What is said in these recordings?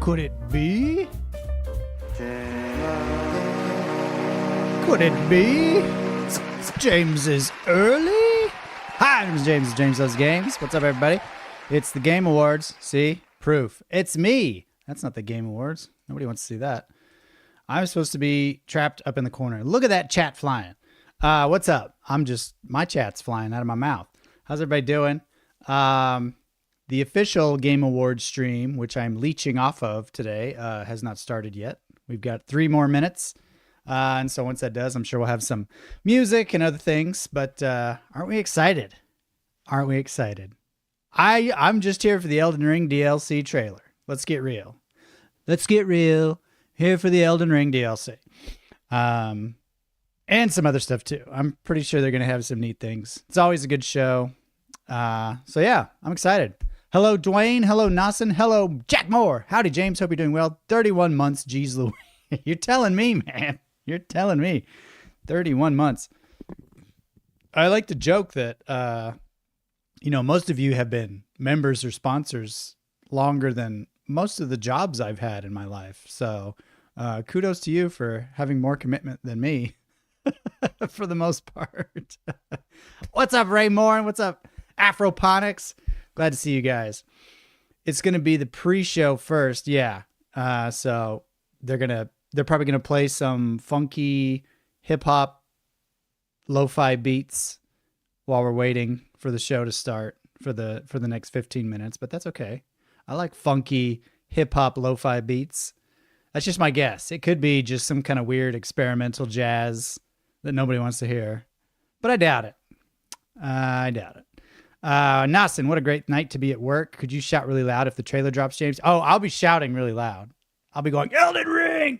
Could it be? Could it be? James is early? Hi, I'm James. James Loves Games. What's up, everybody? It's the Game Awards. See? Proof. It's me. That's not the Game Awards. Nobody wants to see that. I'm supposed to be trapped up in the corner. Look at that chat flying. What's up? My chat's flying out of my mouth. How's everybody doing? The official Game Awards stream, which I'm leeching off of today, has not started yet. We've got 3 more minutes. And so once that does, I'm sure we'll have some music and other things. But aren't we excited? Aren't we excited? I'm just here for the Elden Ring DLC trailer. Let's get real. Let's get real. Here for the Elden Ring DLC. And some other stuff too. I'm pretty sure they're going to have some neat things. It's always a good show. So yeah, I'm excited. Hello, Dwayne. Hello, Nassin. Hello, Jack Moore. Howdy, James. Hope you're doing well. 31 months. Geez Louise. You're telling me, man. You're telling me. 31 months. I like to joke that, most of you have been members or sponsors longer than most of the jobs I've had in my life. So kudos to you for having more commitment than me for the most part. What's up, Ray Moore? What's up, Afroponics? Glad to see you guys. It's going to be the pre-show first. Yeah. So they're probably going to play some funky hip hop lo-fi beats while we're waiting for the show to start for the next 15 minutes, but that's okay. I like funky hip hop lo-fi beats. That's just my guess. It could be just some kind of weird experimental jazz that nobody wants to hear, but I doubt it. Nassin, what a great night to be at work. Could you shout really loud if the trailer drops, James? Oh, I'll be shouting really loud. I'll be going, Elden Ring!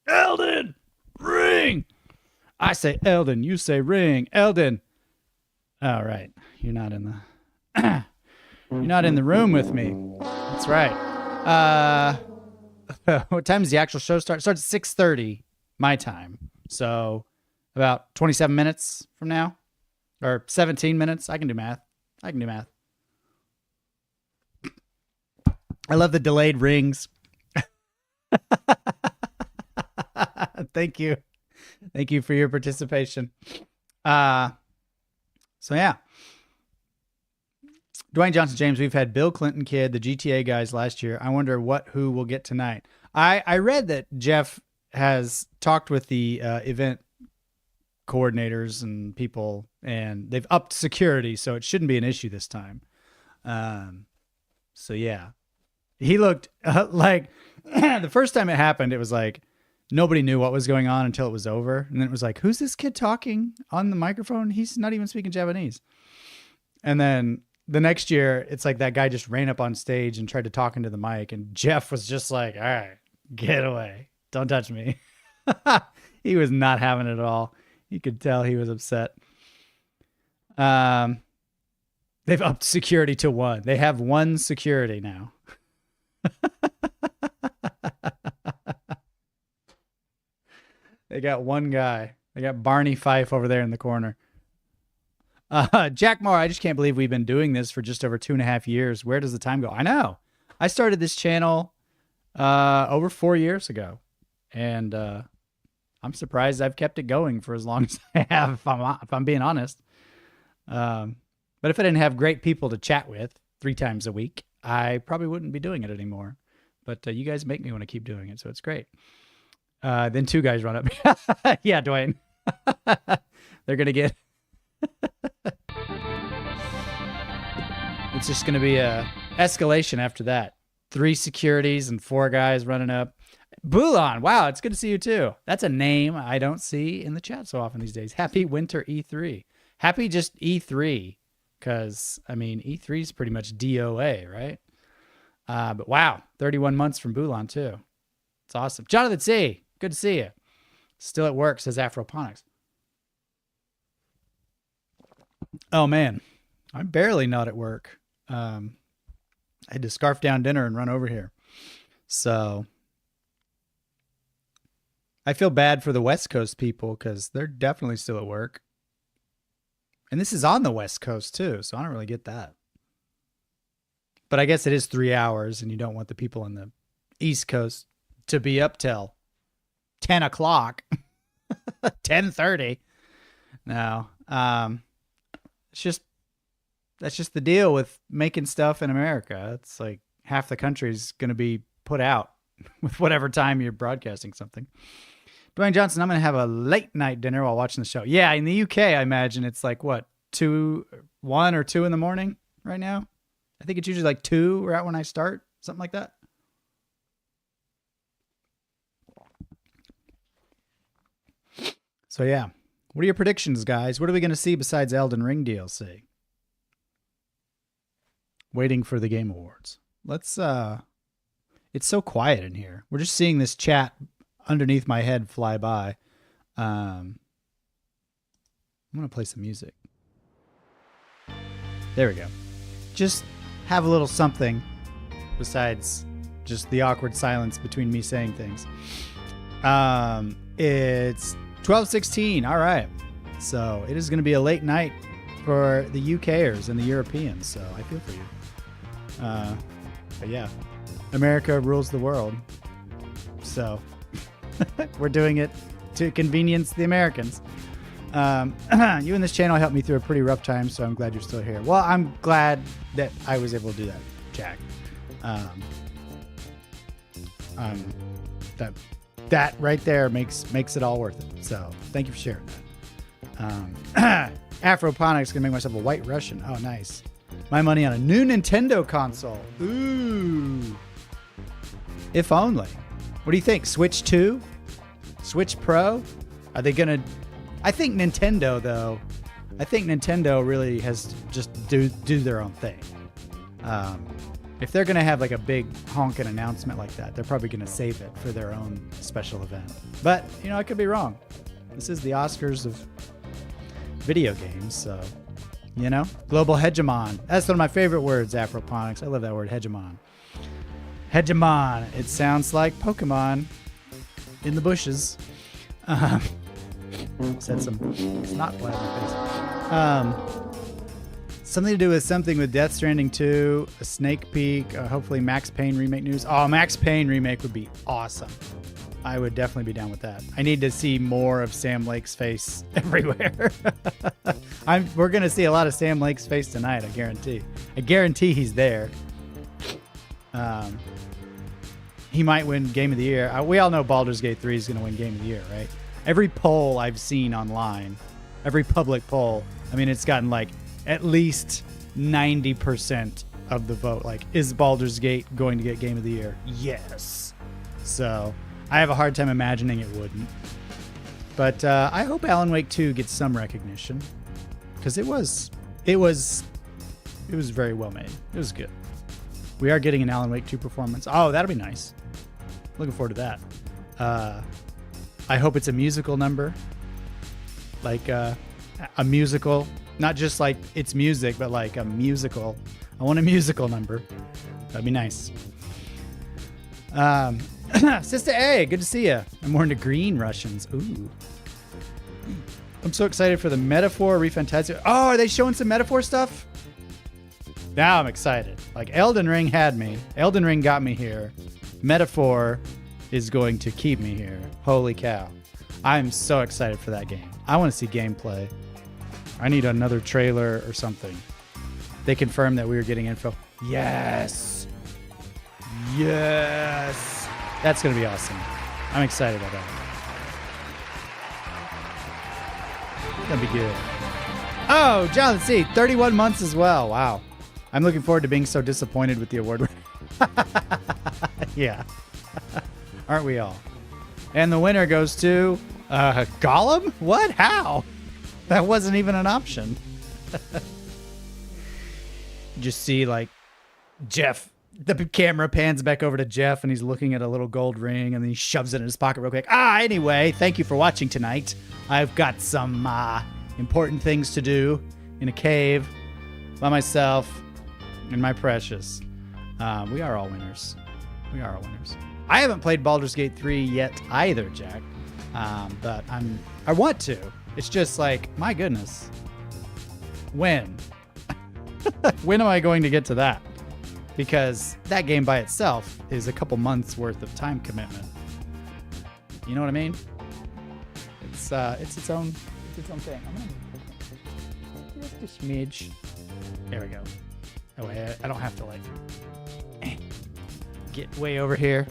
Elden Ring! I say Elden, you say Ring. Elden. All right. You're not in the room with me. That's right. What time does the actual show start? It starts at 6:30 my time. So about 27 minutes from now, or 17 minutes. I can do math. I love the delayed rings. Thank you for your participation. So yeah. Dwayne Johnson James, we've had Bill Clinton Kid, the GTA guys last year. I wonder who will get tonight. I read that Jeff has talked with the event coordinators and people, and they've upped security, so it shouldn't be an issue this time. So yeah, he looked like the first time it happened, it was like nobody knew what was going on until it was over. And then it was like, who's this kid talking on the microphone? He's not even speaking Japanese. And then the next year, it's like that guy just ran up on stage and tried to talk into the mic. And Jeff was just like, all right, get away. Don't touch me. He was not having it at all. You could tell he was upset. They've upped security to 1. They have 1 security now. They got 1 guy. They got Barney Fife over there in the corner. Jack Moore, I just can't believe we've been doing this for just over 2.5 years. Where does the time go? I know. I started this channel over 4 years ago. And I'm surprised I've kept it going for as long as I have, if I'm being honest. But if I didn't have great people to chat with 3 times a week, I probably wouldn't be doing it anymore. But you guys make me want to keep doing it, so it's great. Then 2 guys run up. Yeah, Dwayne. They're going to get... It's just going to be a escalation after that. 3 securities and 4 guys running up. Bulan, wow, it's good to see you too. That's a name I don't see in the chat so often these days. Happy Winter E3. Happy just E3, because, E3 is pretty much DOA, right? But wow, 31 months from Bulan too. It's awesome. Jonathan C., good to see you. Still at work, says Afroponics. Oh, man, I'm barely not at work. I had to scarf down dinner and run over here. So I feel bad for the West Coast people because they're definitely still at work. And this is on the West Coast too, so I don't really get that. But I guess it is 3 hours and you don't want the people in the East Coast to be up till 10 o'clock, 10:30. No, that's just the deal with making stuff in America. It's like half the country's going to be put out with whatever time you're broadcasting something. Dwayne Johnson, I'm going to have a late night dinner while watching the show. Yeah, in the UK, I imagine it's like, what, 1 or 2 in the morning right now? I think it's usually like 2 right when I start, something like that. So yeah, what are your predictions, guys? What are we going to see besides Elden Ring DLC? Waiting for the Game Awards. Let's, it's so quiet in here. We're just seeing this chat underneath my head fly by. I'm going to play some music. There we go. Just have a little something besides just the awkward silence between me saying things. It's 12:16. All right. So it is going to be a late night for the UKers and the Europeans. So I feel for you. But yeah, America rules the world. So we're doing it to convenience the Americans. You and this channel helped me through a pretty rough time, so I'm glad you're still here. Well, I'm glad that I was able to do that, Jack. That right there makes it all worth it. So thank you for sharing that. Afroponics gonna make myself a white Russian. Oh, nice. My money on a new Nintendo console. Ooh. If only. What do you think? Switch 2? Switch Pro? Are they gonna... I think Nintendo, though. I think Nintendo really has to just do their own thing. If they're gonna have like a big honking announcement like that, they're probably gonna save it for their own special event. But, you know, I could be wrong. This is the Oscars of video games, so... You know, global hegemon. That's one of my favorite words, Afroponics. I love that word, hegemon. Hegemon. It sounds like Pokemon in the bushes. Said some snot fly in my face. Something to do with something with Death Stranding 2, a Snake Peak, hopefully Max Payne remake news. Oh, Max Payne remake would be awesome. I would definitely be down with that. I need to see more of Sam Lake's face everywhere. We're going to see a lot of Sam Lake's face tonight, I guarantee. I guarantee he's there. He might win Game of the Year. We all know Baldur's Gate 3 is going to win Game of the Year, right? Every poll I've seen online, every public poll, I mean, it's gotten like at least 90% of the vote. Like, is Baldur's Gate going to get Game of the Year? Yes. So... I have a hard time imagining it wouldn't. But I hope Alan Wake 2 gets some recognition. Because it was very well made. It was good. We are getting an Alan Wake 2 performance. Oh, that'll be nice. Looking forward to that. I hope it's a musical number. Like a musical. Not just like it's music, but like a musical. I want a musical number. That'd be nice. Sister A, good to see you. I'm more into green Russians. Ooh. I'm so excited for the Metaphor Refantasio. Oh, are they showing some Metaphor stuff? Now I'm excited. Like, Elden Ring had me. Elden Ring got me here. Metaphor is going to keep me here. Holy cow. I'm so excited for that game. I want to see gameplay. I need another trailer or something. They confirmed that we were getting info. Yes. Yes. That's going to be awesome. I'm excited about that. It's going to be good. Oh, Jonathan C. 31 months as well. Wow. I'm looking forward to being so disappointed with the award. Yeah. Aren't we all? And the winner goes to Gollum? What? How? That wasn't even an option. Just see, like, Jeff. The camera pans back over to Jeff, and he's looking at a little gold ring, and then he shoves it in his pocket real quick. Anyway, thank you for watching tonight. I've got some important things to do in a cave by myself and my precious. We are all winners. We are all winners. I haven't played Baldur's Gate 3 yet either, Jack, but I want to. It's just like, my goodness. When? When am I going to get to that? because that game by itself is a couple months worth of time commitment. You know what I mean? It's its own thing. I'm gonna just a smidge. There we go. That way I don't have to like get way over here.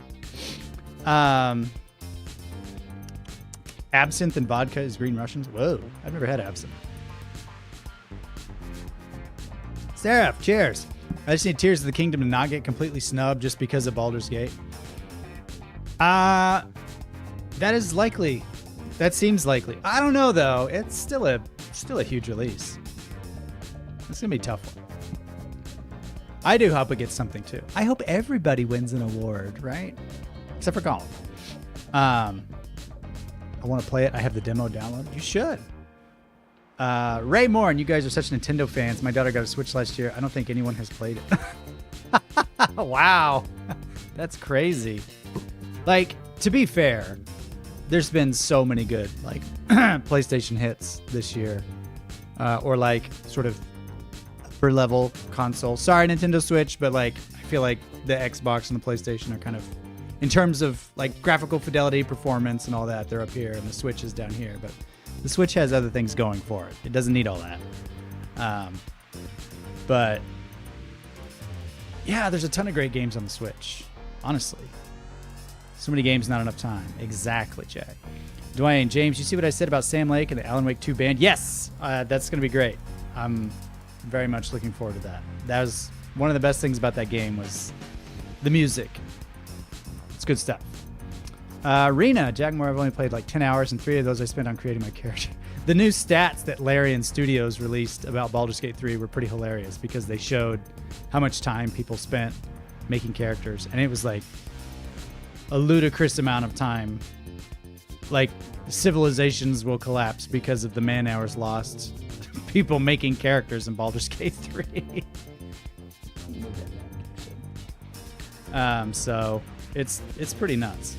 Absinthe and vodka is Green Russians. Whoa, I've never had absinthe. Seraph, cheers. I just need Tears of the Kingdom to not get completely snubbed just because of Baldur's Gate. That is likely. That seems likely. I don't know though. It's still a huge release. It's gonna be a tough one. I do hope it gets something too. I hope everybody wins an award, right? Except for Colin. I want to play it. I have the demo downloaded. You should. Ray Moore, and you guys are such Nintendo fans. My daughter got a Switch last year. I don't think anyone has played it. Wow. That's crazy. Like, to be fair, there's been so many good, like, PlayStation hits this year. Or, like, sort of upper level console. Sorry, Nintendo Switch, but, like, I feel like the Xbox and the PlayStation are kind of, in terms of like graphical fidelity, performance, and all that, they're up here, and the Switch is down here. But the Switch has other things going for it. It doesn't need all that. But yeah, there's a ton of great games on the Switch. Honestly, so many games, not enough time. Exactly, Jay. Dwayne, James, you see what I said about Sam Lake and the Alan Wake 2 band? Yes, that's going to be great. I'm very much looking forward to that. That was one of the best things about that game was the music. It's good stuff. Rena, Jack Moore, I've only played like 10 hours, and 3 of those I spent on creating my character. The new stats that Larian Studios released about Baldur's Gate 3 were pretty hilarious because they showed how much time people spent making characters, and it was like a ludicrous amount of time. Like, civilizations will collapse because of the man hours lost people making characters in Baldur's Gate 3. So it's pretty nuts.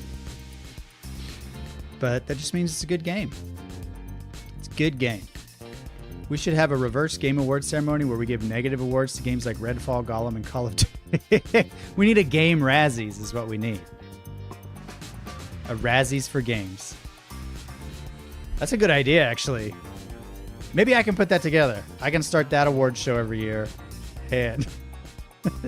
But that just means it's a good game. It's a good game. We should have a reverse game award ceremony where we give negative awards to games like Redfall, Gollum, and Call of Duty. We need a game Razzies is what we need. A Razzies for games. That's a good idea, actually. Maybe I can put that together. I can start that award show every year. And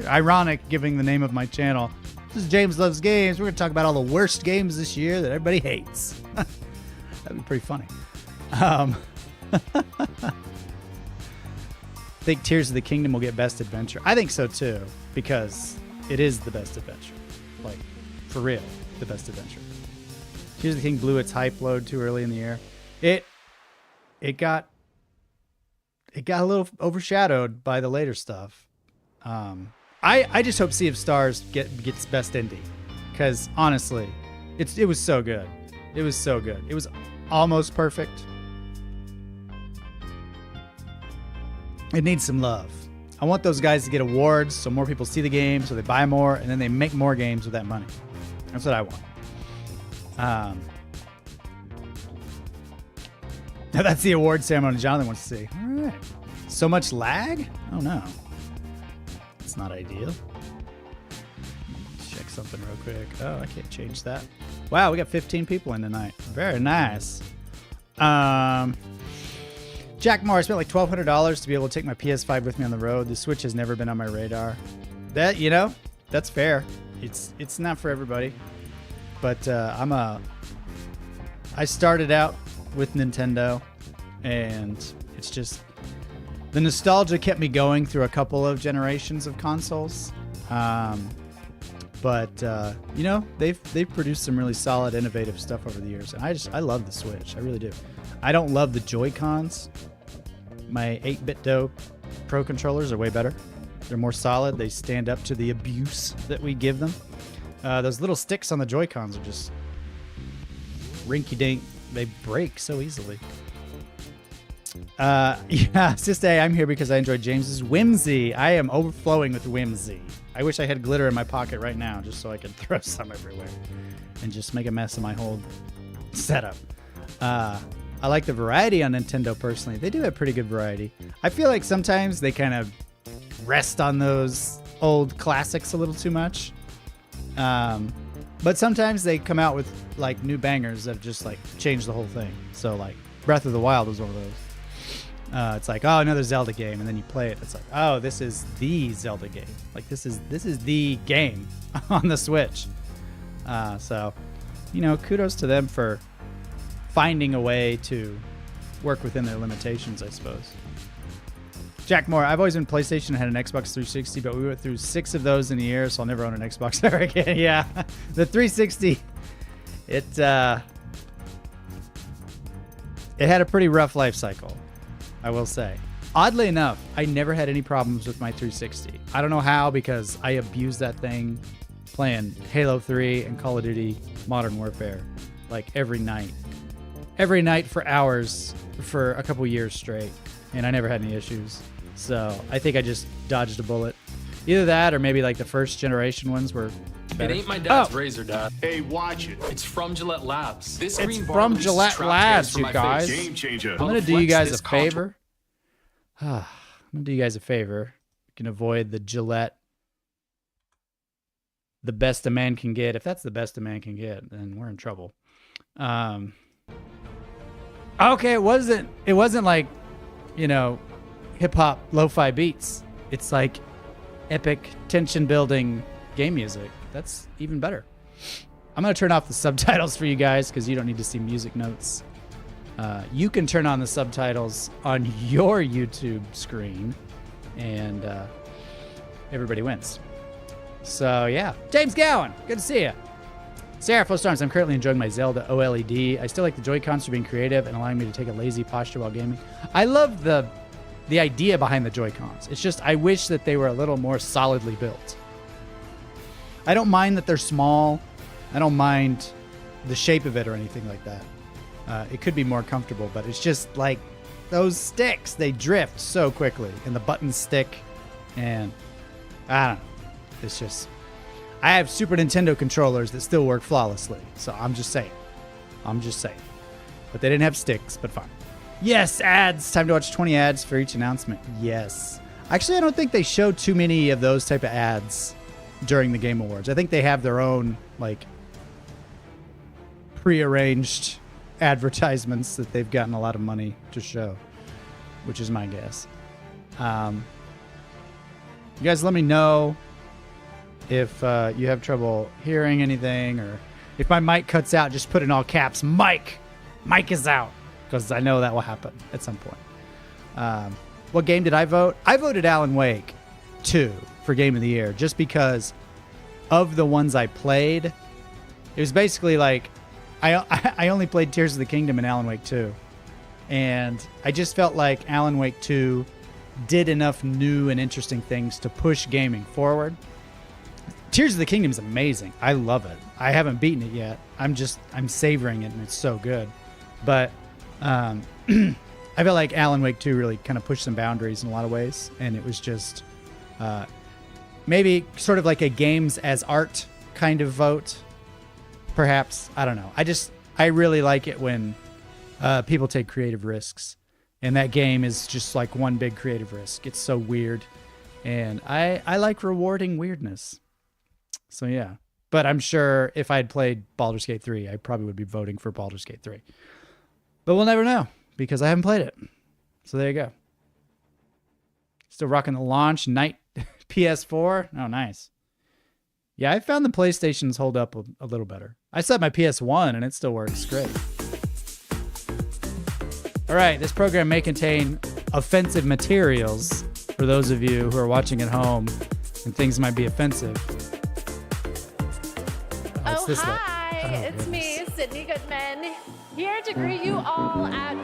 ironic, giving the name of my channel. This is James Loves Games. We're going to talk about all the worst games this year that everybody hates. That'd be pretty funny. I think Tears of the Kingdom will get Best Adventure. I think so too, because it is the best adventure. Like, for real, the best adventure. Tears of the King blew its hype load too early in the year. It got a little overshadowed by the later stuff. I just hope Sea of Stars gets Best Indie, because honestly, it was so good. It was so good. It was almost perfect. It needs some love. I want those guys to get awards so more people see the game, so they buy more, and then they make more games with that money. That's what I want. That's the award ceremony Jonathan wants to see. All right. So much lag? Oh no. It's not ideal. Check something real quick. Oh, I can't change that. Wow, we got 15 people in tonight. Very nice. Jack Moore, I spent like $1,200 to be able to take my PS5 with me on the road. The Switch has never been on my radar. That, you know, that's fair. It's not for everybody. But I started out with Nintendo, and it's just the nostalgia kept me going through a couple of generations of consoles. But you know, they've produced some really solid, innovative stuff over the years, and I love the Switch. I really do. I don't love the Joy-Cons. My 8BitDo Pro controllers are way better. They're more solid. They stand up to the abuse that we give them. Those little sticks on the Joy-Cons are just rinky-dink. They break so easily. Yeah, Sister A, I'm here because I enjoyed James's whimsy. I am overflowing with whimsy. I wish I had glitter in my pocket right now just so I could throw some everywhere and just make a mess of my whole setup. I like the variety on Nintendo personally. They do have pretty good variety. I feel like sometimes they kind of rest on those old classics a little too much. But sometimes they come out with like new bangers that just like change the whole thing. So like Breath of the Wild was one of those. It's like, oh, another Zelda game, and then you play it. It's like, oh, this is the Zelda game. Like this is the game on the Switch. So, you know, kudos to them for finding a way to work within their limitations, I suppose. Jack Moore, I've always been PlayStation and had an Xbox 360, but we went through 6 of those in a year, so I'll never own an Xbox ever again. Yeah, the 360, it had a pretty rough life cycle, I will say. Oddly enough, I never had any problems with my 360. I don't know how, because I abused that thing playing Halo 3 and Call of Duty Modern Warfare like every night for hours for a couple years straight, and I never had any issues. So I think I just dodged a bullet. Either that or maybe like the first generation ones were better. It ain't my dad's razor, Dad. Hey, watch it. It's from Gillette Labs. This It's green from bar Gillette Labs, you guys. Game changer. I'm going to do you guys a favor. I'm going to do you guys a favor. You can avoid the Gillette, the best a man can get. If that's the best a man can get, then we're in trouble. Okay, it wasn't like, you know, hip-hop lo-fi beats. It's like epic tension-building game music. That's even better. I'm going to turn off the subtitles for you guys because you don't need to see music notes. You can turn on the subtitles on your YouTube screen, and everybody wins. So, yeah. James Gowan, good to see you. Sarah Flowstorms, I'm currently enjoying my Zelda OLED. I still like the Joy-Cons for being creative and allowing me to take a lazy posture while gaming. I love the idea behind the Joy-Cons. It's just I wish that they were a little more solidly built. I don't mind that they're small. I don't mind the shape of it or anything like that. It could be more comfortable, but it's just like those sticks. They drift so quickly, and the buttons stick, and I don't know. It's just... I have Super Nintendo controllers that still work flawlessly, so I'm just saying. But they didn't have sticks, but fine. Yes, ads. Time to watch 20 ads for each announcement. Yes. Actually, I don't think they show too many of those type of ads during the Game Awards. I think they have their own, like, prearranged advertisements that they've gotten a lot of money to show, which is my guess. You guys let me know if you have trouble hearing anything, or if my mic cuts out, just put in all caps, Mike is out, because I know that will happen at some point. What game did I vote? I voted Alan Wake 2 for Game of the Year, just because of the ones I played. It was basically like, I only played Tears of the Kingdom and Alan Wake 2, and I just felt like Alan Wake 2 did enough new and interesting things to push gaming forward. Tears of the Kingdom is amazing. I love it. I haven't beaten it yet. I'm savoring it, and it's so good. But I feel like Alan Wake 2 really kind of pushed some boundaries in a lot of ways, and it was just maybe sort of like a games as art kind of vote, perhaps. I don't know. I really like it when people take creative risks, and that game is just like one big creative risk. It's so weird, and I like rewarding weirdness. So yeah, but I'm sure if I had played Baldur's Gate 3, I probably would be voting for Baldur's Gate 3. But we'll never know because I haven't played it. So there you go. Still rocking the launch night PS4. Oh, nice. Yeah, I found the PlayStations hold up a little better. I set my PS1 and it still works great. All right, this program may contain offensive materials for those of you who are watching at home and things might be offensive. Oh, hi, it's me, Sydney Goodman, here to greet you all at...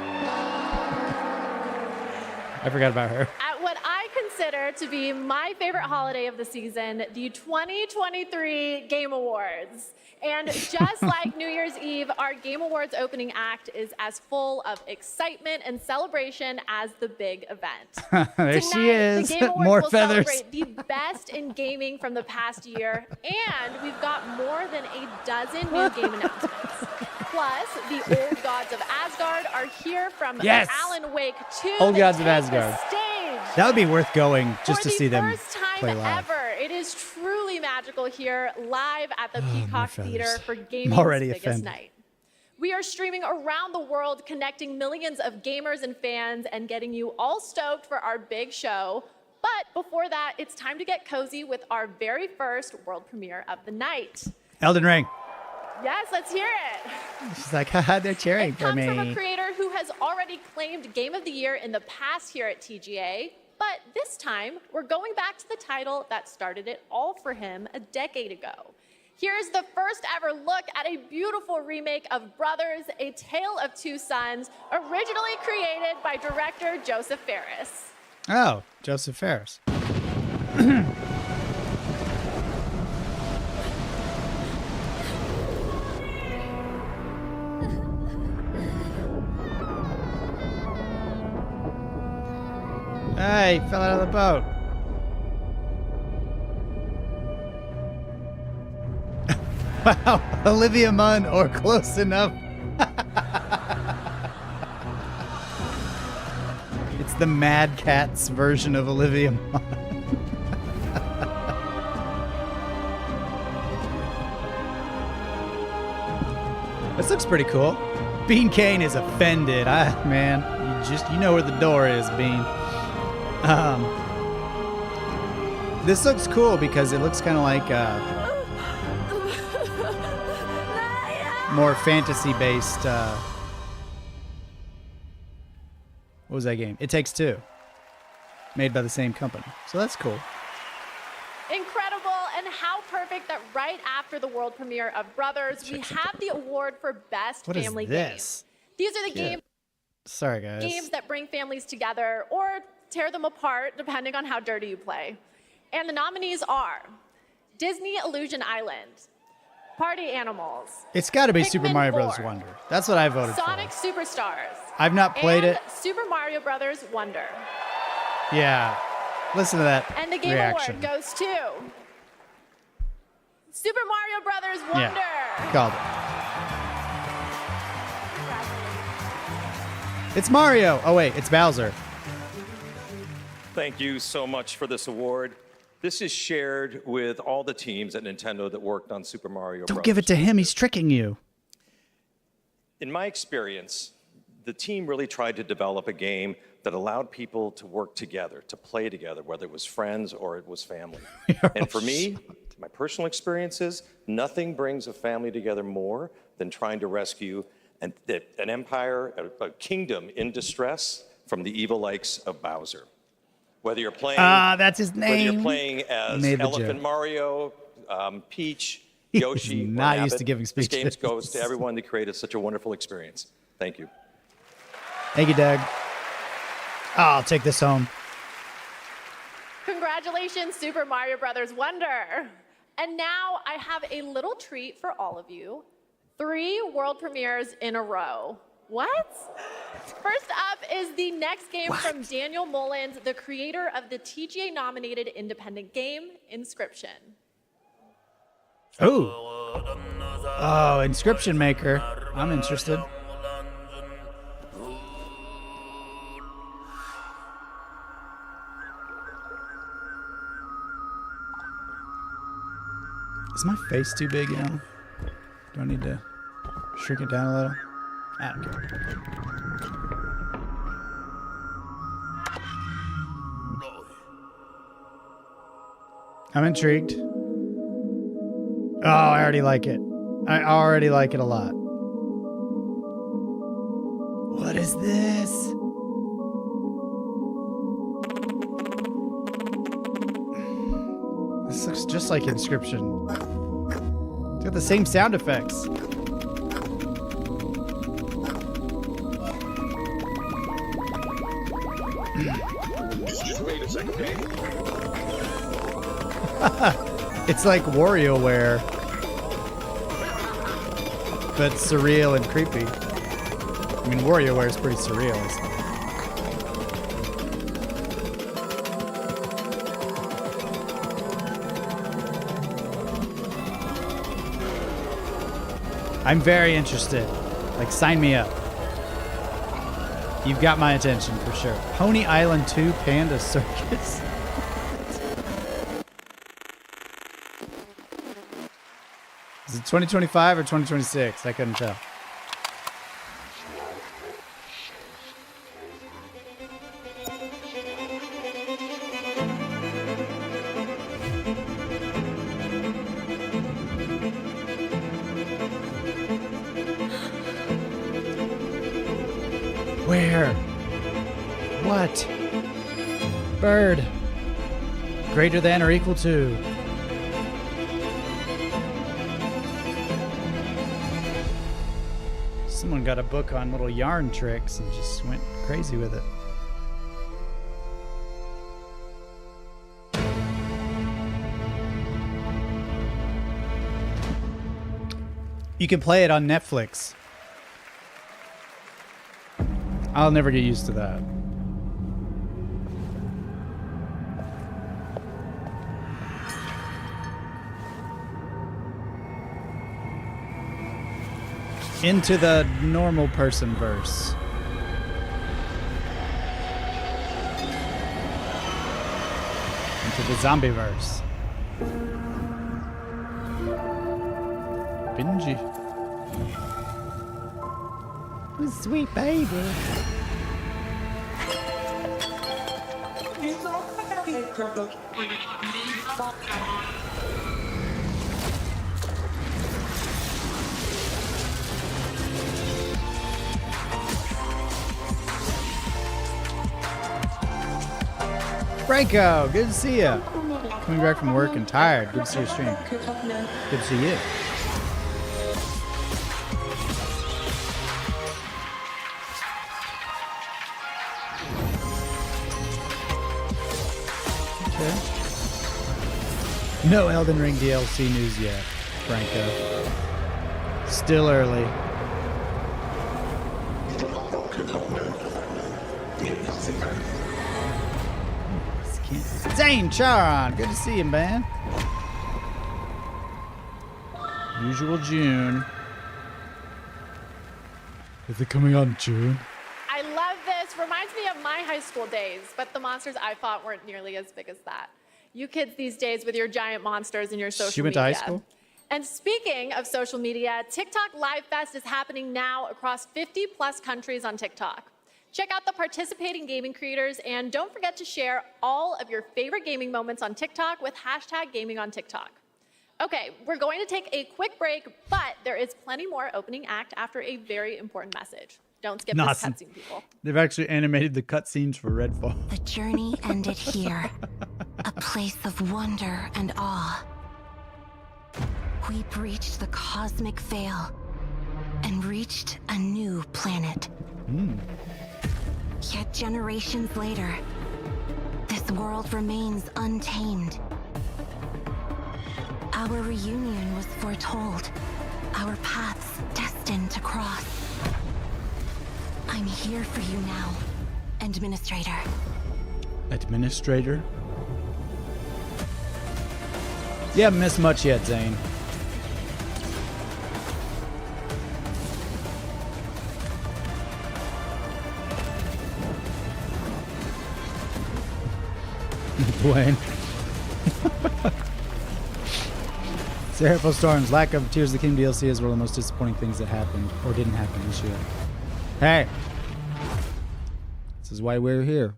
I forgot about her. At what I consider to be my favorite holiday of the season, the 2023 Game Awards. And just like New Year's Eve, our Game Awards opening act is as full of excitement and celebration as the big event. There she is. The Game Awards More will feathers. celebrate the best in gaming from the past year, and we've got more than a dozen new game announcements. Plus, the Old Gods of Asgard are here from Alan Wake 2. Old Gods of Asgard. Stage. That would be worth going just For to see them the first time play live. ever, it be magical here live at the Peacock Theater for gaming's biggest offended. night. We are streaming around the world, connecting millions of gamers and fans and getting you all stoked for our big show. But before that, it's time to get cozy with our very first world premiere of the night. Elden Ring. Yes, let's hear it. She's like, haha, they're cheering It for comes me. from a creator who has already claimed Game of the Year in the past here at TGA. But this time, we're going back to the title that started it all for him a decade ago. Here's the first ever look at a beautiful remake of Brothers, A Tale of Two Sons, originally created by director Joseph Fares. Oh, Joseph Fares. Hey, fell out of the boat. Wow, Olivia Munn or close enough. It's the Mad Catz version of Olivia Munn. This looks pretty cool. Bean Kane is offended. Man, you know where the door is, Bean. This looks cool because it looks kind of like more fantasy-based. What was that game? It Takes Two. Made by the same company. So that's cool. Incredible, and how perfect that right after the world premiere of Brothers, we have the award for Best What is Family this? Game. These are the Sorry, guys. games that bring families together or tear them apart, depending on how dirty you play. And the nominees are Disney Illusion Island, Party Animals, It's got to be Pikmin Super Mario Bros. 4, Wonder. That's what I voted Sonic for. Superstars, I've not played and it. Super Mario Brothers Wonder. Yeah. Listen to that And the Game reaction. Award goes to Super Mario Brothers Wonder. Yeah. Called it. It's Mario. Oh, wait. It's Bowser. Thank you so much for this award. This is shared with all the teams at Nintendo that worked on Super Mario Bros. Don't give it to him. He's tricking you. In my experience, the team really tried to develop a game that allowed people to work together, to play together, whether it was friends or it was family. And for me, my personal experiences, nothing brings a family together more than trying to rescue an empire, a kingdom in distress from the evil likes of Bowser. Whether you're playing, that's his name. Whether you're playing as Made the Elephant joke. Mario, Peach, He's Yoshi, or not used Nabbit, to giving this game speeches. goes to everyone that created such a wonderful experience. Thank you. Thank you, Doug. Oh, I'll take this home. Congratulations, Super Mario Brothers Wonder. And now I have a little treat for all of you. 3 world premieres in a row. What? First up is the next game from Daniel Mullins, the creator of the TGA-nominated independent game, Inscription. Ooh. Oh, Inscription Maker. I'm interested. Is my face too big, you know? Do I need to shrink it down a little? I don't care. I'm intrigued. Oh, I already like it. I already like it a lot. What is this? This looks just like Inscription. It's got the same sound effects. Wait a second. It's like WarioWare, but surreal and creepy. I mean, WarioWare is pretty surreal. Isn't it? I'm very interested. Like, sign me up. You've got my attention for sure. Pony Island 2 Panda Circus. Is it 2025 or 2026? I couldn't tell. Where? What? Bird. Greater than or equal to. Someone got a book on little yarn tricks and just went crazy with it. You can play it on Netflix. I'll never get used to that. Into the normal person verse. Into the zombie verse. Benji. Sweet baby. Franco, good to see you. Coming back from work and tired. Good to see your stream. Good to see you. Okay. No Elden Ring DLC news yet, Franco. Still early. Zane Charon, good to see you, man. Usual June. Is it coming out in June? I love this. Reminds me of my high school days, but the monsters I fought weren't nearly as big as that. You kids these days with your giant monsters and your social media. She went to high school? And speaking of social media, TikTok Live Fest is happening now across 50 plus countries on TikTok. Check out the participating gaming creators and don't forget to share all of your favorite gaming moments on TikTok with #GamingOnTikTok. Okay, we're going to take a quick break, but there is plenty more opening act after a very important message. Don't skip this cutscene, people. They've actually animated the cutscenes for Redfall. The journey ended here, a place of wonder and awe. We breached the cosmic veil and reached a new planet. Yet generations later, this world remains untamed. Our reunion was foretold, our paths destined to cross. I'm here for you now, Administrator. Administrator? You haven't missed much yet, Zane. Dwayne. Seraphil Storm's lack of Tears of the Kingdom DLC is one of the most disappointing things that happened or didn't happen this year. Hey! This is why we're here.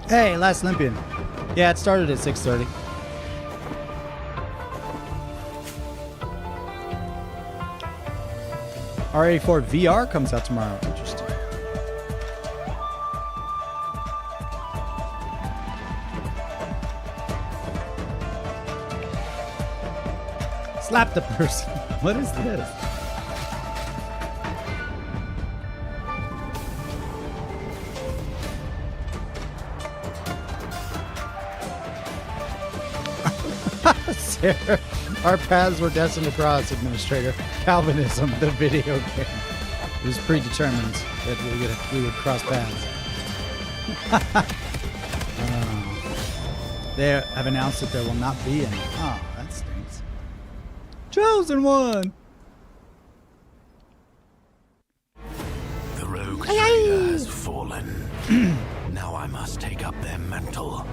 Hey, Last Olympian. Yeah, it started at 6:30. R84 VR comes out tomorrow. Interesting. Slap the person. What is this? Sarah, our paths were destined to cross, Administrator. Calvinism, the video game. It was predetermined that we would cross paths. They have announced that there will not be any. Oh, that stinks. Chosen one! The rogue trader has fallen. Now I'm must take up their mantle.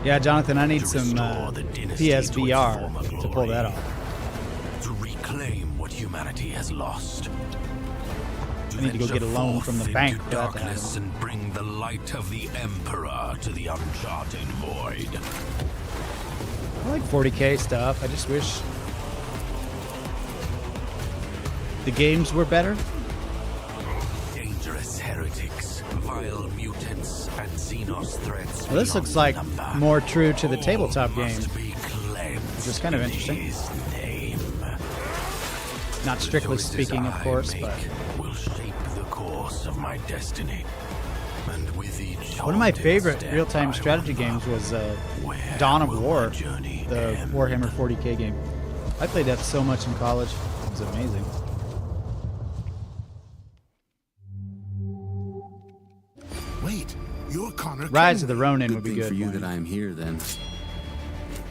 Yeah, Jonathan, I need To some restore the dynasty to its PSVR former to pull that glory. off. To reclaim what humanity has lost. I need to go venture get a loan from the forth bank into for that to happen. darkness and bring the light of the Emperor to the uncharted void. I like 40K stuff. I just wish the games were better. Dangerous heretics, vile mutants, and Xenos threats. Well, this looks beyond like number. more true to the All tabletop game, must be cleansed which is kind of in interesting. his name. Not strictly The choices speaking, of I course, make but will shape the course of my destiny. And with each one of my haunted favorite step, real-time I strategy wonder, games was where Dawn of will War, my journey the end? Warhammer 40K game. I played that so much in college. It was amazing. Wait, you're Connor Rise of the Kennedy. Ronin would be Thing good. for you Wayne. that I am here, then.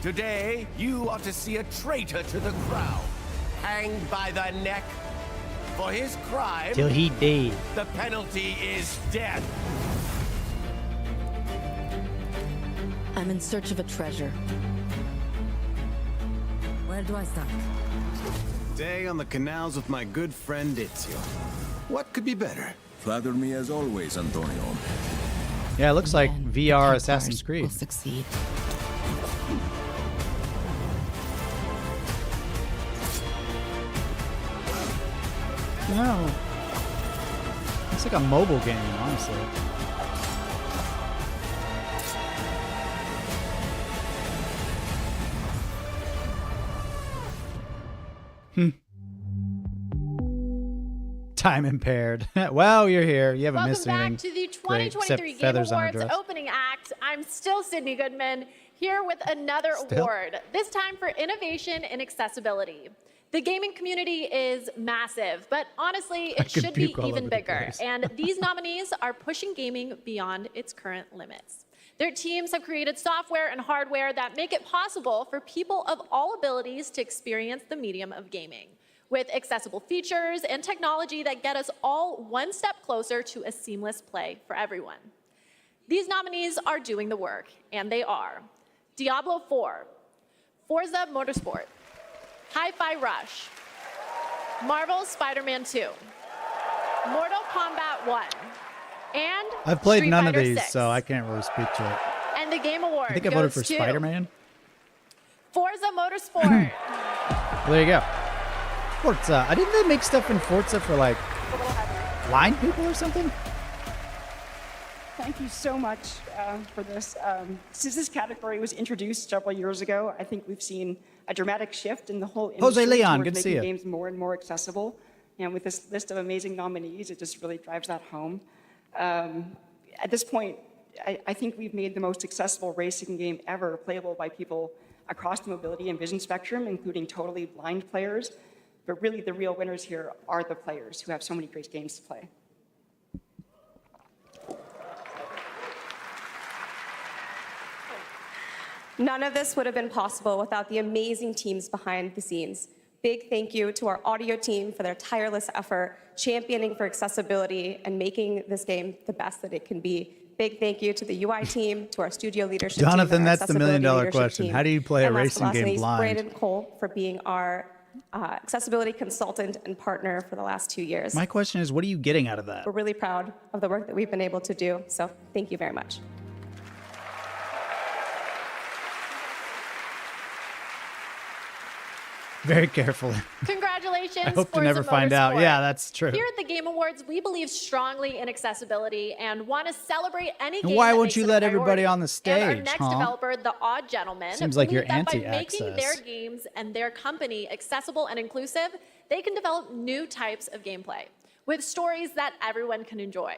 Today, you are to see a traitor to the crown, hanged by the neck. For his crime, Till he died. the penalty is death. I'm in search of a treasure. Where do I start? Day on the canals with my good friend Ezio. What could be better? Flatter me as always, Antonio. Yeah, it looks like And VR Templars Assassin's will Creed. succeed. No. It's like a mobile game, honestly. Time impaired. Well, you're here. You haven't Welcome missed back anything. to the great, except 2023 Game feathers on a Awards dress. opening act. I'm still Sydney Goodman, here with another Still? award, this time for innovation and accessibility. The gaming community is massive, but honestly, I it could should be puke all even over the bigger. place. And these nominees are pushing gaming beyond its current limits. Their teams have created software and hardware that make it possible for people of all abilities to experience the medium of gaming, with accessible features and technology that get us all one step closer to a seamless play for everyone. These nominees are doing the work, and they are Diablo 4, Forza Motorsport, Hi-Fi Rush, Marvel's Spider-Man 2, Mortal Kombat 1, and I've played Street none of Fighter these, 6. so I can't really speak to it. And the Game Award I think I voted goes for to Spider-Man. Forza Motorsport. Well, there you go. Forza. Didn't they make stuff in Forza for like blind people or something? Thank you so much for this. Since this category was introduced several years ago, I think we've seen a dramatic shift in the whole industry. Jose Leon, towards good to see making you. games more and more accessible. And with this list of amazing nominees, it just really drives that home. At this point, I think we've made the most accessible racing game ever playable by people across the mobility and vision spectrum, including totally blind players. But really, the real winners here are the players who have so many great games to play. None of this would have been possible without the amazing teams behind the scenes. Big thank you to our audio team for their tireless effort, championing for accessibility and making this game the best that it can be. Big thank you to the UI team, to our studio leadership team, Jonathan, and our that's the $1 million accessibility leadership question. team. How do you play a And last racing but not game least, blind? Brandon Cole for being our accessibility consultant and partner for the last 2 years. My question is, what are you getting out of that? We're really proud of the work that we've been able to do, so thank you very much. Very carefully. Congratulations, I hope to Forza never find out. Motorsport. Yeah, that's true. Here at the Game Awards, we believe strongly in accessibility and want to celebrate any And game why that won't makes you it a let everybody priority. on the And our stage, next huh? developer, The Odd Gentleman, Seems like you're believe that by making anti-access. their games and their company accessible and inclusive, they can develop new types of gameplay with stories that everyone can enjoy.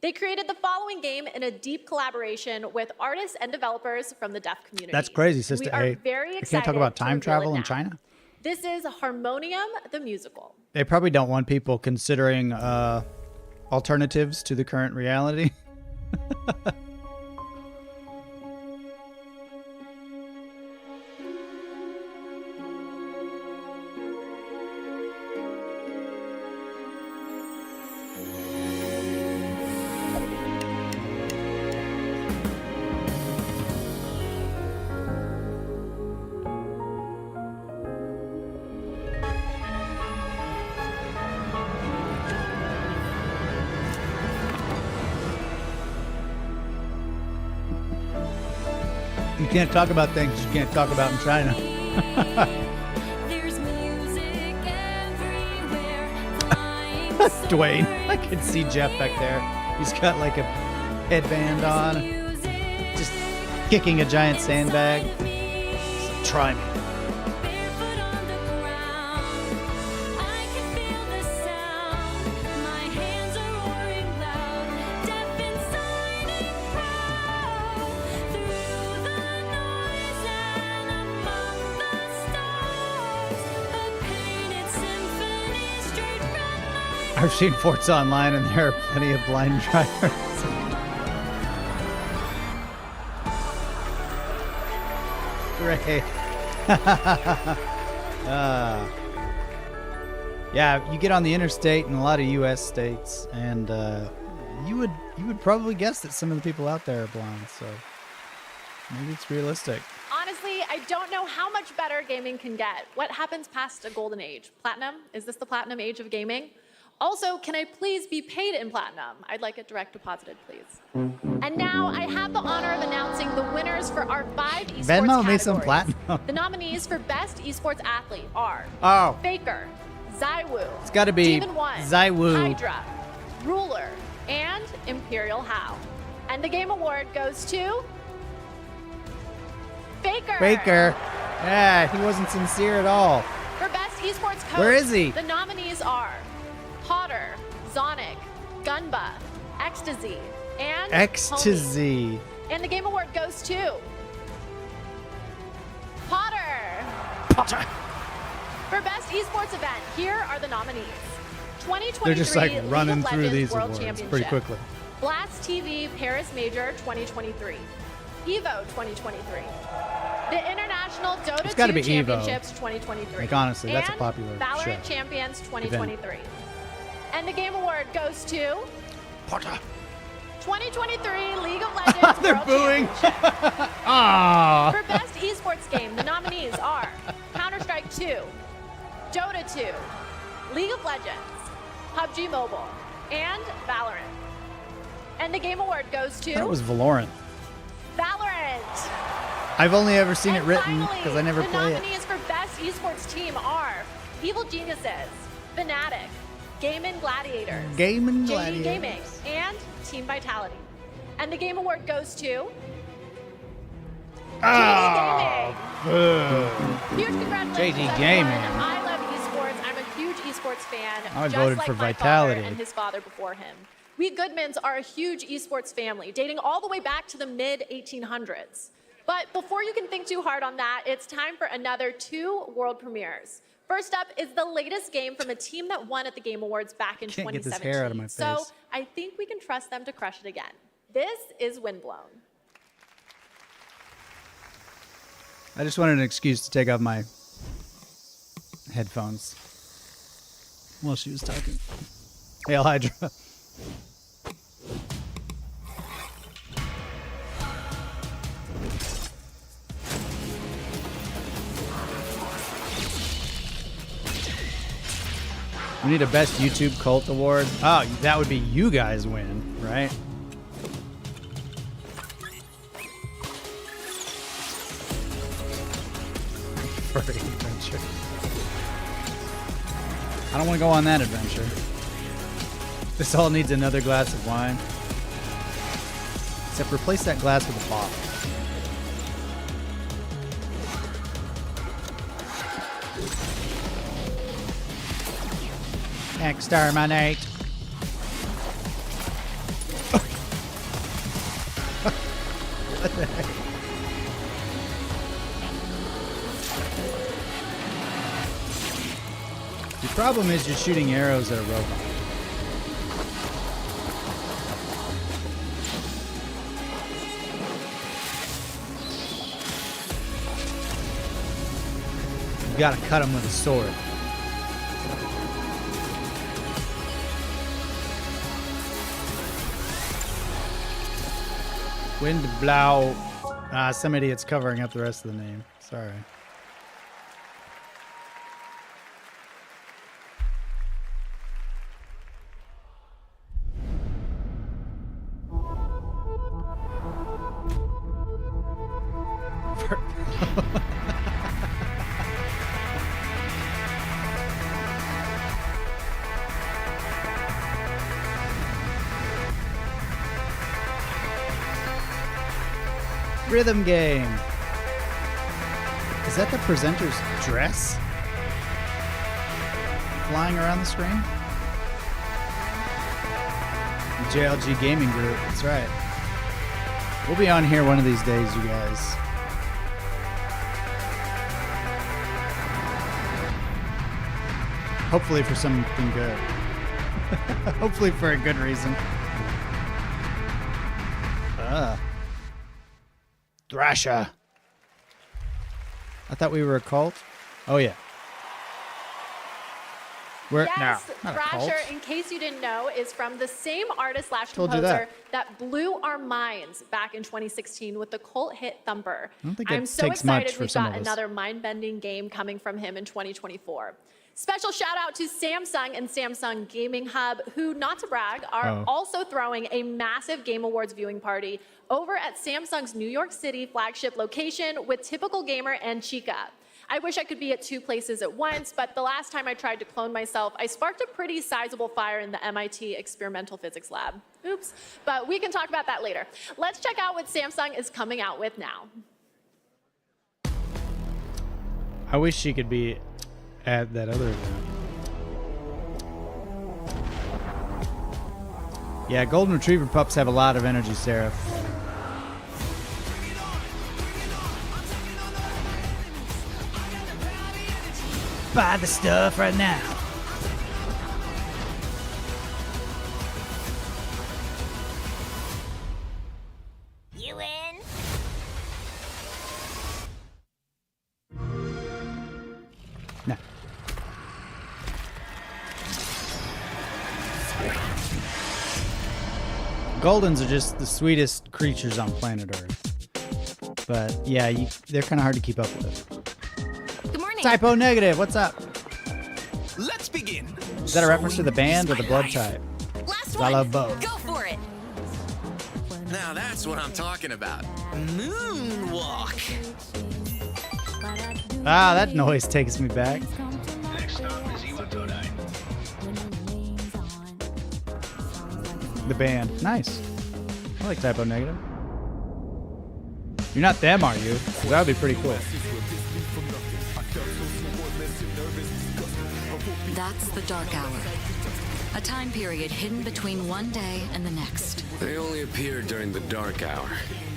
They created the following game in a deep collaboration with artists and developers from the deaf community. That's crazy, sister. We are Hey, very you excited can't talk about to time reveal it travel in now. China? This is Harmonium the Musical. They probably don't want people considering alternatives to the current reality. You can't talk about things you can't talk about in China. Dwayne, I can see Jeff back there. He's got like a headband on, just kicking a giant sandbag. So, try me. I've seen Forza Online and there are plenty of blind drivers. Great. Yeah, you get on the interstate in a lot of U.S. states, and you would probably guess that some of the people out there are blind. So maybe it's realistic. Honestly, I don't know how much better gaming can get. What happens past a golden age? Platinum? Is this the platinum age of gaming? Also, can I please be paid in platinum? I'd like it direct deposited, please. And now I have the honor of announcing the winners for our 5 esports Venmo me categories. some platinum. The nominees for Best Esports Athlete are Faker, Zaiwu, It's got to be Demon One, Zaiwu. Hydra, Ruler, and Imperial How. And the Game Award goes to Faker. Faker. Yeah, he wasn't sincere at all. For Best Esports Coach, Where is he? The nominees are Potter, Zonic, Gunba, Ecstasy, and Ecstasy. Homie. And the Game Award goes to Potter. For Best Esports Event, here are the nominees. 2023 They're just like running League of through Legends these World awards Championship. pretty quickly. Blast TV Paris Major 2023. EVO 2023. The International Dota 2 be EVO. Championships 2023. Like, honestly, that's a and popular Valorant show. Champions 2023. And the Game Award goes to Potter. 2023 League of Legends They're World booing. Championship. Ah. For Best Esports Game, the nominees are Counter-Strike 2, Dota 2, League of Legends, PUBG Mobile, and Valorant. And the Game Award goes to That was Valorant. Valorant. I've only ever seen it And written finally, because I never play The it. nominees for Best Esports Team are Evil Geniuses, Fnatic, Game and Gladiators, Game and JD Gladiators. Gaming, and Team Vitality. And the Game Award goes to JD Gaming. Huge congratulations, JD everyone. Gaming. I love esports. I'm a huge esports fan. I just voted like for my Vitality. father and his father before him. We Goodmans are a huge esports family, dating all the way back to the mid-1800s. But before you can think too hard on that, it's time for another 2 world premieres. First up is the latest game from a team that won at the Game Awards back in Can't get 2017. this hair out of my So face. I think we can trust them to crush it again. This is Windblown. I just wanted an excuse to take off my headphones while she was talking. Hail Hydra. We need a Best YouTube Cult Award. Oh, that would be you guys win, right? Furry adventure. I don't want to go on that adventure. This all needs another glass of wine. Except replace that glass with a bottle. Exterminate. What the heck? The problem is you're shooting arrows at a robot. You gotta cut him with a sword. Windblow. Some idiot's covering up the rest of the name. Sorry. start. Rhythm game. Is that the presenter's dress? Flying around the screen? JLG Gaming Group, that's right. We'll be on here one of these days, you guys. Hopefully for something good. Hopefully for a good reason. Thrasher. I thought we were a cult. Oh, yeah. Yes, no, Thrasher, in case you didn't know, is from the same artist slash composer that blew our minds back in 2016 with the cult hit Thumper. I'm so excited we've got another mind-bending game coming from him in 2024. Special shout out to Samsung and Samsung Gaming Hub, who, not to brag, are also throwing a massive Game Awards viewing party over at Samsung's New York City flagship location with Typical Gamer and Chica. I wish I could be at two places at once, but the last time I tried to clone myself, I sparked a pretty sizable fire in the MIT experimental physics lab. Oops, but we can talk about that later. Let's check out what Samsung is coming out with now. I wish she could be at that other event. Yeah, Golden Retriever pups have a lot of energy, Sarah. Buy the stuff right now. You in? No. Goldens are just the sweetest creatures on planet Earth. But yeah, they're kind of hard to keep up with. Good morning. Typo Negative, what's up? Let's begin. Is that a reference to the band or the blood type? Last I love one. both. Go for it. Now that's what I'm talking about. Moonwalk. Ah, that noise takes me back. Next up is Iwatodai. The band. Nice. I like Typo Negative. You're not them, are you? 'Cause that would be pretty cool. That's the Dark Hour. A time period hidden between one day and the next. They only appear during the Dark Hour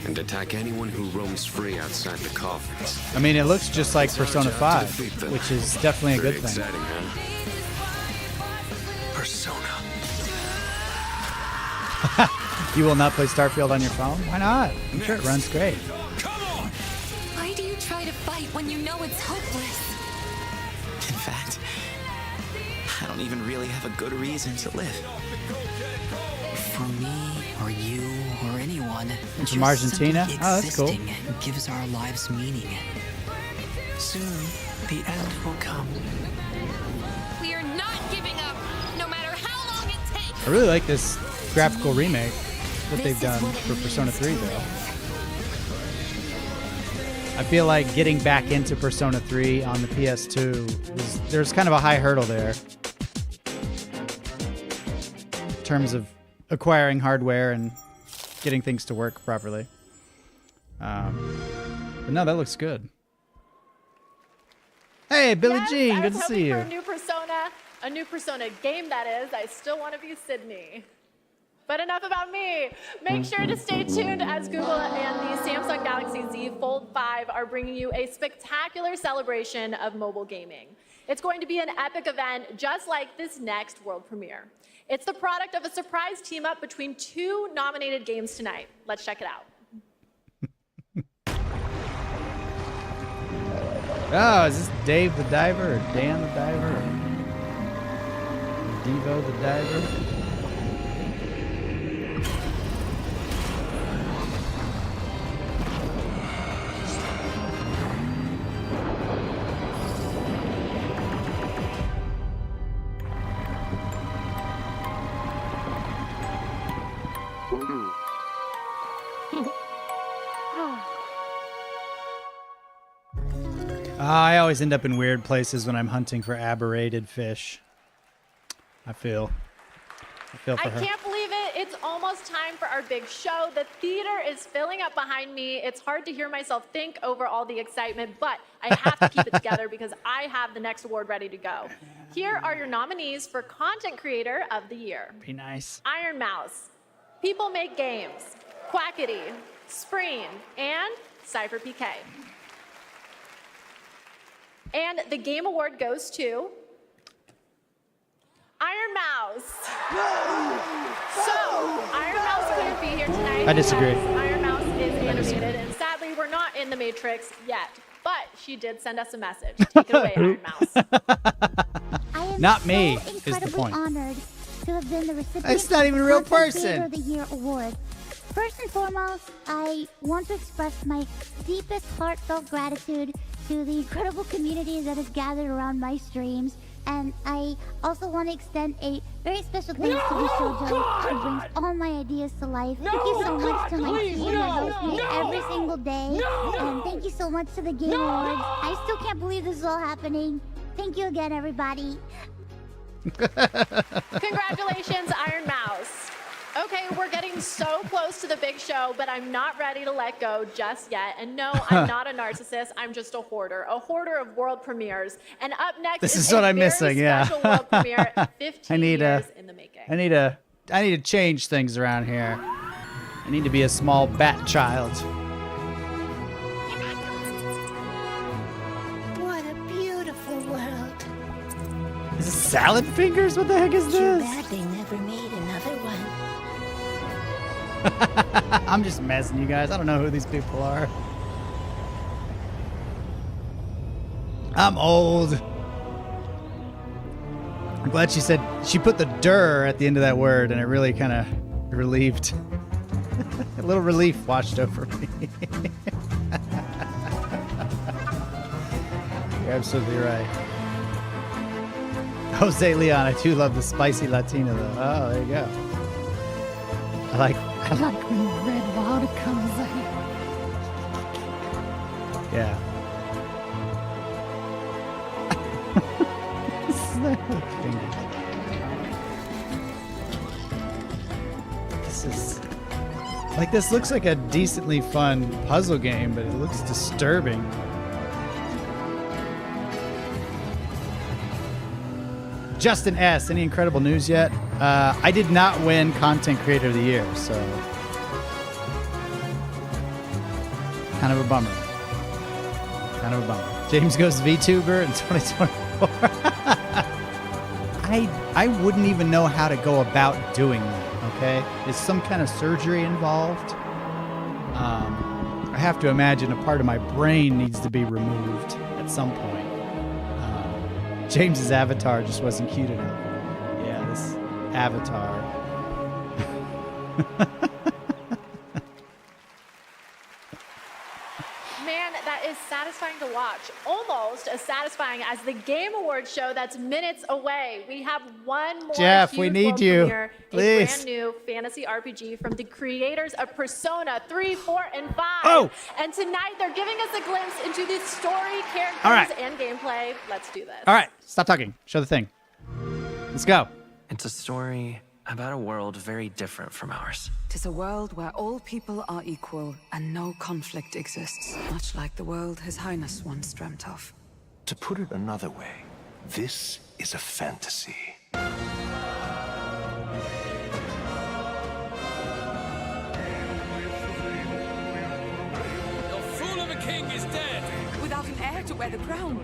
and attack anyone who roams free outside the coffins. I mean, it looks just like Persona 5, which is definitely a good thing. Exciting, huh? Persona. You will not play Starfield on your phone? Why not? I'm sure it runs great. Why do you try to fight when you know it's hopeless? In fact, I don't even really have a good reason to live. For me, or you, or anyone, It's from Argentina? Oh, that's cool. existing gives our lives meaning. Soon, the end will come. We are not giving up, no matter how long it takes. I really like this graphical remake that they've done for Persona 3, though. I feel like getting back into Persona 3 on the PS2, there's kind of a high hurdle there in terms of acquiring hardware and getting things to work properly. But no, that looks good. Hey, Billie Jean, good to see you. For a new Persona game, that is. I still want to be Sydney. But enough about me. Make sure to stay tuned as Google and the Samsung Galaxy Z Fold 5 are bringing you a spectacular celebration of mobile gaming. It's going to be an epic event just like this next world premiere. It's the product of a surprise team up between two nominated games tonight. Let's check it out. Oh, is this Dave the Diver or Dan the Diver or Devo the Diver? I always end up in weird places when I'm hunting for aberrated fish. I feel for her. I can't believe it. It's almost time for our big show. The theater is filling up behind me. It's hard to hear myself think over all the excitement, but I have to keep it together because I have the next award ready to go. Here are your nominees for Content Creator of the Year. Be nice. Iron Mouse, People Make Games, Quackity, Spreen, and Cypher PK. And the Game Award goes to Iron Mouse. So, Iron Mouse couldn't be here tonight. I disagree. Iron Mouse is animated, and sadly, we're not in the Matrix yet. But she did send us a message. Take it away, Iron Mouse. Not me is the point. Honored to have been the recipient It's not even a real of the Content person. Creator of the Year award. First and foremost, I want to express my deepest heartfelt gratitude to the incredible community that has gathered around my streams. And I also want to extend a very special thanks to the shoujo who brings all my ideas to life. Thank you so much to my team that helps me every single day. And thank you so much to the Game Awards. I still can't believe this is all happening. Thank you again, everybody. Congratulations, Iron Mouse. Okay, we're getting so close to the big show, but I'm not ready to let go just yet. And no, I'm not a narcissist. I'm just a hoarder of world premieres. And up next This is is what a I'm very missing, yeah. special world premiere, 15 years in the making. I need to change things around here. I need to be a small bat child. What a beautiful world. Is this salad fingers? What the heck is Too this? bad they never made another one. I'm just messing you guys. I don't know who these people are. I'm old. I'm glad she put the "der" at the end of that word, and it really kind of relieved. A little relief washed over me. You're absolutely right. Jose Leon, I do love the spicy Latina though. Oh, there you go. I like when red water comes out. Yeah. This looks like a decently fun puzzle game, but it looks disturbing. Justin S., any incredible news yet? I did not win Content Creator of the Year, so kind of a bummer. James goes VTuber in 2024. I wouldn't even know how to go about doing that, okay? Is some kind of surgery involved? I have to imagine a part of my brain needs to be removed at some point. James's avatar just wasn't cute enough. Yeah, this avatar. Man, that is satisfying to watch. Almost as satisfying as the Game Awards show that's minutes away. We have one more Jeff, huge we need world you. premiere, Please. a brand new fantasy RPG from the creators of Persona 3, 4, and 5. Oh. And tonight they're giving us a glimpse into the story, characters, All right. and gameplay. Let's do this. All right, stop talking. Show the thing. Let's go. It's a story about a world very different from ours. Tis a world where all people are equal and no conflict exists, much like the world His Highness once dreamt of. To put it another way, this is a fantasy. The fool of a king is dead. Without an heir to wear the crown,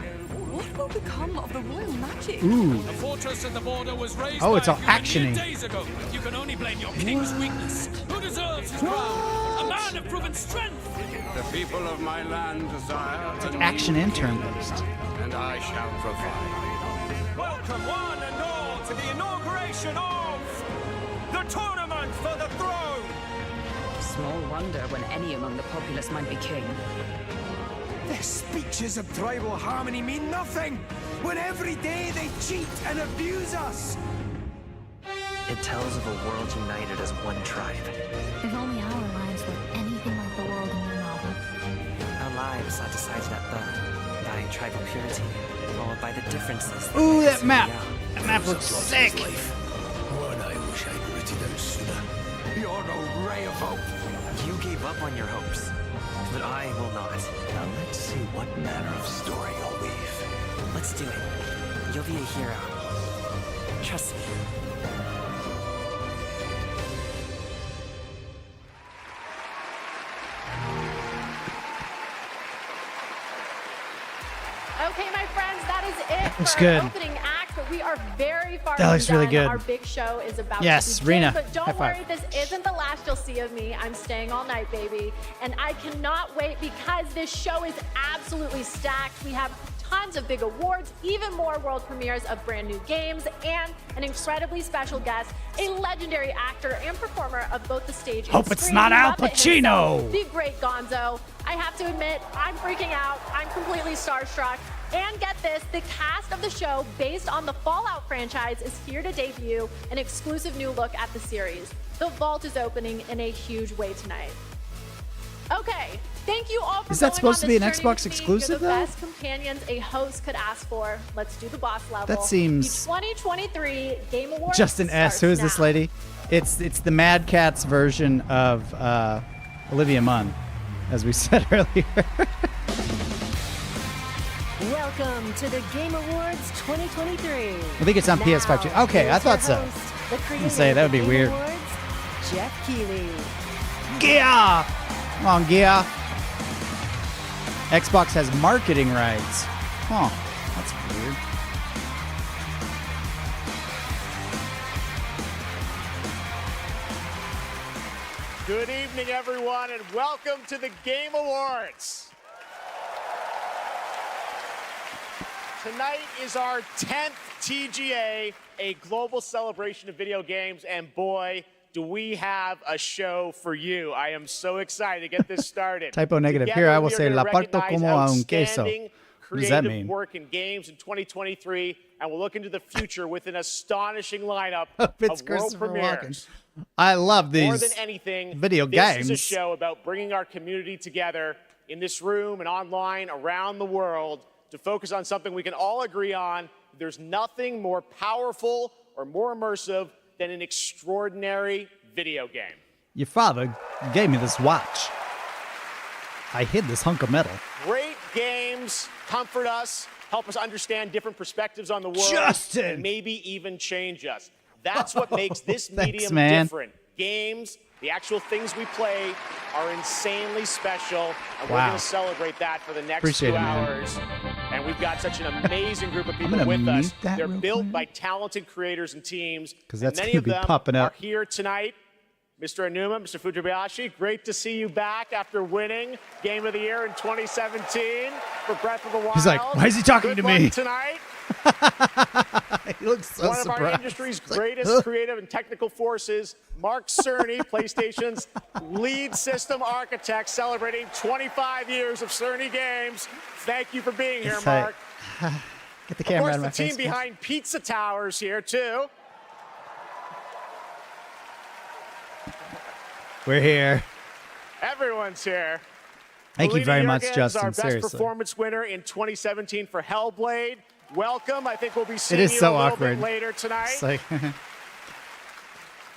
what will become of the royal magic? Ooh. The fortress at the border was raised Oh, it's by all a few action-y. days ago. You can only blame your king's weakness. Who deserves his crown? A man of proven strength. The people of my land desire a Action and turn-based. and I shall provide. Welcome one and all to the inauguration of the tournament for the throne. Small wonder when any among the populace might be king. Their speeches of tribal harmony mean nothing when every day they cheat and abuse us. It tells of a world united as one tribe. If only our lives were anything like the world in your novel. Our lives are decided at birth by by tribal purity, followed by the differences. Ooh, that map! That map looks sick! One I wish I'd written out sooner. You're no ray of hope. You gave up on your hopes, but I will not. Now let's see what manner of story you'll weave. Let's do it. You'll be a hero. Trust me. Okay, my friends, that is it Looks for good. our opening act, but we are very far That from looks really done. good. Our big show is about Yes, to begin, Rena, but high don't five. worry, this isn't the last you'll see of me. I'm staying all night, baby. And I cannot wait because this show is absolutely stacked. We have tons of big awards, even more world premieres of brand new games, and an incredibly special guest, a legendary actor and performer of both the stage and Hope it's screen, not Al Muppet Pacino. himself, the great Gonzo. I have to admit, I'm freaking out. I'm completely starstruck. And get this, the cast of the show, based on the Fallout franchise, is here to debut an exclusive new look at the series. The vault is opening in a huge way tonight. Okay, thank you all for Is that going supposed on to be this an journey Xbox with me. exclusive, You're the though? best companions a host could ask for. Let's do the boss level. That seems- The 2023 Game Awards Justin S. Who is this starts now. lady? It's the Mad Catz version of Olivia Munn, as we said earlier. Welcome to the Game Awards 2023. I think it's on PS5 too. Okay, I thought so. I was say, that would be weird. Jeff Keighley. Gia! Come on, Gia. Xbox has marketing rights. Oh, that's weird. Good evening, everyone, and welcome to the Game Awards. Tonight is our 10th TGA, a global celebration of video games, and boy, do we have a show for you. I am so excited to get this started. Typo negative. Together, Here, I will we are say, gonna la parto recognize como a un queso. outstanding What does that creative mean? work in games in 2023, and we'll look into the future with an astonishing lineup It's of world Christopher premieres. Walken. I love these More than anything, video this games. is a show about bringing our community together in this room and online around the world to focus on something we can all agree on. There's nothing more powerful or more immersive than an extraordinary video game. Your father gave me this watch. I hid this hunk of metal. Great games comfort us, help us understand different perspectives on the world, Justin! and maybe even change us. That's what makes this Thanks, medium man. different. Games, the actual things we play, are insanely special, and we're Wow. going to celebrate that for the next Appreciate 2 it, man. hours. And we've got such an amazing group of people gonna with us. mute that They're real built by talented creators and teams. 'Cause and that's many gonna of be them popping up. are here tonight. Mr. Anuma, Mr. Fujibayashi, great to see you back after winning Game of the Year in 2017 for Breath of the Wild. He's like, why is he talking Good to luck me? tonight. He looks so One of our surprised. industry's He's like, greatest "Ugh." creative and technical forces, Mark Cerny, PlayStation's lead system architect, celebrating 25 years of Cerny games. Thank you for being here, It's like, Mark. Get the camera out Of of my course, the team face. please. behind Pizza Towers here, too. We're here. Everyone's here. Thank you Melina very much, Jurgens, Justin. our best Seriously. performance winner in 2017 for Hellblade. Welcome. I think we'll be seeing It is you so a little awkward. bit later tonight. It's like,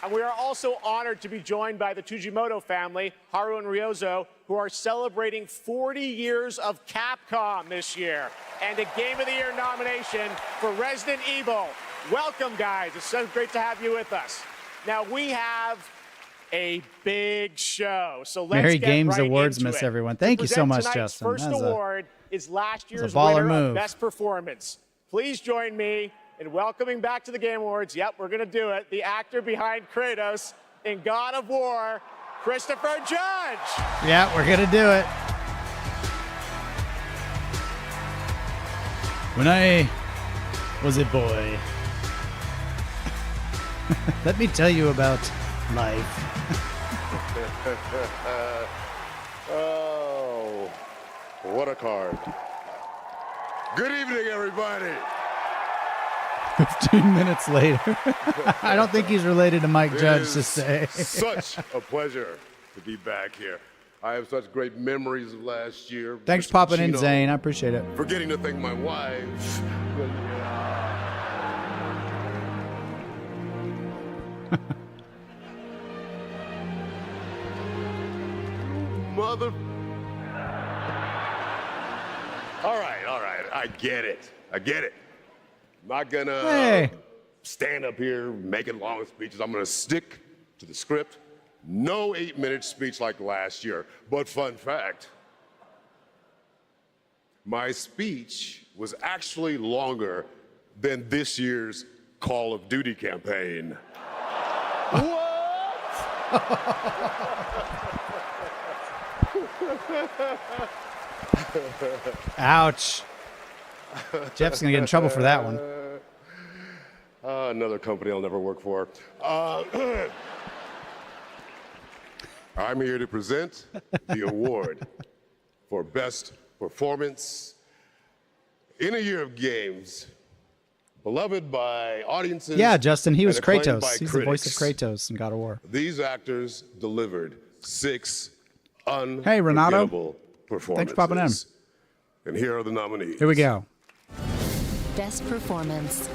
And we are also honored to be joined by the Tujimoto family, Haru and Ryozo, who are celebrating 40 years of Capcom this year and a Game of the Year nomination for Resident Evil. Welcome, guys. It's so great to have you with us. Now, we have a big show, so let's Merry get Games right Awards, into miss it. everyone. To Thank you so present much, tonight's Justin. First That's a- award is last year's baller winner of move. Best Performance. Please join me in welcoming back to the Game Awards. Yep, we're going to do it. The actor behind Kratos in God of War, Christopher Judge. yeah, we're going to do it. When I was a boy, let me tell you about life. Oh, what a card. Good evening, everybody. 15 minutes later. I don't think he's related to Mike It Judge is to say. such a pleasure to be back here. I have such great memories of last year. Thanks for Mr. popping in, Pacino, Zane. I appreciate it. Forgetting to thank my wife. Mother. All right. I get it. I'm not gonna stand up here making long speeches. I'm gonna stick to the script. No 8-minute speech like last year. But fun fact, my speech was actually longer than this year's Call of Duty campaign. Ouch. Jeff's gonna get in trouble for that one. Another company I'll never work for. I'm here to present the award for Best Performance in a Year of Games, beloved by audiences. Yeah, Justin, he was and acclaimed Kratos. by He's the voice of critics. Kratos in God of War. These actors delivered 6 Hey, Renato. unforgettable performances. Thanks for popping in. And here are the nominees. Here we go. Best performance.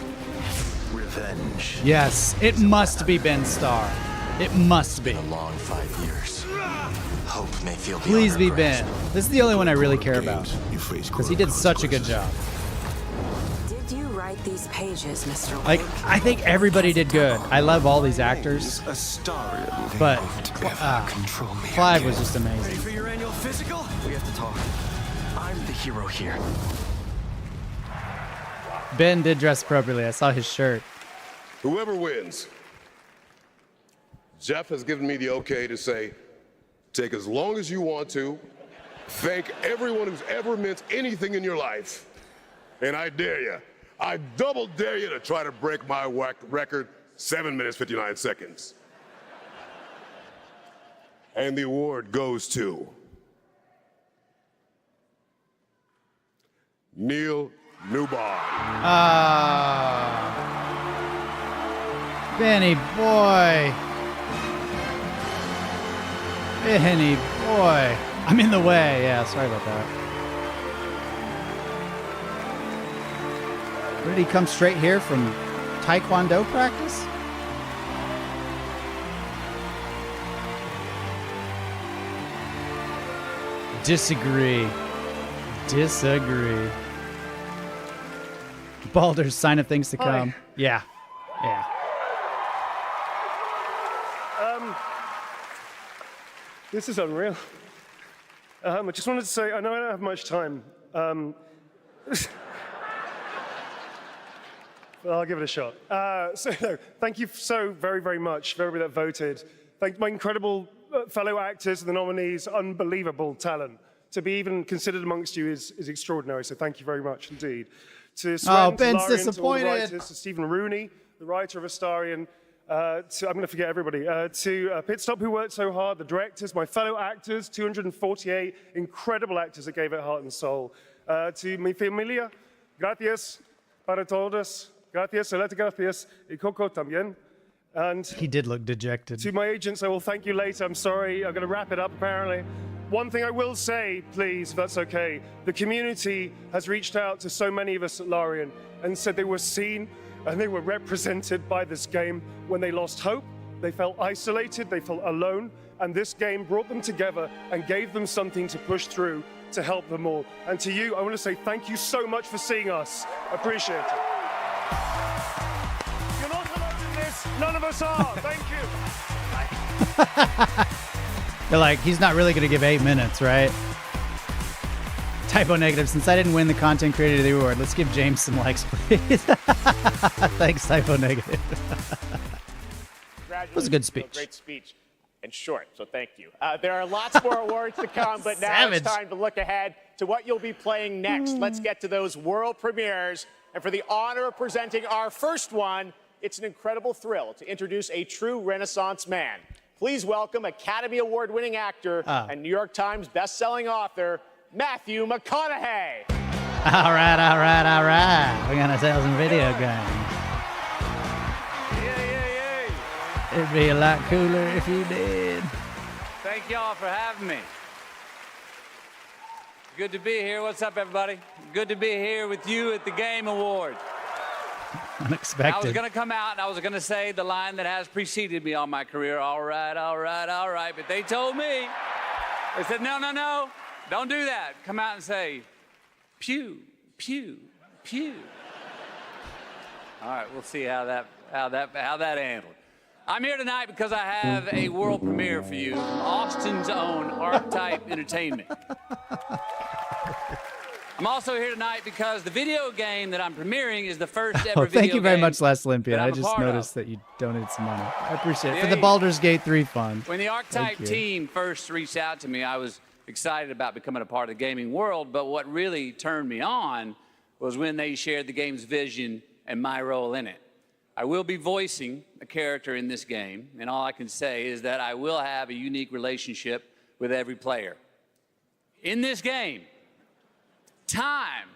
Revenge. Yes, it must be Ben Starr. It must be. A long 5 years. Hope may feel Please be beyond our Ben. grasp. This is the only one I really care about. Because he did such a good job. Did you write these pages, Mr. Like, I think everybody did good. I love all these actors. But Clive was just Ready amazing. for your annual physical? We have to talk. I'm the hero here. Ben did dress appropriately. I saw his shirt. Whoever wins, Jeff has given me the okay to say, take as long as you want to, thank everyone who's ever meant anything in your life, and I dare you, I double dare you to try to break my record, 7 minutes, 59 seconds. And the award goes to Neil Newbon. Benny boy. Benny boy. I'm in the way. Yeah, sorry about that. Where did he come straight here from Taekwondo practice? Disagree. Baldur's sign of things to come. Hi. Yeah. This is unreal. I just wanted to say, I know I don't have much time. But I'll give it a shot. Thank you so very, very much for everybody that voted. Thank my incredible fellow actors and the nominees. Unbelievable talent. To be even considered amongst you is extraordinary, so thank you very much indeed. To Sven, Ben's to Larian, to all the disappointed. writers, to Stephen Rooney, the writer of Astarion, I'm going to forget everybody, to Pit Stop, who worked so hard, the directors, my fellow actors, 248 incredible actors that gave it heart and soul. To mi familia, gracias para todos, gracias, gracias, y Coco también. And He did look dejected. to my agents, I will thank you later. I'm sorry, I'm going to wrap it up apparently. One thing I will say, please, if that's okay, the community has reached out to so many of us at Larian and said they were seen and they were represented by this game when they lost hope, they felt isolated, they felt alone, and this game brought them together and gave them something to push through to help them all. And to you, I want to say thank you so much for seeing us. Appreciate it. You're not alone in this. None of us are. Thank you. They're like, he's not really going to give 8 minutes, right? Typo negative. Since I didn't win the content creator of the award, let's give James some likes, please. Thanks, typo negative. It was a good speech. Great speech and short, so thank you. There are lots more awards to come, but now it's time to look ahead to what you'll be playing next. Let's get to those world premieres. And for the honor of presenting our first one, it's an incredible thrill to introduce a true Renaissance man. Please welcome Academy Award-winning actor and New York Times best-selling author, Matthew McConaughey. All right. We're going to sell some video games. It'd be a lot cooler if you did. Thank y'all for having me. Good to be here. What's up, everybody? Good to be here with you at the Game Awards. Unexpected. I was going to come out and I was going to say the line that has preceded me all my career, all right, all right, all right. But they told me, they said, no, no, no, don't do that. Come out and say, pew, pew, pew. All right, we'll see how that handled. I'm here tonight because I have a world premiere for you from Austin's own Archetype Entertainment. I'm also here tonight because the video game that I'm premiering is the first ever video thank you very game much, Last Olympian. that I'm I a just part noticed of. that you donated some money. I appreciate it. For Yeah, the Baldur's Gate 3 fund. When the Archetype Thank you. team first reached out to me, I was excited about becoming a part of the gaming world, but what really turned me on was when they shared the game's vision and my role in it. I will be voicing a character in this game, and all I can say is that I will have a unique relationship with every player. In this game, time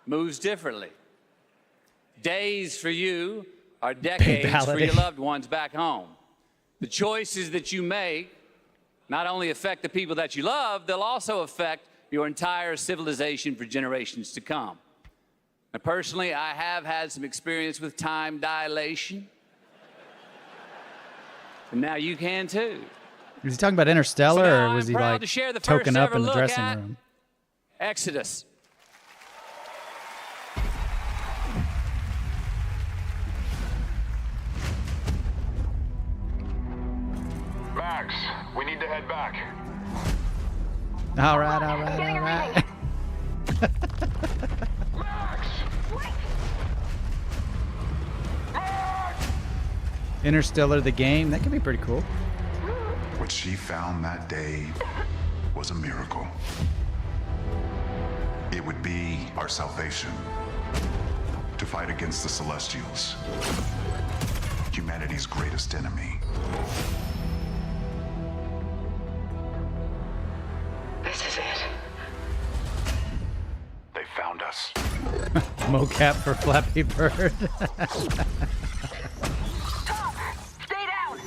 moves differently. Days for you are decades for your loved ones back home. The choices that you make not only affect the people that you love, they'll also affect your entire civilization for generations to come. Now, personally, I have had some experience with time dilation. And now you can too. Was he talking about Interstellar, So now or was I'm he proud like to share the token first up ever in the look dressing at room? Exodus. Max, we need to head back. All right, all right, all right. Interstellar, the game. That could be pretty cool. What she found that day was a miracle. It would be our salvation to fight against the Celestials, humanity's greatest enemy. This is it. They found us. Mocap for Flappy Bird. Stay down!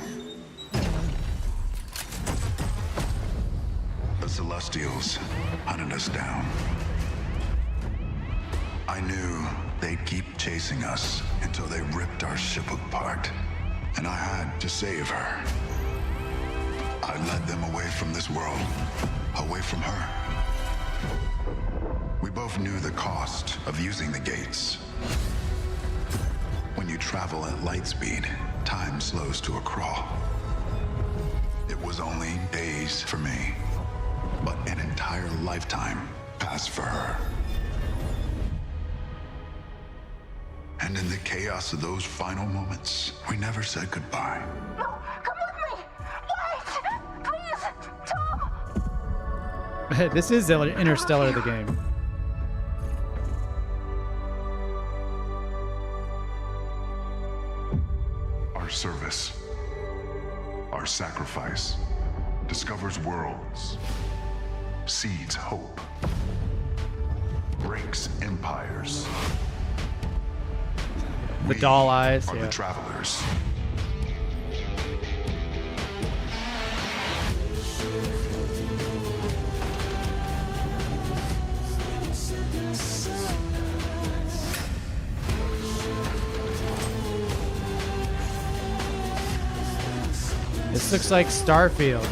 The Celestials hunted us down. I knew they'd keep chasing us until they ripped our ship apart, and I had to save her. I led them away from this world, away from her. We both knew the cost of using the gates. When you travel at light speed, time slows to a crawl. It was only days for me, but an entire lifetime passed for her. And in the chaos of those final moments, we never said goodbye. No, come with me! Wait! Please! Tom! This is Interstellar, the game. Our service, our sacrifice, discovers worlds, seeds hope, breaks empires. The doll eyes, are yeah. the travelers. This looks like Starfield.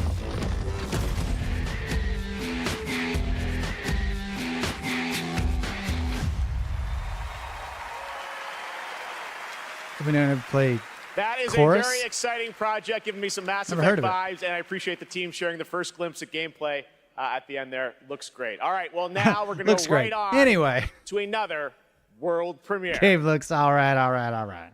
Have anyone ever played That is Chorus? a very exciting project, giving me some Mass Never Effect heard of it. vibes, and I appreciate the team sharing the first glimpse of gameplay at the end there. Looks great. All right, well, now we're going to Looks go right great. on Anyway. to another world premiere. Cave looks all right, all right, all right.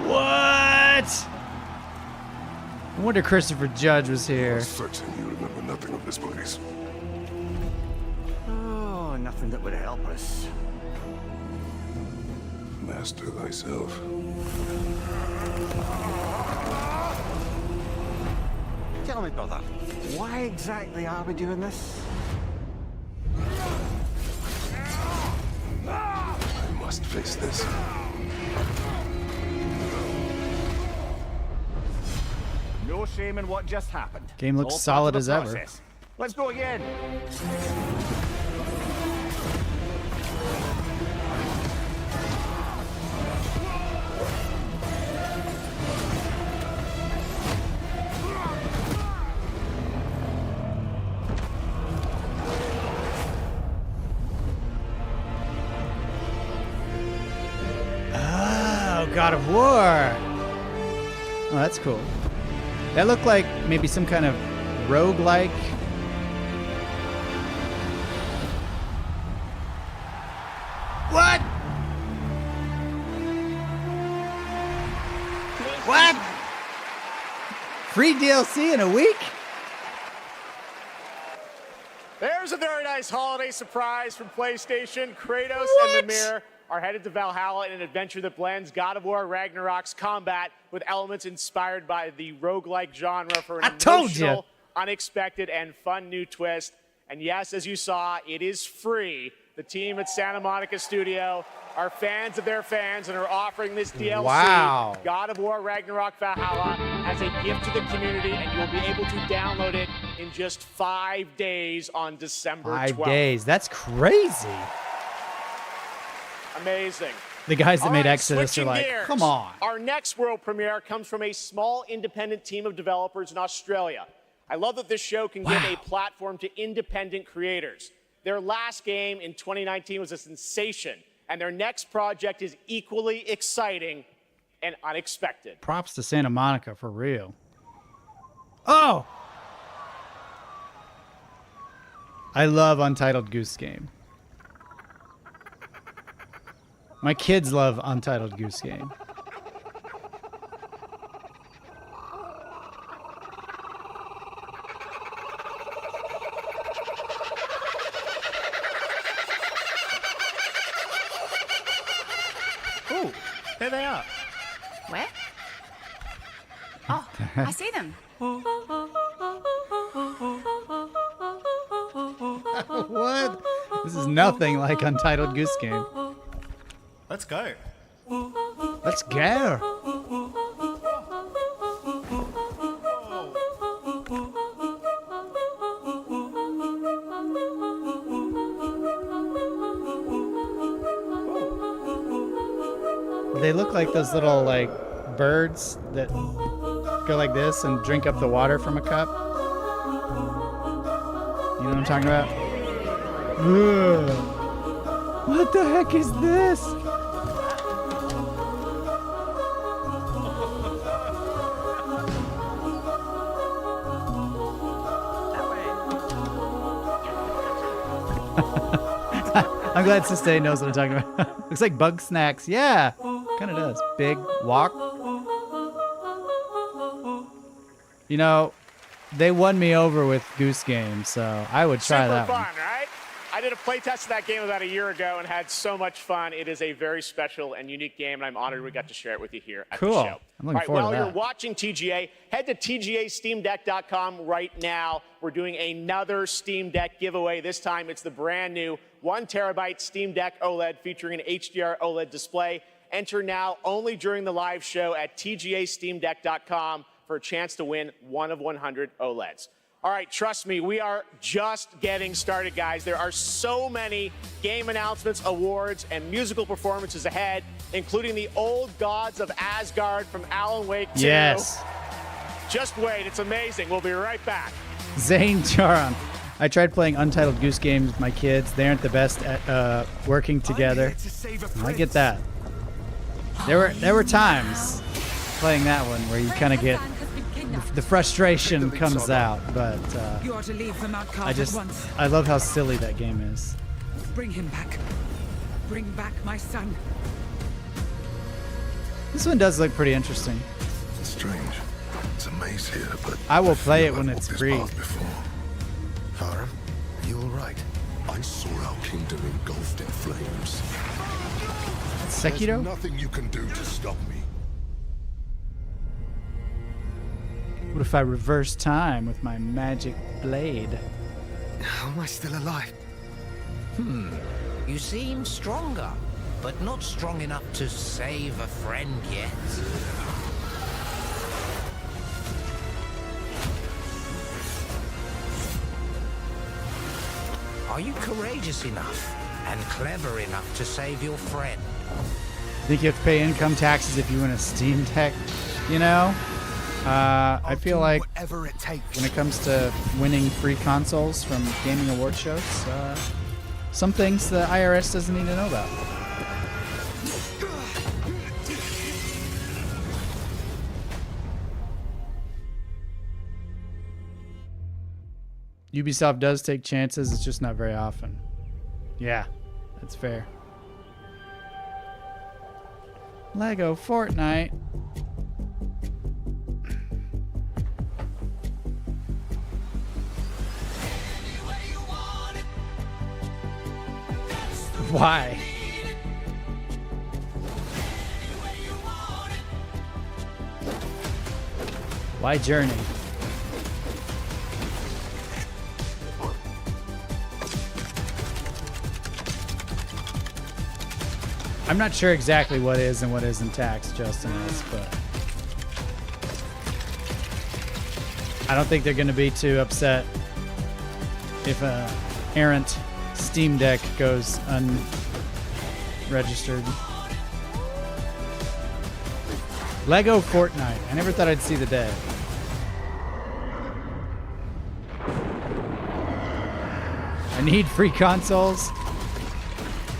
What? I wonder Christopher Judge was here. Certain you remember nothing of this place. Oh, nothing that would help us. Master thyself. Tell me, brother, why exactly are we doing this? I must face this. No shame in what just happened. Game looks All part solid of as the ever. process. Let's go again. Oh, God of War. Oh, that's cool. That looked like maybe some kind of roguelike. What? What? Free DLC in a week? There's a very nice holiday surprise from PlayStation. Kratos and Mimir are headed to Valhalla in an adventure that blends God of War Ragnarok's combat with elements inspired by the roguelike genre for an emotional, unexpected, and fun new twist. And yes, as you saw, it is free. The team at Santa Monica Studio are fans of their fans and are offering this DLC, Wow. God of War Ragnarok Valhalla, as a gift to the community, and you'll be able to download it in just 5 days on December 12th. 5 days. That's crazy. Amazing. The guys that All made right, Exodus are switching like, gears. come on. Our next world premiere comes from a small independent team of developers in Australia. I love that this show can give a platform to independent creators. Their last game in 2019 was a sensation, and their next project is equally exciting and unexpected. Props to Santa Monica for real. Oh! I love Untitled Goose Game. My kids love Untitled Goose Game. Oh, there they are. Where? Oh, I see them. What? This is nothing like Untitled Goose Game. Let's go. Let's go. They look like those little like birds that go like this and drink up the water from a cup. You know what I'm talking about? Ugh. What the heck is this? I'm glad Siste knows what I'm talking about. Looks like Bug Snacks. Yeah, kind of does. Big walk. You know, they won me over with Goose Game, so I would try Super that fun, one. right? I did a playtest of that game about a year ago and had so much fun. It is a very special and unique game, and I'm honored we got to share it with you here at Cool. the show. I'm looking forward to while that. you're watching TGA, head to TGASteamDeck.com right now. We're doing another Steam Deck giveaway. This time it's the brand new 1 terabyte Steam Deck OLED featuring an HDR OLED display. Enter now only during the live show at TGASteamDeck.com for a chance to win 1 of 100 OLEDs. All right, trust me, we are just getting started, guys. There are so many game announcements, awards, and musical performances ahead, including the Old Gods of Asgard from Alan Wake 2. Yes. Just wait, it's amazing. We'll be right back. Zane Charon. I tried playing Untitled Goose Games with my kids. They aren't the best at working together. I get that. There were times playing that one where you kind of get the frustration comes out, but You are to leave for Mount Cart I at once. love how silly that game is. Bring him back. Bring back my son. This one does look pretty interesting. It's strange. It's a maze here, but I will play feel it when I've it's walked this free. path before. Farah, are you all right? I saw our kingdom engulfed in flames. Sekiro? There's nothing you can do to stop me. What if I reverse time with my magic blade? Am I still alive? You seem stronger, but not strong enough to save a friend yet. Are you courageous enough and clever enough to save your friend? Think you have to pay income taxes if you win a Steam Deck? You know, I feel like when it comes to winning free consoles from gaming award shows, some things the IRS doesn't need to know about. Ubisoft does take chances, it's just not very often. Yeah, that's fair. Lego Fortnite. Why? Why Journey? I'm not sure exactly what is and what isn't taxed, Justin is, but I don't think they're going to be too upset if a errant Steam Deck goes unregistered. Lego Fortnite. I never thought I'd see the day. I need free consoles.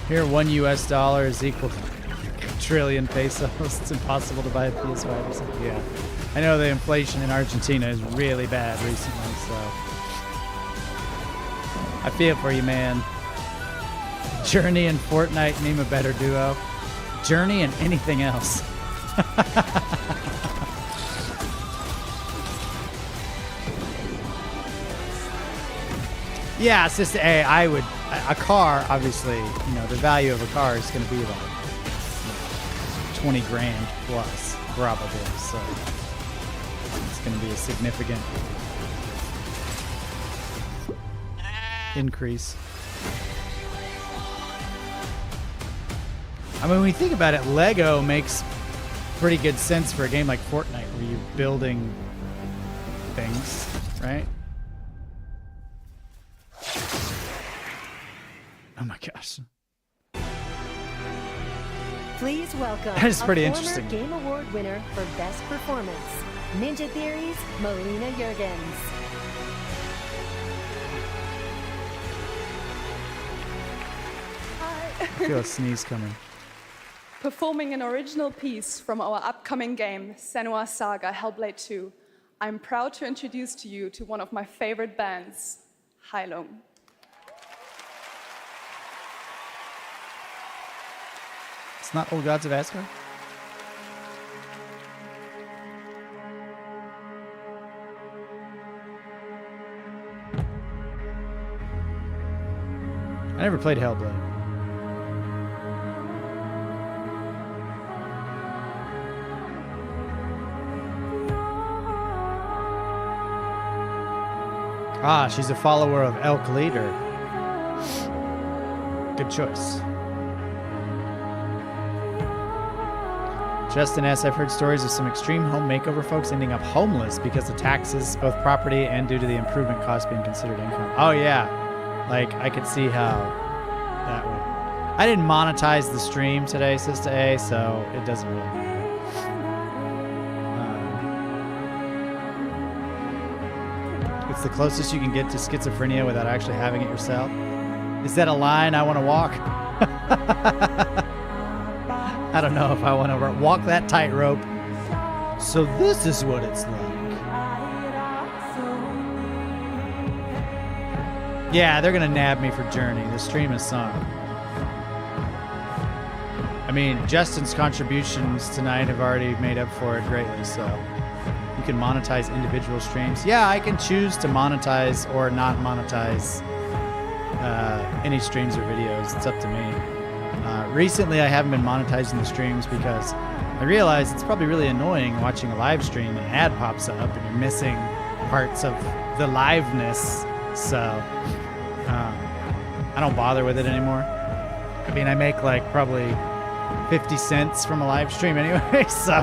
Here, $1 US is equal to a trillion pesos. It's impossible to buy a PS5 or something. Yeah. I know the inflation in Argentina is really bad recently, so I feel for you, man. Journey and Fortnite, name a better duo. Journey and anything else. Yeah, it's just a car, obviously, you know, the value of a car is going to be like 20 grand plus, probably. So it's going to be a significant increase. I mean, when you think about it, Lego makes pretty good sense for a game like Fortnite, where you're building things, right? Oh my gosh. Please welcome That's pretty a interesting. former Game Award winner for Best Performance, Ninja Theory's Melina Juergens. I feel a sneeze coming. Performing an original piece from our upcoming game, Senua's Saga Hellblade 2, I'm proud to introduce to you to one of my favorite bands, Heilung. It's not Old Gods of Asgard? I never played Hellblade. Ah, she's a follower of Elk Leader. Good choice. Justin S., I've heard stories of some extreme home makeover folks ending up homeless because of taxes, both property and due to the improvement cost being considered income. Oh, yeah. Like, I could see how that would... I didn't monetize the stream today, Sister A, so it doesn't really matter. It's the closest you can get to schizophrenia without actually having it yourself. Is that a line I want to walk? I don't know if I want to walk that tightrope. So this is what it's like. Yeah, they're going to nab me for Journey. The stream is sung. I mean, Justin's contributions tonight have already made up for it greatly, so you can monetize individual streams. Yeah, I can choose to monetize or not monetize any streams or videos. It's up to me. Recently, I haven't been monetizing the streams because I realize it's probably really annoying watching a live stream and an ad pops up and you're missing parts of the liveness. So I don't bother with it anymore. I mean, I make like probably 50 cents from a live stream anyway, so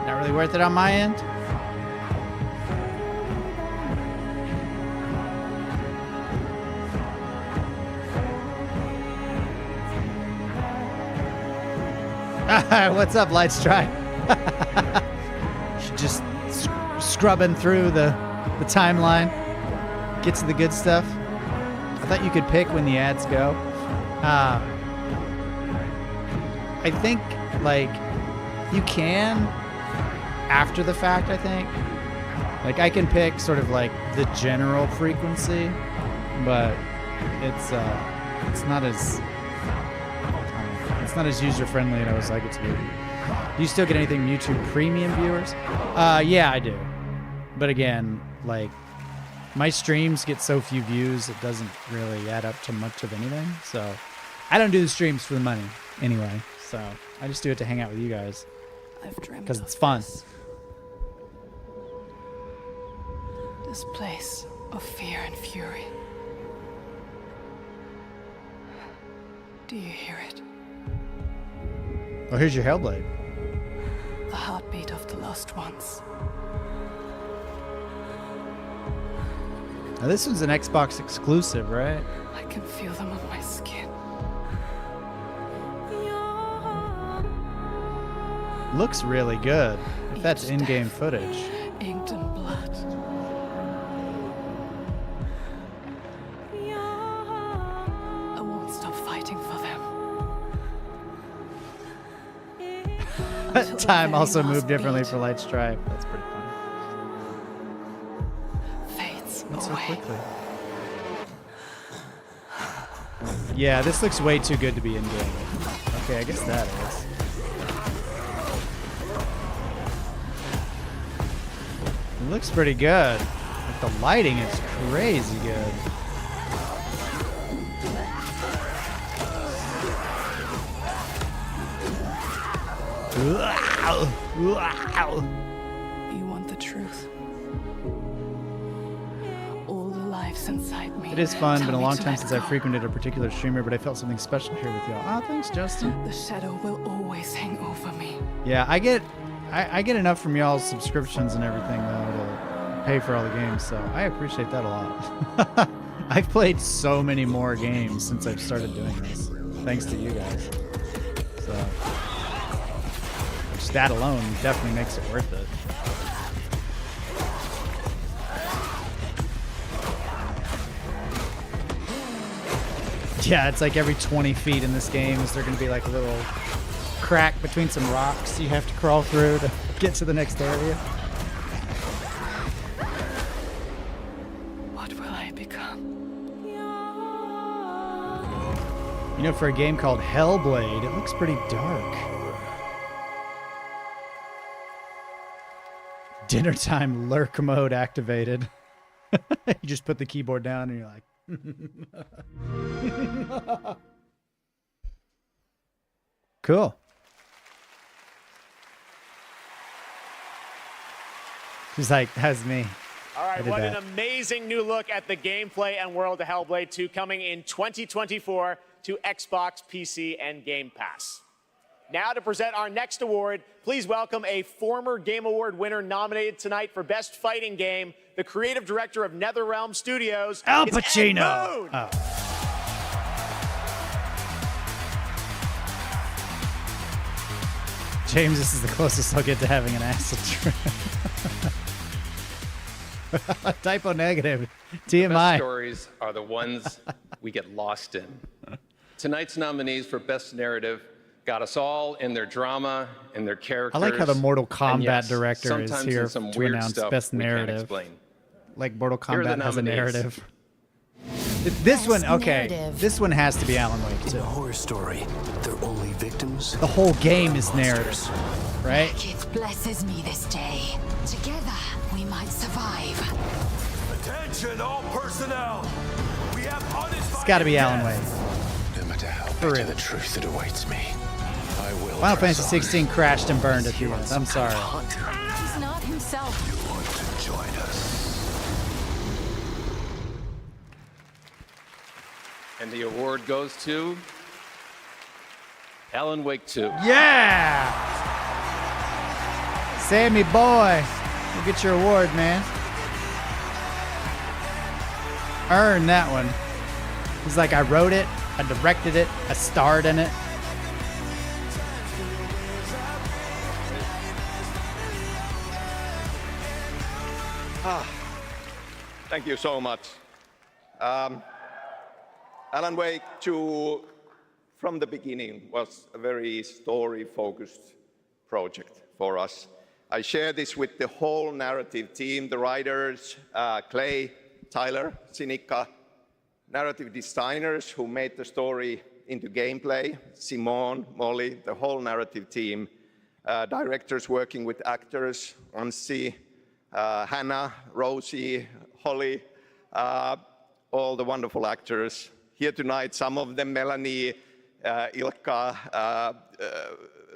not really worth it on my end. What's up, Lightstrike? Just scrubbing through the timeline. Get to the good stuff. I thought you could pick when the ads go. I think, like, you can after the fact, I think. Like, I can pick sort of like the general frequency, but it's not as user-friendly as I always like it to be. Do you still get anything from YouTube Premium viewers? Yeah, I do. But again, like, my streams get so few views, it doesn't really add up to much of anything. So I don't do the streams for the money anyway. So I just do it to hang out with you guys because it's fun. This place of fear and fury. Do you hear it? Oh, here's your Hellblade. The heartbeat of the lost ones. Now this one's an Xbox exclusive, right? I can feel them on my skin. Looks really good. If that's in-game footage. Inked in blood. I won't stop fighting for them. Time also moved differently for Light Stripe. That's pretty funny. Fades Not so away. quickly. Yeah, this looks way too good to be in-game. Okay, I guess that is. It looks pretty good. Like, the lighting is crazy good. You want the truth? All the lives inside me. It is fun, tell been a me long to time let since go. I frequented a particular streamer, but I felt something special here with y'all. Ah, thanks, Justin. The shadow will always hang over me. Yeah, I get enough from y'all's subscriptions and everything though to pay for all the games, so I appreciate that a lot. I've played so many more games since I've started doing this, thanks to you guys. So just that alone definitely makes it worth it. Yeah, it's like every 20 feet in this game is there going to be like a little crack between some rocks you have to crawl through to get to the next area. What will I become? You know, for a game called Hellblade, it looks pretty dark. Dinner time lurk mode activated. You just put the keyboard down and you're like, cool. She's like, that's me. All right, what an amazing new look at the gameplay and world of Hellblade 2 coming in 2024 to Xbox, PC, and Game Pass. Now to present our next award, please welcome a former Game Award winner nominated tonight for Best Fighting Game, the creative director of NetherRealm Studios, Al it's Ed Pacino. Boon. Oh. James, this is the closest I'll get to having an acid trip. Typo negative. The best TMI. stories are the ones we get lost in. Tonight's nominees for Best Narrative got us all in their drama and their characters. I like how the Mortal and Kombat yes, director is sometimes here in some to weird announce stuff Best we can't Narrative. explain. Like Mortal Here are the Kombat has a nominees. narrative. This one, okay. This one has to be Alan Wake too. In a horror story, they're only victims. The whole game is narrative, right? It blesses me this day. Together, we might survive. Attention, all personnel! We have It's got to be Alan Wake. No matter how For bitter real. the truth that awaits me, I I will. Final Fantasy 16 crashed and burned at the end. I'm sorry. He's not himself. You want to join us? And the award goes to Alan Wake 2. Yeah! Sammy boy, you get your award, man. Earn that one. He's like, I wrote it, I directed it, I starred in it. Thank you so much. Alan Wake 2, from the beginning, was a very story-focused project for us. I share this with the whole narrative team, the writers, Clay, Tyler, Sinikka, narrative designers who made the story into gameplay, Simone, Molly, the whole narrative team, directors working with actors, Anssi, Hannah, Rosie, Holly, all the wonderful actors here tonight, some of them, Melanie, Ilkka,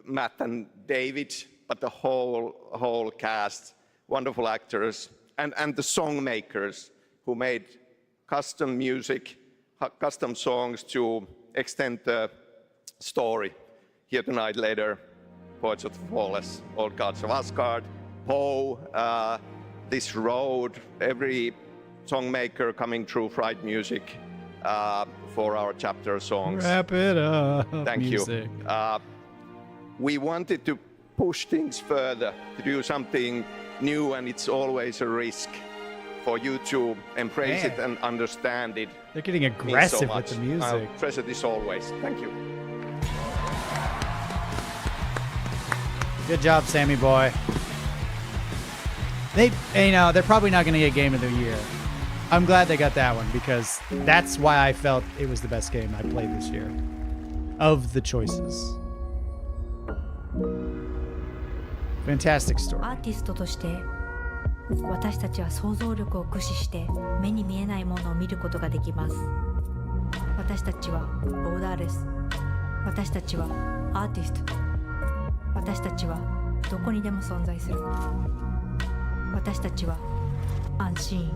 Matt and David, but the whole cast, wonderful actors, and the song makers who made custom music, custom songs to extend the story. Here tonight, later, Poets of the Flawless, Old Gods of Asgard, Poe, This Road, every song maker coming through Fright Music for our chapter songs. Wrap it up. Thank music. you. We wanted to push things further, to do something new, and it's always a risk for you to embrace it and understand it. They're getting Means so aggressive with much. the music. I'll treasure this always. Thank you. Good job, Sammy boy. They're probably not going to get Game of the Year. I'm glad they got that one because that's why I felt it was the best game I played this year. Of the choices. Fantastic story. アーティストとして私たちは想像力を駆使して目に見えないものを見ることができます。私たちはボーダーレス。私たちはアーティスト。私たちはどこにでも存在する。私たちは安心。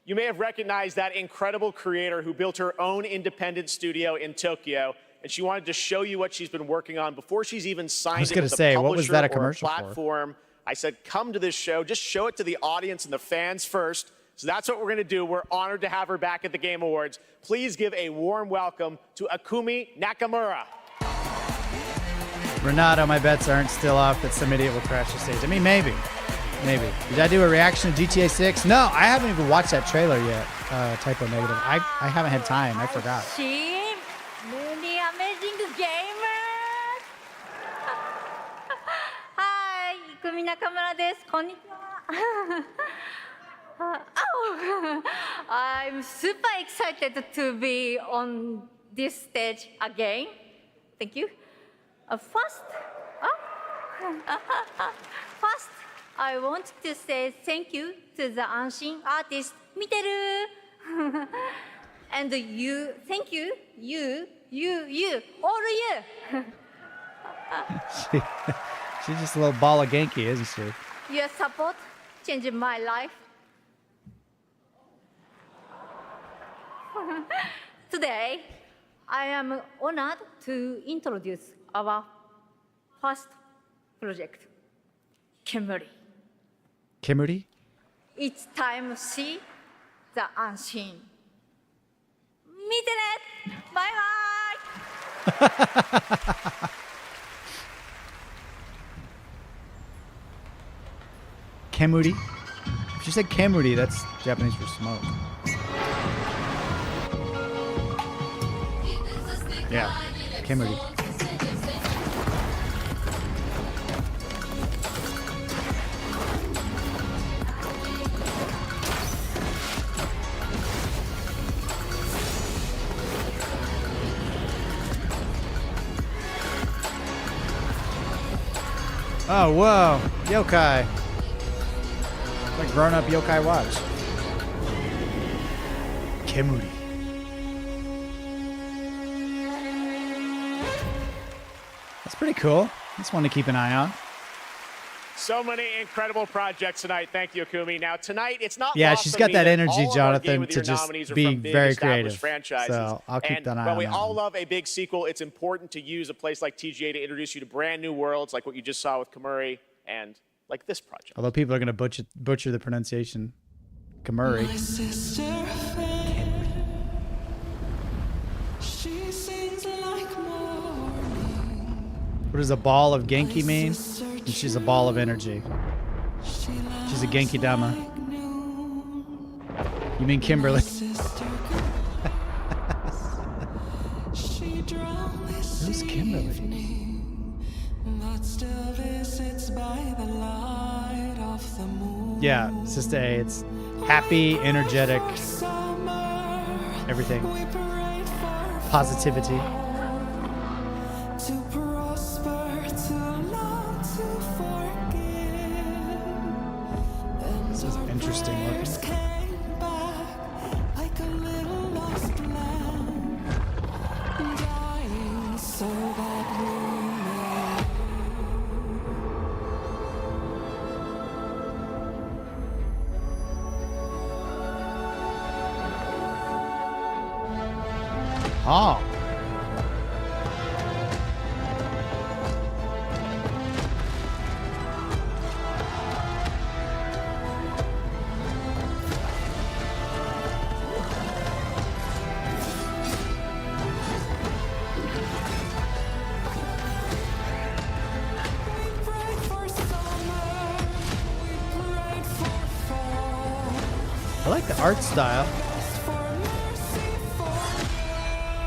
You may have recognized that incredible creator who built her own independent studio in Tokyo, and she wanted to show you what she's been working on before she's even signed it with a publisher or a platform. I said, come to this show, just show it to the audience and the fans first. So that's what we're going to do. We're honored to have her back at the Game Awards. Please give a warm welcome to Akumi Nakamura. Renato, my bets aren't still off that some idiot will crash the stage. I mean, maybe. Maybe. Did I do a reaction to GTA 6? No, I haven't even watched that trailer yet. Typo negative. I haven't had time. I forgot. Really amazing gamers! Hi, Ikumi Nakamura です。こんにちは。I'm super excited to be on this stage again. Thank you. First, I want to say thank you to the Anshin artist, Miteru. And you, thank you, all you. She's just a little ball of Genki, isn't she? Your support changed my life. Today, I am honored to introduce our first project, Kemuri. Kimberly? It's time to see the unseen. Meet it! Bye bye! Kemuri? If she said Kemuri, that's Japanese for smoke. Yeah, Kemuri. Oh, whoa. Yokai. Like grown-up yokai watch. Kemuri. That's pretty cool. That's one to keep an eye on. So many incredible projects tonight. Thank you, Akumi. Now, tonight, it's not Yeah, lost she's on got me that energy, all of our Jonathan, Game of the to Year just nominees are be from big very established creative. franchises. So I'll keep that eye while on we that all one. love a big sequel, it's important to use a place like TGA to introduce you to brand new worlds, like what you just saw with Kamuri, and like this project. Although people are going to butcher the pronunciation. Kamuri. What does a ball of Genki mean? And she's a ball of energy. She's a Genki Dama. You mean Kimberly? Who's Kimberly? Yeah, Sister A. It's happy, energetic, everything. Positivity. This is interesting looking. Oh. I like the art style.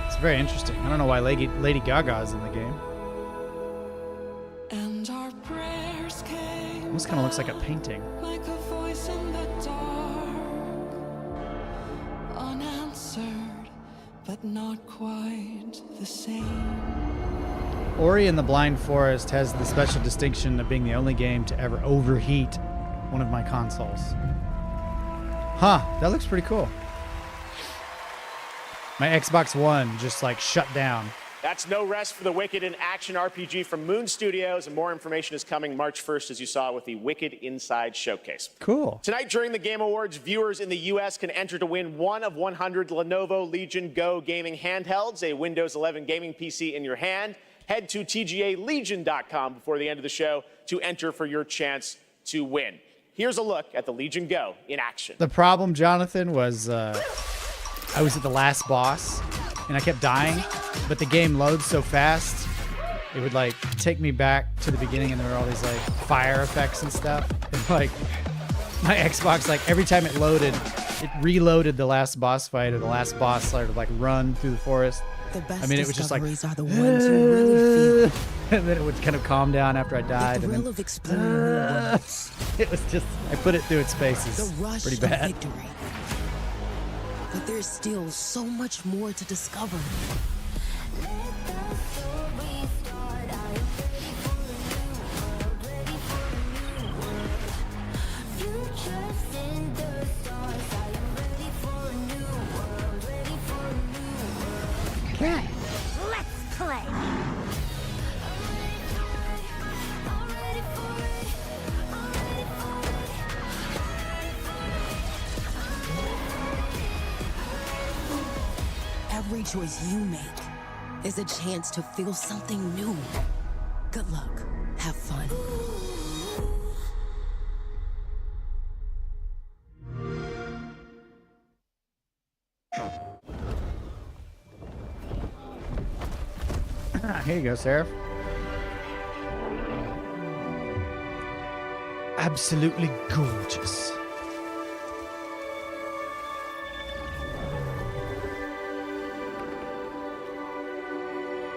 It's very interesting. I don't know why Lady Gaga is in the game. Almost kind of looks like a painting. Like a voice in the dark, unanswered, but not quite the same. Ori and the Blind Forest has the special distinction of being the only game to ever overheat one of my consoles. Huh, that looks pretty cool. My Xbox One just like shut down. That's No Rest for the Wicked, an action RPG from Moon Studios, and more information is coming March 1st, as you saw with the Wicked Inside Showcase. Cool. Tonight during the Game Awards, viewers in the U.S. can enter to win one of 100 Lenovo Legion Go gaming handhelds, a Windows 11 gaming PC in your hand. Head to TGALegion.com before the end of the show to enter for your chance to win. Here's a look at the Legion Go in action. The problem, Jonathan, was I was at the last boss and I kept dying, but the game loads so fast, it would like take me back to the beginning and there were all these like fire effects and stuff. And like my Xbox, like every time it loaded, it reloaded the last boss fight or the last boss sort of like run through the forest. The best I mean, it was just like, discoveries are the ones you really feel. and then it would kind of calm down after I died. The thrill And then, of exploring new worlds. it was just, I put it through its paces. The rush Pretty of bad. victory. But there's still so much more to discover. Okay, let's play. Every choice you make is a chance to feel something new. Good luck. Have fun. Here you go, Seraph. Absolutely gorgeous.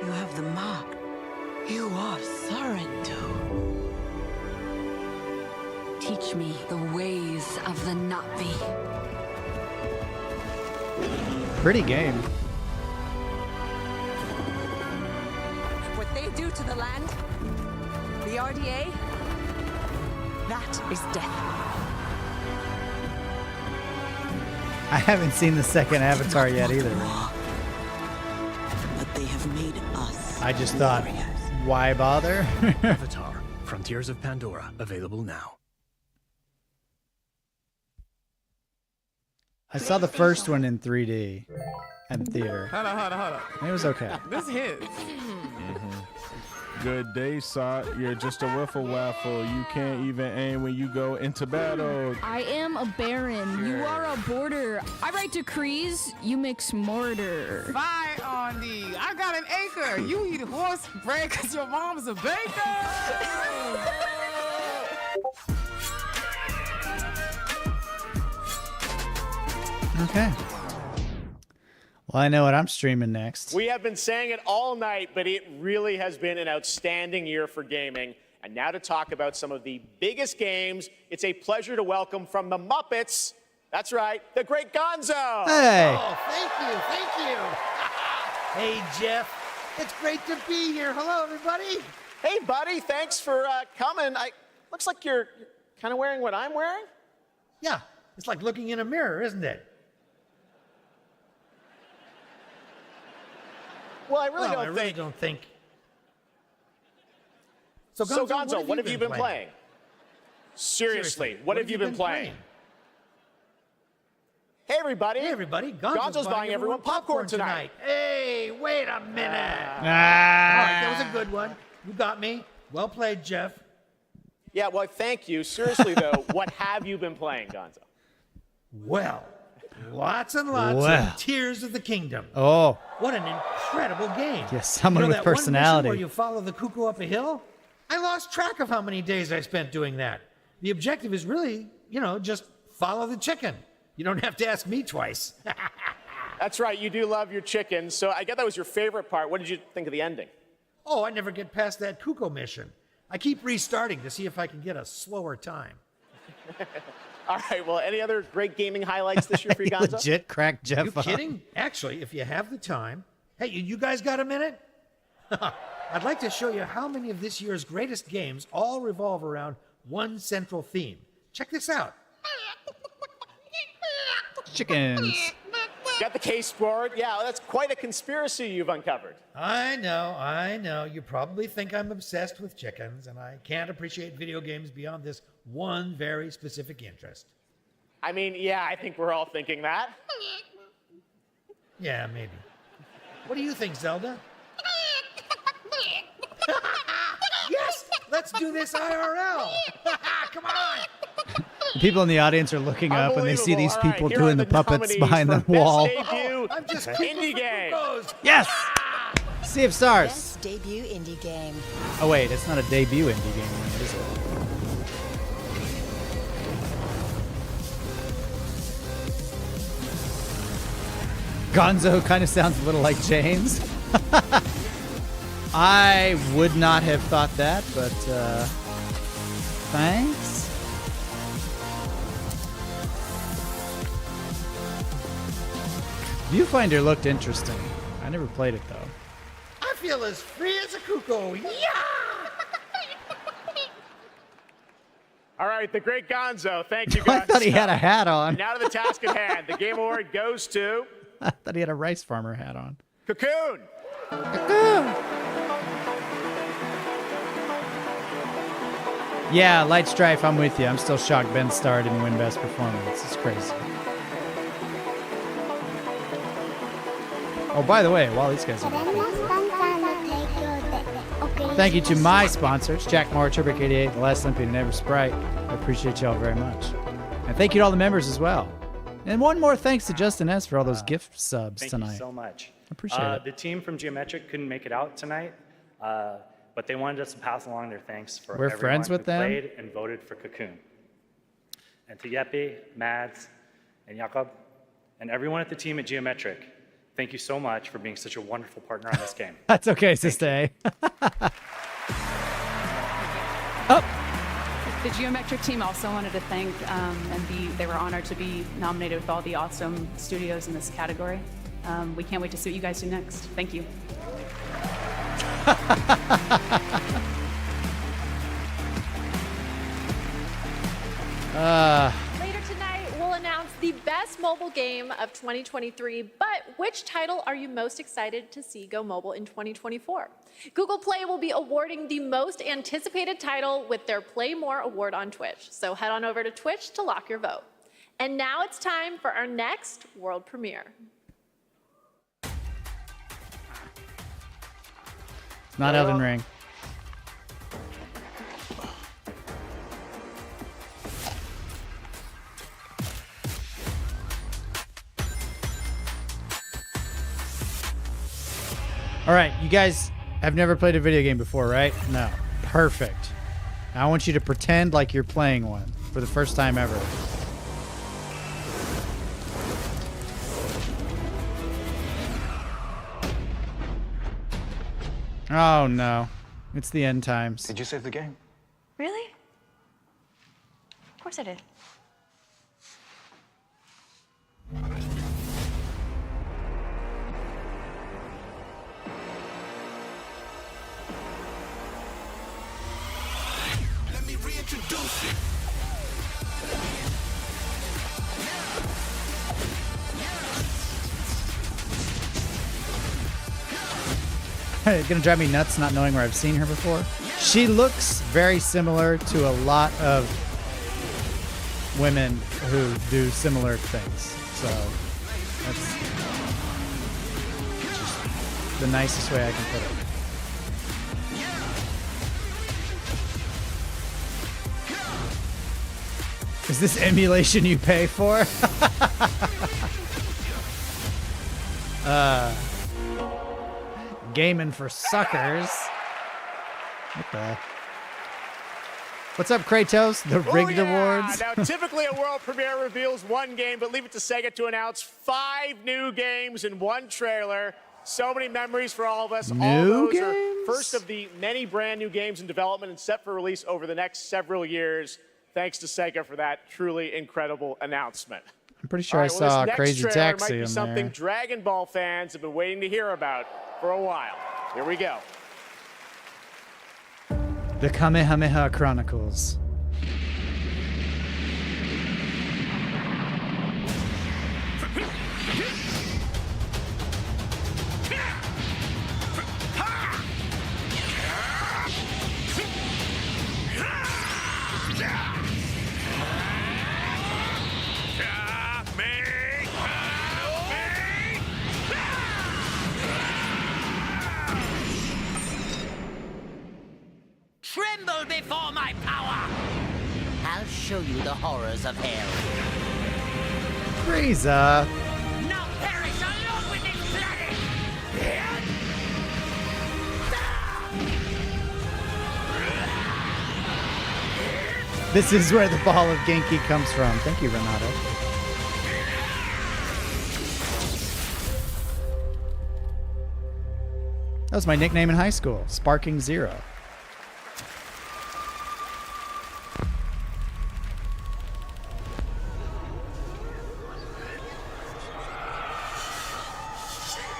You have the mark. You are Sarentu. Teach me the ways of the Navi. Pretty game. What they do to the land, the RDA, that is death. I haven't seen the second Avatar yet either. But they have made us. I just thought Why bother? Avatar: Frontiers of Pandora, available now. I saw the first one in 3D at the theater. Hold on. It was okay. This hits. Good day, Sock. You're just a wiffle waffle. You can't even aim when you go into battle. I am a baron. You are a border. I write decrees. You mix mortar. Fine on thee. I got an acre. You eat horse bread because your mom's a baker. Okay. Well, I know what I'm streaming next. We have been saying it all night, but it really has been an outstanding year for gaming. And now to talk about some of the biggest games, it's a pleasure to welcome from the Muppets, that's right, the great Gonzo. Hey. Oh, thank you. Hey, Jeff. It's great to be here. Hello, everybody. Hey, buddy, thanks for coming. Looks like you're kind of wearing what I'm wearing. Yeah, it's like looking in a mirror, isn't it? Well, I really don't think. So Gonzo, what have you been playing? Seriously, what have you been playing? Hey, everybody. Gonzo's buying everyone popcorn tonight. Hey, wait a minute. All right, that was a good one. You got me. Well played, Jeff. Yeah, well, thank you. Seriously, though, what have you been playing, Gonzo? Well, lots and lots of Tears of the Kingdom. Oh. What an incredible game. Yes, someone with that personality. One mission where you follow the cuckoo up a hill? I lost track of how many days I spent doing that. The objective is really, just follow the chicken. You don't have to ask me twice. That's right, you do love your chickens. So I guess that was your favorite part. What did you think of the ending? Oh, I never get past that cuckoo mission. I keep restarting to see if I can get a slower time. All right, well, any other great gaming highlights this year for you, Gonzo? Legit crack Jeff You kidding? Actually, if you have the time. Hey, you guys got a minute? I'd like to show you how many of this year's greatest games all revolve around one central theme. Check this out. Chickens. Got the case for it? Yeah, that's quite a conspiracy you've uncovered. I know. You probably think I'm obsessed with chickens, and I can't appreciate video games beyond this one very specific interest. I mean, yeah, I think we're all thinking that. Yeah, maybe. What do you think, Zelda? Yes! Let's do this IRL! Come on! People in the audience are looking up and they see these people doing the puppets behind the wall. I'm just indie game. Yes! Sea of Stars. Best debut indie game. Oh wait, it's not a debut indie game, is it? Gonzo kind of sounds a little like James. I would not have thought that, but thanks. Viewfinder looked interesting. I never played it though. I feel as free as a cuckoo. Yeah! All right, the great Gonzo. Thank you, guys. I thought he had a hat on. Now to the task at hand. The Game Award goes to... I thought he had a rice farmer hat on. Cocoon. Yeah, Light Strife, I'm with you. I'm still shocked Ben Starr didn't win Best Performance. It's crazy. Oh, by the way, while these guys are thank you to my sponsors, Jack Moore, Turbic88, The Last Olympian, and Ever Sprite. I appreciate y'all very much. And thank you to all the members as well. And one more thanks to Justin S. for all those gift subs tonight. Thank you so much. I appreciate it. The team from Geometric couldn't make it out tonight, but they wanted us to pass along their thanks for We're everyone friends with who them. played and voted for Cocoon. And to Yeppe, Mads, and Jakob, and everyone at the team at Geometric, thank you so much for being such a wonderful partner on this game. That's okay, Sister. The Geometric team also wanted to thank they were honored to be nominated with all the awesome studios in this category. We can't wait to see what you guys do next. Thank you. Later tonight, we'll announce the best mobile game of 2023, but which title are you most excited to see go mobile in 2024? Google Play will be awarding the most anticipated title with their Play More award on Twitch. So head on over to Twitch to lock your vote. And now it's time for our next world premiere. Not Elden Ring. All right, you guys have never played a video game before, right? No. Perfect. Now I want you to pretend like you're playing one for the first time ever. Oh no. It's the end times. Did you save the game? Really? Of course I did. Let me reintroduce it. It's gonna drive me nuts not knowing where I've seen her before. She looks very similar to a lot of women who do similar things. So that's just the nicest way I can put it. Is this emulation you pay for? Gaming for suckers. What the? What's up, Kratos? The Rigged Awards? Now, typically a world premiere reveals one game, but leave it to Sega to announce 5 new games in one trailer. So many memories for all of us. All those are first of the many brand new games in development and set for release over the next several years. Thanks to Sega for that truly incredible announcement. I'm pretty sure I saw Crazy Taxi might be in something there. Dragon Ball fans have been waiting to hear about for a while. Here we go. The Kamehameha Chronicles. Tremble before my power! I'll show you the horrors of hell. Frieza. Now perish along with this planet! This is where the ball of Genki comes from. Thank you, Renato. That was my nickname in high school, Sparking Zero.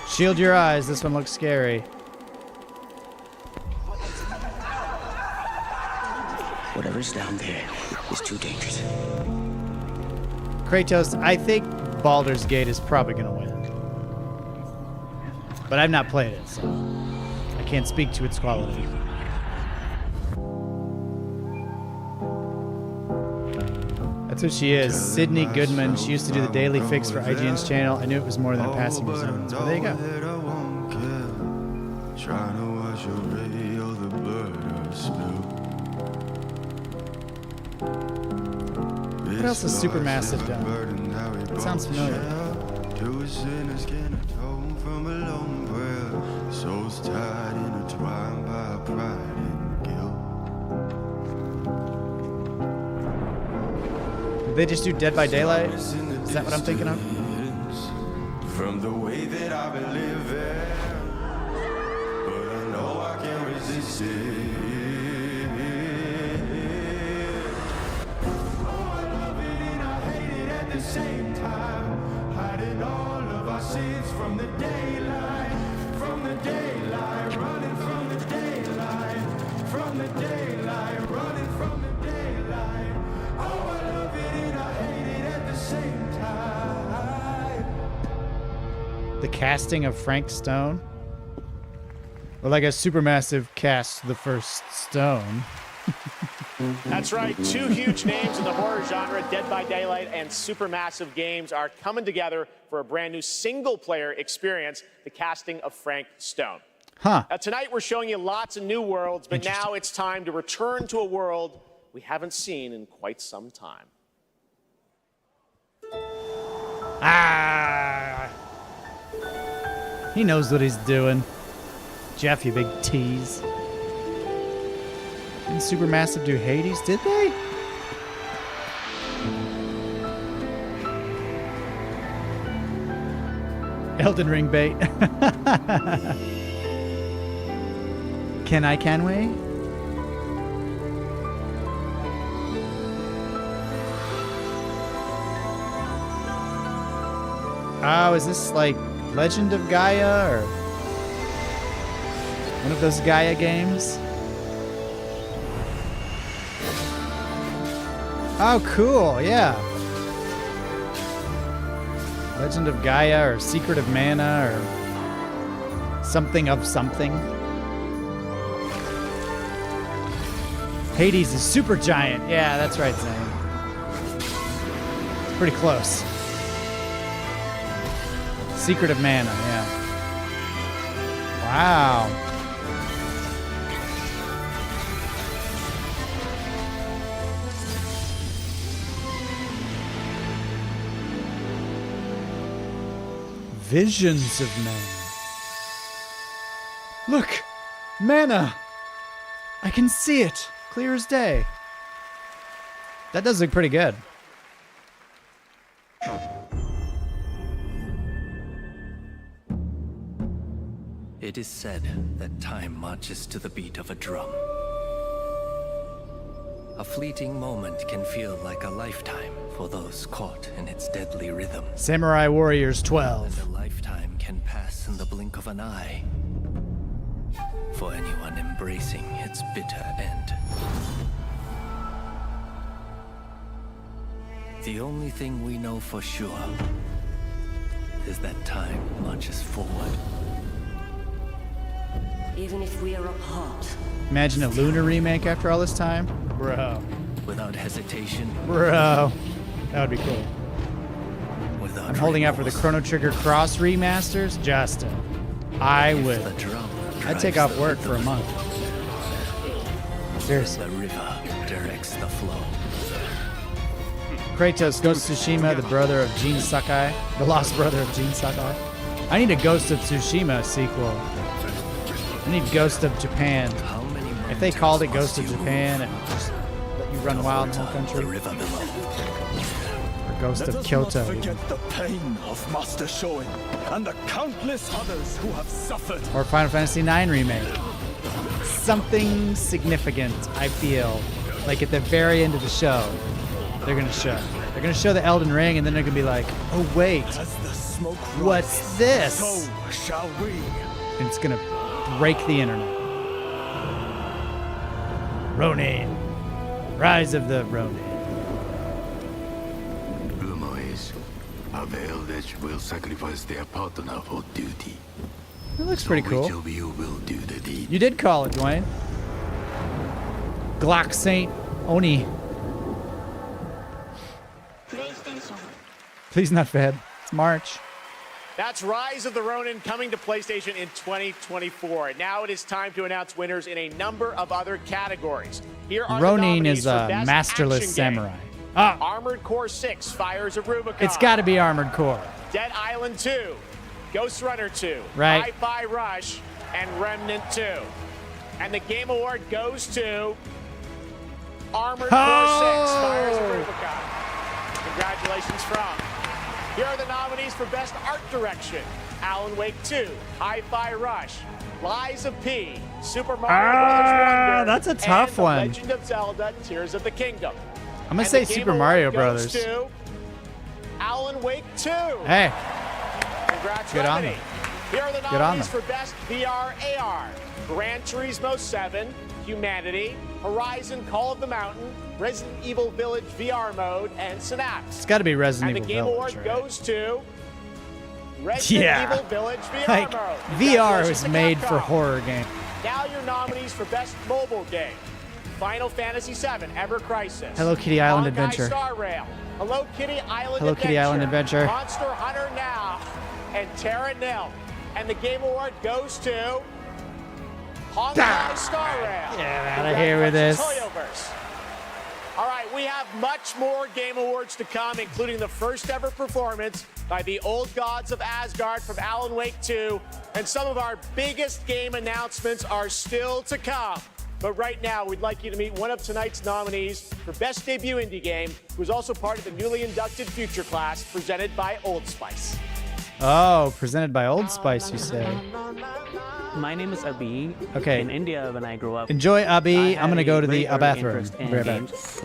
Shield your eyes, this one looks scary. Whatever's down there is too dangerous. Kratos, I think Baldur's Gate is probably going to win. But I've not played it, so I can't speak to its quality. That's what she is, Sydney Goodman. She used to do the Daily Fix for IGN's channel. I knew it was more than a passing resemblance, but there you go. Trying to wash away all the blood I spilled. What else has Supermassive done? That sounds familiar. Two sinners can atone from a long prayer. Souls tied, intertwined by pride and guilt. Did they just do Dead by Daylight? Is that what I'm thinking of? From the way that I've been living, but I know I can't resist it. The same time, hiding all of our sins from the daylight, running from the daylight, running from the daylight. Oh, I love it and I hate it at the same time. The casting of Frank Stone? Or like a supermassive cast the first Stone. That's right. Two huge names in the horror genre, Dead by Daylight and Supermassive Games, are coming together for a brand new single-player experience, the casting of Frank Stone. Huh. Now, tonight we're showing you lots of new worlds, but now it's time to return to a world we haven't seen in quite some time. Ah! He knows what he's doing. Jeff, you big tease. Didn't Supermassive do Hades, did they? Elden Ring bait. Can we? Oh, is this like Legend of Gaia or one of those Gaia games? Oh, cool, yeah. Legend of Gaia or Secret of Mana or something of something. Hades is super giant. Yeah, that's right, Zane. It's pretty close. Secret of Mana, yeah. Wow. Visions of Mana. Look! Mana! I can see it! Clear as day. That does look pretty good. It is said that time marches to the beat of a drum. A fleeting moment can feel like a lifetime for those caught in its deadly rhythm. Samurai Warriors 12. And a lifetime can pass in the blink of an eye for anyone embracing its bitter end. The only thing we know for sure is that time marches forward. Even if we are apart. Imagine a Lunar remake after all this time? Bro. Without hesitation. Bro. That would be cool. Without I'm holding out for the Chrono Trigger Cross remasters. Justin. I would. I'd take off work for a month. Seriously. The river directs the flow. Kratos, Ghost of Tsushima, the brother of Jin Sakai. The lost brother of Jin Sakai. I need a Ghost of Tsushima sequel. I need Ghost of Japan. If they called it Ghost of Japan and just let you run wild in the whole country. Or Ghost of Kyoto. Let us not forget the pain of Master Shoin and the countless others who have suffered. Or Final Fantasy IX remake. Something significant, I feel. Like at the very end of the show, they're gonna show. They're gonna show the Elden Ring and then they're gonna be like, oh wait, what's this? So shall we. And it's gonna break the internet. Ronin. Rise of the Ronin. Rumor is, our elders will sacrifice their partner for duty. It looks pretty cool. Which of you will do the deed? You did call it, Dwayne. Glock Saint Oni. Please not Fed. It's March. That's Rise of the Ronin coming to PlayStation in 2024. Now it is time to announce winners in a number of other categories. Here are Ronin the is nominees a for Best masterless Action samurai. Game. Ah. Armored Core 6, Fires of Rubicon. It's got to be Armored Core. Dead Island 2, Ghost Runner 2, Right. Hi-Fi Rush, and Remnant 2. And the Game Award goes to Armored Core 6, Fires of Rubicon. Congratulations from. Here are the nominees for Best Art Direction. Alan Wake 2, Hi-Fi Rush, Lies of P, Super Mario Brothers Wonder, that's a tough and The one. Legend of Zelda, Tears of the Kingdom. I'm going to And say the Game Super Award Mario goes Brothers. to Alan Wake 2. Hey. Congrats, Good on Remedy. them. Here are the Good on nominees them. for Best VR AR. Gran Turismo 7, Humanity, Horizon Call of the Mountain, Resident Evil Village VR mode, and Synapse. It's got to be Resident And the Evil Game Village, Award right? goes to Resident Evil Village VR like mode. VR was Congratulations to made for Capcom. horror games. Now your nominees for Best Mobile Game. Final Fantasy VII, Ever Crisis. Hello Kitty Island Honkai Adventure. Star Rail. Hello Kitty Island Hello Adventure. Kitty Island Adventure. Monster Hunter Now. And Terra Nil. And the Game Award goes to Honkai Star Rail. Get out of here with this. Toyoverse. All right, we have much more Game Awards to come, including the first ever performance by the Old Gods of Asgard from Alan Wake 2, and some of our biggest game announcements are still to come. But right now, we'd like you to meet one of tonight's nominees for Best Debut Indie Game, who's also part of the newly inducted Future Class, presented by Old Spice. Oh, presented by Old Spice, you say? My name is Abhi. Okay. In India, when I grew up, Enjoy, Abhi. I'm gonna go to the very early bathroom. interest in Be right back. games.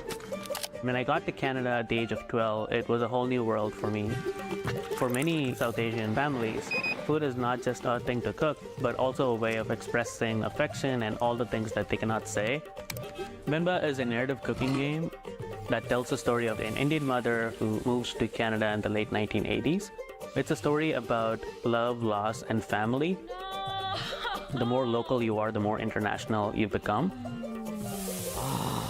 When I got to Canada at the age of 12, it was a whole new world for me. For many South Asian families, food is not just a thing to cook, but also a way of expressing affection and all the things that they cannot say. Bimba is a narrative cooking game that tells the story of an Indian mother who moves to Canada in the late 1980s. It's a story about love, loss, and family. The more local you are, the more international you become.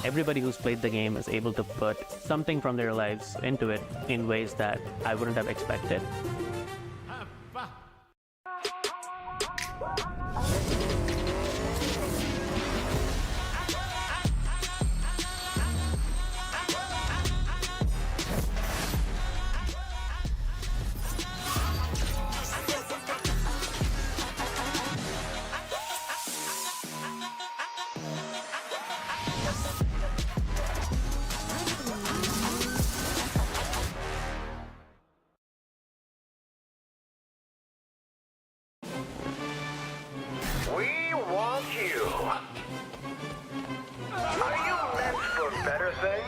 Everybody who's played the game is able to put something from their lives into it in ways that I wouldn't have expected. We want you. Are you meant for better things?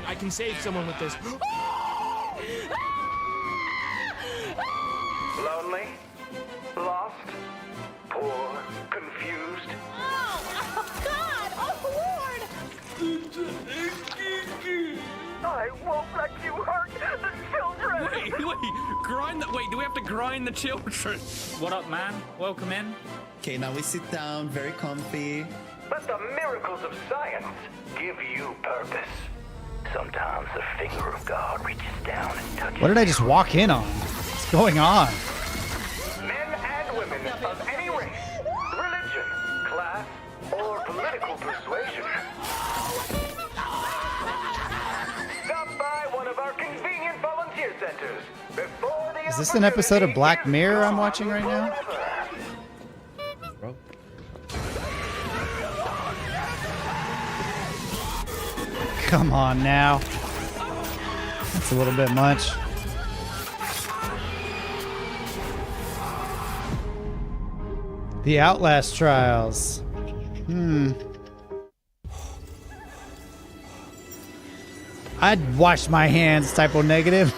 I can save someone with this. Lonely? Lost? Poor? Confused? Oh, God! Oh, Lord! I won't let you hurt the children! Wait, grind the. Wait, do we have to grind the children? What up, man? Welcome in. Okay, now we sit down, very comfy. Let the miracles of science give you purpose. Sometimes the finger of God reaches down and touches. What did I just walk in on? What's going on? Men and women of any race, religion, class, or political persuasion. Stop by one of our convenient volunteer centers before the Is this an episode of Black Mirror I'm watching right now? Come on now. That's a little bit much. The Outlast trials. I'd wash my hands, typo negative.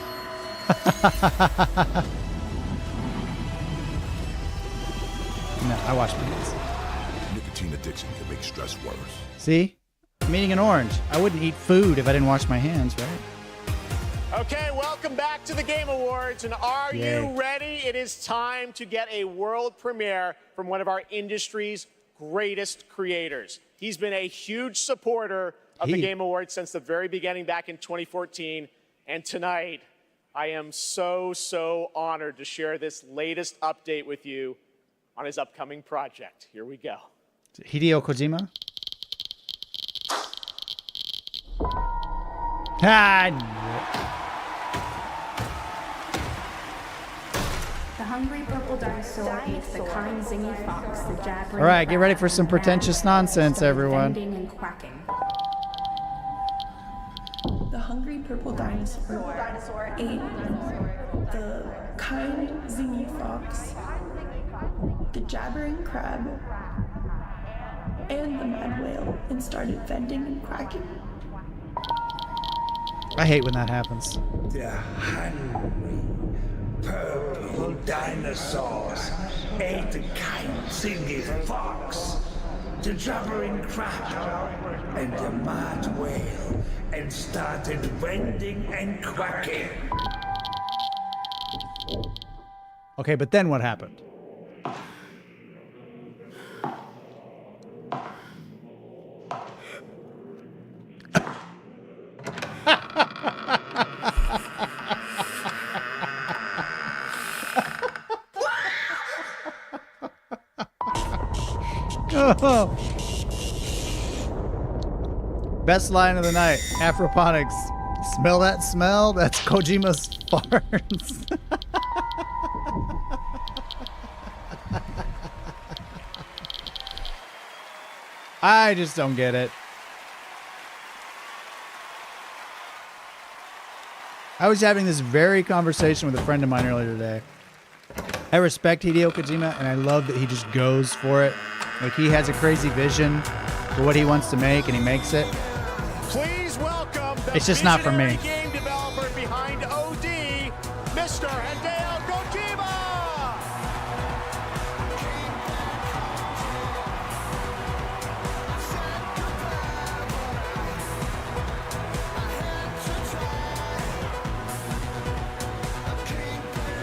No, I wash my hands. Nicotine addiction can make stress worse. See? I'm eating an orange. I wouldn't eat food if I didn't wash my hands, right? Okay, welcome back to the Game Awards. And are you ready? It is time to get a world premiere from one of our industry's greatest creators. He's been a huge supporter of the Game Awards since the very beginning back in 2014. And tonight, I am so honored to share this latest update with you on his upcoming project. Here we go. Hideo Kojima? Ah, The hungry purple dinosaur eats the kind zingy fox, the jabbering. all right, get ready for some pretentious nonsense, everyone. Bending and quacking. The hungry purple dinosaur ate the kind zingy fox, the jabbering crab, and the mad whale, and started venting and quacking. I hate when that happens. The hungry purple dinosaurs ate the kind zingy fox, the jabbering crab, and the mad whale, and started venting and quacking. Okay, but then what happened? Oh. Best line of the night, Afroponics. Smell that smell? That's Kojima's farts. I just don't get it. I was having this very conversation with a friend of mine earlier today. I respect Hideo Kojima, and I love that he just goes for it. Like, he has a crazy vision for what he wants to make, and he makes it. Please welcome the It's just not for me. game developer behind OD, Mr. Hideo Kojima!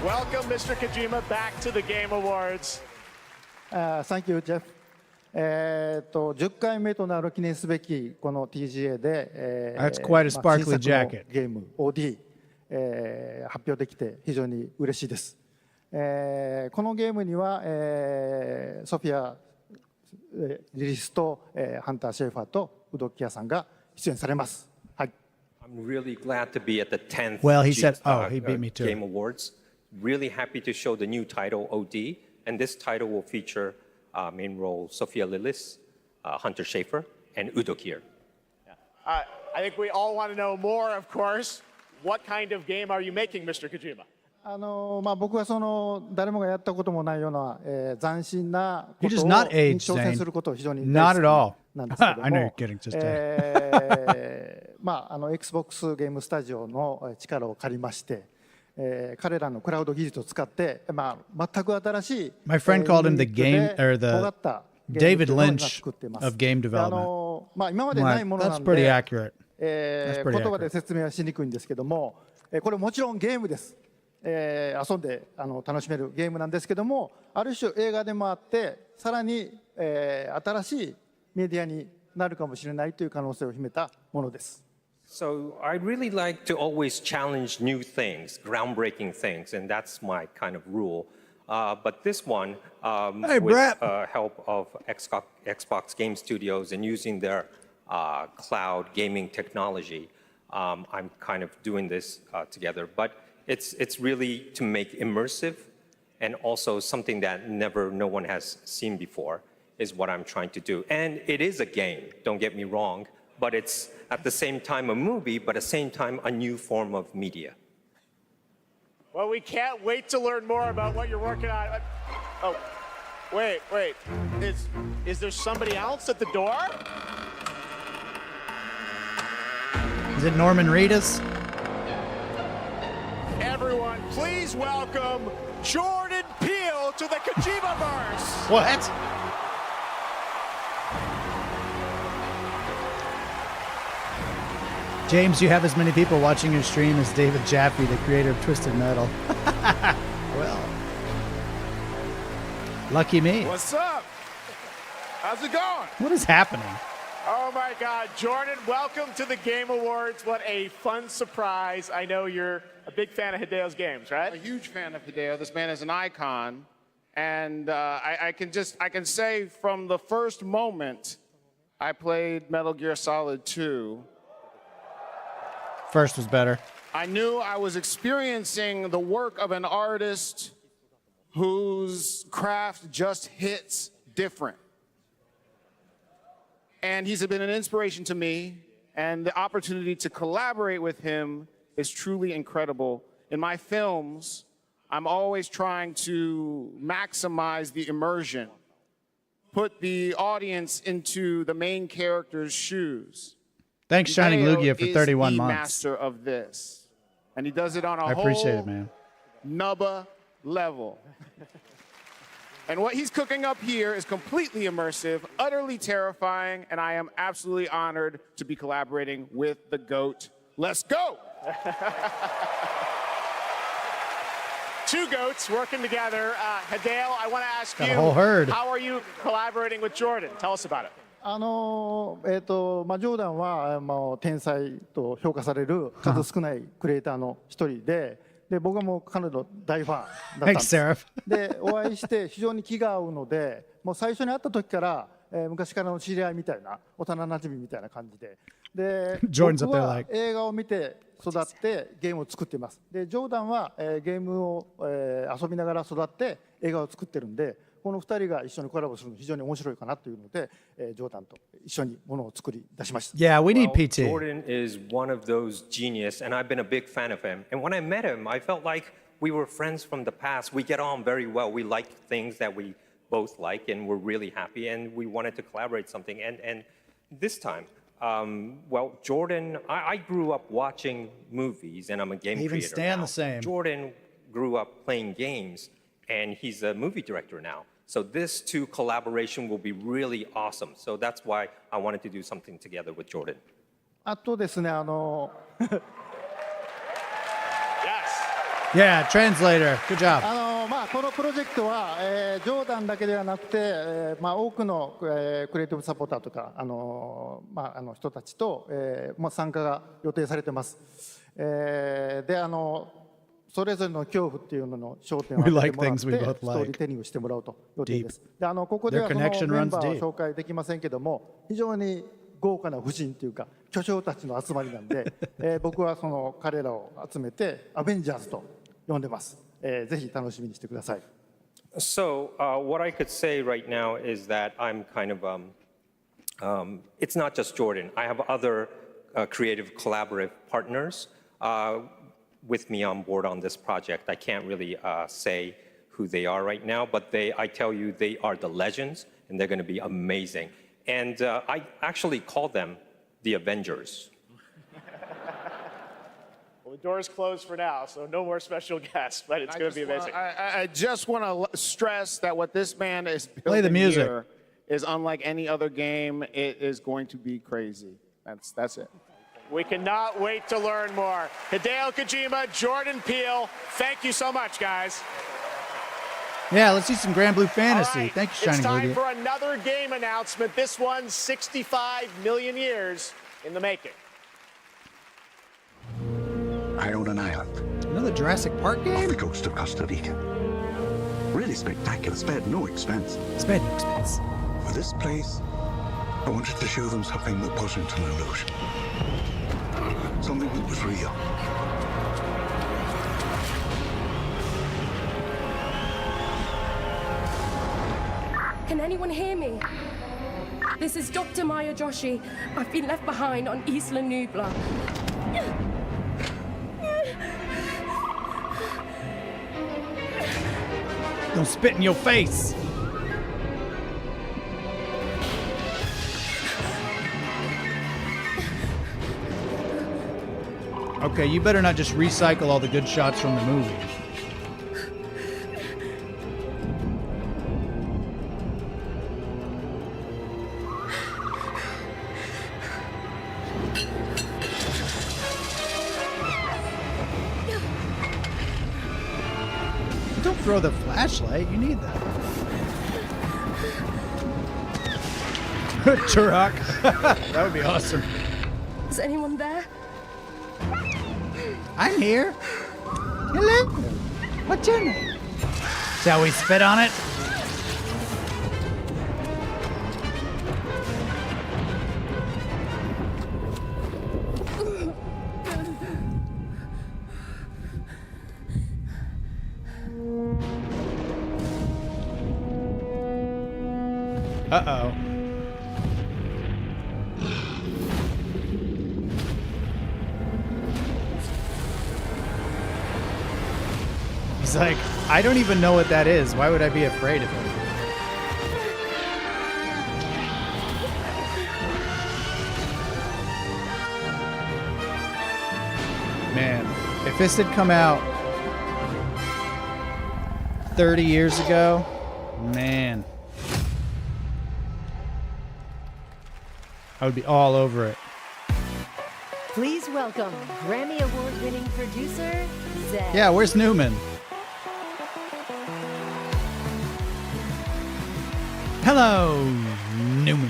Welcome, Mr. Kojima, back to the Game Awards. Thank you, Jeff. 10回目となる記念すべきこの TGA で、That's quite a sparkly 新作の jacket. ゲーム OD、発表できて非常に嬉しいです。このゲームには、ソフィア・リリスと、ハンター・シェーファーとウドッキアさんが出演されます。はい。I'm really glad to be at the 10th Well, he said, oh, he beat me to Game Awards. Really happy to show the new title, OD, and this title will feature main role Sophia Lillis, Hunter Schafer, and Udo Kier. I think we all want to know more, of course. What kind of game are you making, Mr. Kojima? 僕はその誰もがやったこともないような、斬新なこ He と does を not に age, 挑戦 Zane. することを非常に Not 大 at 好 all. きなんですけど I know you're も kidding, just Xbox ゲームスタジオの力を借りまして、彼らのクラウド技術を使って、全く新しい My friend called him the ユニッ game トで or 尖 the ったゲーム David というのを今 Lynch 作ってます。 of game で development. 今までないものな That's ん pretty で、 accurate. That's pretty 言葉で accurate. 説明はしにくいんですけども、これもちろんゲームです。遊んで楽しめるゲームなんですけども、ある種映画でもあって、さらに、新しいメディアになるかもしれないという可能性を秘めたものです。So I really like to always challenge new things, groundbreaking things, and that's my kind of rule. But this one, Hey, with Brett. Help of Xbox Game Studios and using their cloud gaming technology, I'm kind of doing this together. But it's really to make immersive and also something that no one has seen before is what I'm trying to do. And it is a game, don't get me wrong, but it's at the same time a movie, but at the same time a new form of media. Well, we can't wait to learn more about what you're working on. Oh, wait. Is there somebody else at the door? Is it Norman Reedus? Everyone, please welcome Jordan Peele to the Kojima-verse. What? James, you have as many people watching your stream as David Jaffe, the creator of Twisted Metal. Well, lucky me. What's up? How's it going? What is happening? Oh my God, Jordan, welcome to the Game Awards. What a fun surprise. I know you're a big fan of Hideo's games, right? A huge fan of Hideo. This man is an icon. And I can say from the first moment I played Metal Gear Solid 2, First was better. I knew I was experiencing the work of an artist whose craft just hits different. And he's been an inspiration to me, and the opportunity to collaborate with him is truly incredible. In my films, I'm always trying to maximize the immersion, put the audience into the main character's shoes. Thanks, Shining Hideo Lugia, for is 31 the months. master of this, and he does it on a I appreciate it, man. nubba level. And what he's cooking up here is completely immersive, utterly terrifying, and I am absolutely honored to be collaborating with the GOAT. Let's go! two goats working together. Hideo, I want to ask Got you, a whole herd. how are you collaborating with Jordan? Tell us about it. ジョーダンは、天才と評価される数少ないクリエイターの一人で、僕はもう彼の大ファンだったんです。で、お会いして非常に気が合うので、もう最初に会った時から、昔からの知り合いみたいな、幼なじみみたいな感じで、僕は映画を見て育ってゲームを作っています。で、ジョーダンは、ゲームを、遊びながら育って映画を作ってるんで、この2人が一緒にコラボするの非常に面白いかなというので、ジョーダンと一緒にものを作り出しました。Yeah, we need PT. Jordan is one of those genius, and I've been a big fan of him. And when I met him, I felt like we were friends from the past. We get on very well. We like things that we both like, and we're really happy, and we wanted to collaborate something. And this time, Jordan, I grew up watching movies, and I'm a game creator now. The same. Jordan grew up playing games, and he's a movie director now. So this two collaboration will be really awesome. So that's why I wanted to do something together with Jordan. あとですね、Yes. Yeah, translator. Good job. このプロジェクトは、ジョーダンだけではなくて、多くの、クリエイティブサポーターとか、人たちと、参加が予定されてます。それぞれの恐怖っていうのの焦点を当ててもらって、ストーリーテリングしてもらうと予定です。で、ここではそのメンバーを紹介できませんけども、非常に豪華な夫人というか巨匠たちの集まりなんで、僕はその彼らを集めてアベンジャーズと呼んでます。ぜひ楽しみにしてください。So what I could say right now is that I'm kind of it's not just Jordan. I have other creative collaborative partners with me on board on this project. I can't really say who they are right now, but I tell you, they are the legends, and they're going to be amazing. And I actually call them the Avengers. Well, the door is closed for now, so no more special guests, but it's going to be amazing. I just want to stress that what this man is building here is unlike any other game. It is going to be crazy. That's it. We cannot wait to learn more. Hideo Kojima, Jordan Peele, thank you so much, guys. Yeah, let's see some Grand Blue Fantasy. Right, Thank you, Shining Lady. Lady. It's time for another game announcement. This one's 65 million years in the making. I own an island. Another Jurassic Park game? Off the coast of Costa Rica. Really spectacular. Spared no expense. Spared no expense. For this place, I wanted to show them something that wasn't an illusion. Something that was real. Can anyone hear me? This is Dr. Maya Joshi. I've been left behind on Isla Nubla. Don't spit in your face. Okay, you better not just recycle all the good shots from the movie. Don't throw the flashlight. You need that. Turok. That would be awesome. Is anyone there? I'm here. Hello. What's your name? Shall we spit on it? Uh-oh. He's like, I don't even know what that is. Why would I be afraid of it? Man, if this had come out 30 years ago, man, I would be all over it. Please welcome Grammy Award-winning producer, Zed. Yeah, where's Newman? Hello, Newman.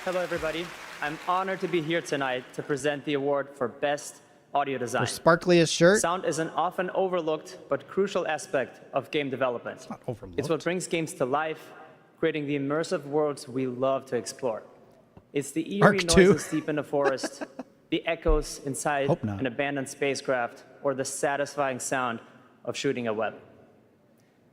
Hello, everybody. I'm honored to be here tonight to present the award for Best Audio Design. Your sparkliest shirt. Sound is an often overlooked but crucial aspect of game development. It's not overlooked. It's what brings games to life, creating the immersive worlds we love to explore. It's the eerie noises deep in the forest, the echoes inside an abandoned spacecraft, or the satisfying sound of shooting a web.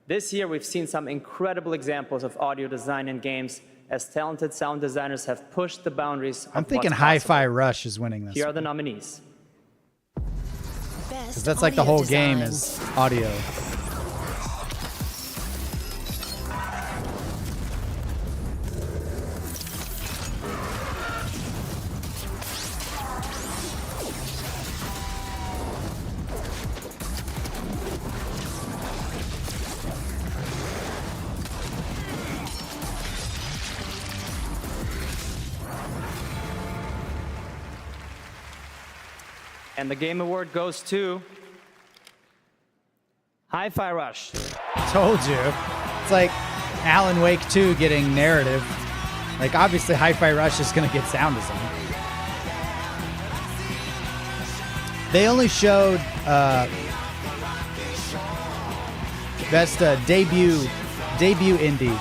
This year, we've seen some incredible examples of audio design in games as talented sound designers have pushed the boundaries of I'm thinking what's Hi-Fi possible. Rush is winning this. Here are the nominees. Because that's like the whole game is audio. And the Game Award goes to Hi-Fi Rush. Told you. It's like Alan Wake 2 getting narrative. Like, obviously, Hi-Fi Rush is going to get sound design. They only showed best debut indie.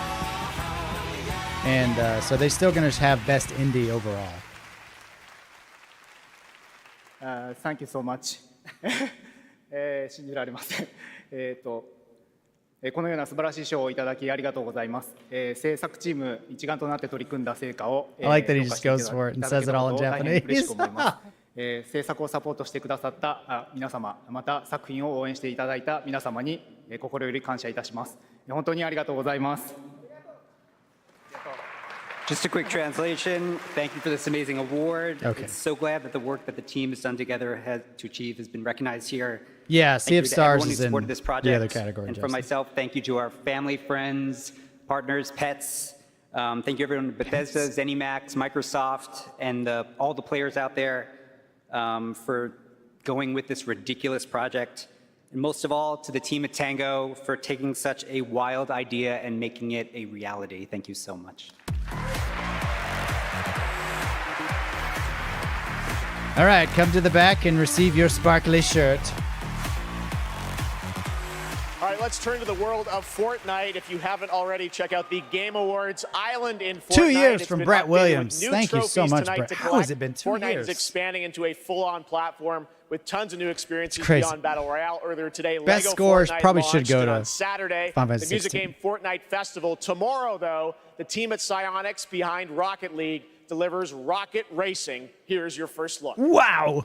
And so they're still going to have best indie overall. Thank you so much. 信じられません。このような素晴らしい賞をいただきありがとうございます。制作チーム一丸となって取り組んだ成果を I like that he just goes for it and says it all in 大変嬉し Japanese. く思います。制作をサポートしてくださった皆様、また作品を応援していただいた皆様に心より感謝いたします。本当にありがとうございます。Just a quick translation. Thank you for this amazing award. Okay. It's so glad that the work that the team has done together to achieve has been recognized here. Yeah, Sea of Stars is is in this project. the other category. And for myself, thank you to our family, friends, partners, pets. Thank you everyone at Bethesda, ZeniMax, Microsoft, and all the players out there for going with this ridiculous project. And most of all, to the team at Tango for taking such a wild idea and making it a reality. Thank you so much. All right, come to the back and receive your sparkly shirt. All right, let's turn to the world of Fortnite. If you haven't already, check out the Game Awards Island in Fortnite. 2 years It's from been Brett updated Williams. with new Thank you so trophies much, tonight Brett. to How has it collect. been 2 Fortnite years? is expanding into a full-on platform with tons of new experiences Crazy. beyond Battle Royale. Earlier today, Best Lego scores Fortnite probably should launched, go and to on Saturday, Final the Fantasy music 16. game Fortnite Festival. Tomorrow, though, the team at Psyonix behind Rocket League delivers Rocket Racing. Here's your first look. Wow.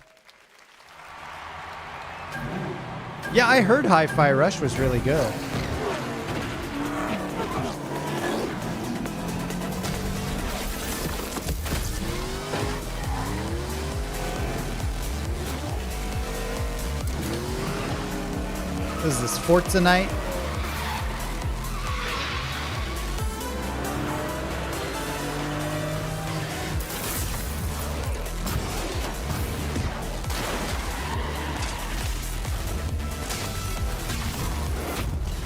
Yeah, I heard Hi-Fi Rush was really good. What is this, Forza Night?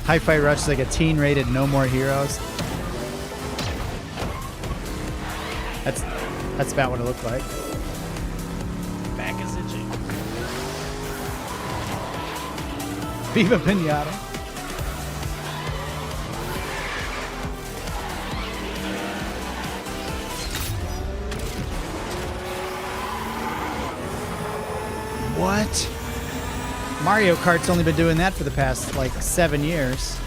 Hi-Fi Rush is like a teen-rated No More Heroes. That's about what it looked like. Back is itching. Viva Pinata. What? Mario Kart's only been doing that for the past, like, 7 years.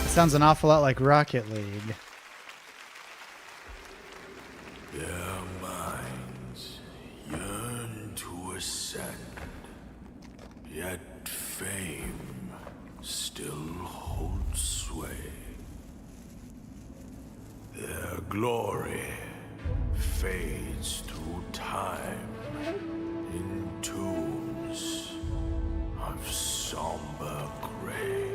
Sounds an awful lot like Rocket League. Their minds yearn to ascend, yet fame still holds sway. Their glory fades through time in tombs of somber gray.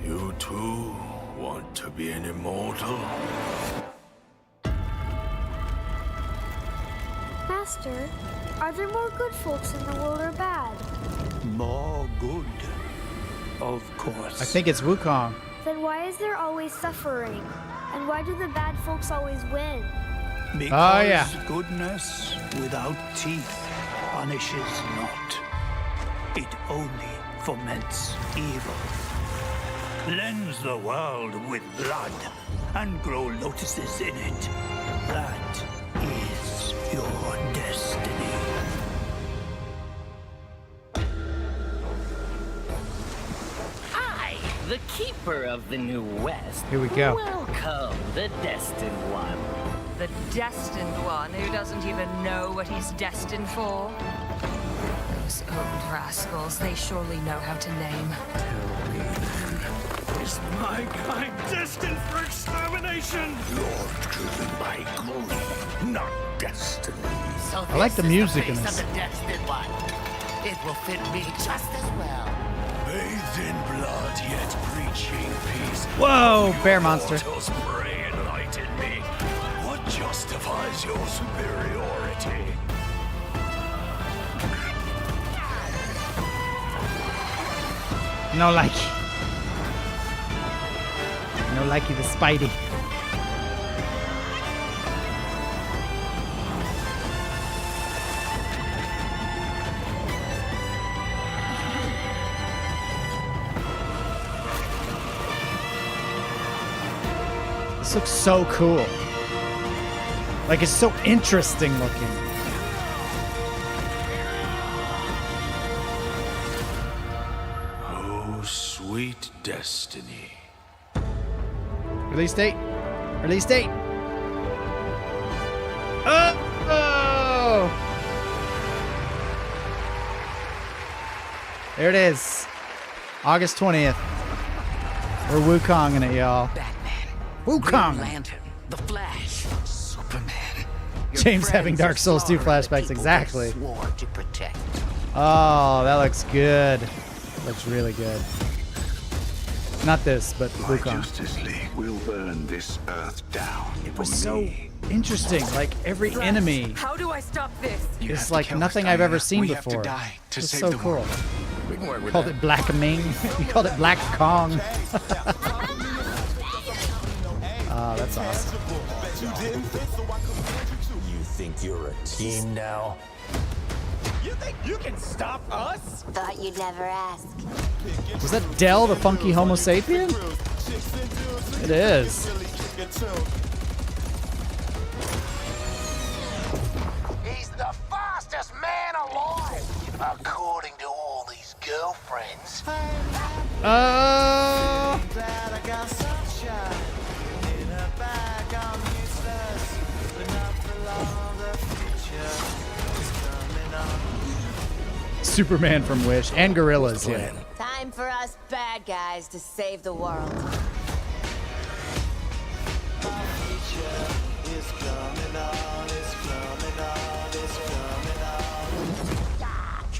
You too want to be an immortal? Master, are there more good folks in the world or bad? More good, of course. I think it's Wukong. Then why is there always suffering? And why do the bad folks always win? Because goodness without teeth punishes not. It only foments evil. Cleanse the world with blood and grow lotuses in it. That is your destiny. I, the keeper of the New West. Here we go. Welcome, the Destined One. The Destined One who doesn't even know what he's destined for? Those old rascals, they surely know how to name. Tell me then, is my kind destined for extermination? You're driven by greed, not destiny. So I like the music in this. this. Of the Destined One. It will fit me just as well. Bathed in blood, yet preaching peace. Whoa, bear monster. Mortals pray enlighten me. What justifies your superiority? No likey. No likey the Spidey. This looks so cool. Like, it's so interesting looking. Oh, sweet destiny. Release date. Release date. Oh! There it is. August 20th. We're Wukonging it, y'all. Wukong. Lantern, the Flash, Superman. James having Dark Souls 2 flashbacks, exactly. Swore to protect. Oh, that looks good. Looks really good. Not this, but My Wukong. Justice League will burn this earth down. It was so interesting. Like, every enemy How do I stop this? is like nothing I've ever seen We have to before. die to It's save so the cool. world. We called it Black Ming. You called it Black Kong. Oh, that's awesome. You think you're a team now? You think you can stop us? Thought you'd never ask. Was that Del, the funky Homo sapien? It is. He's the fastest man alive, according to all these girlfriends. Oh. Superman from Wish and Gorillas, yeah. Time for us bad guys to save the world.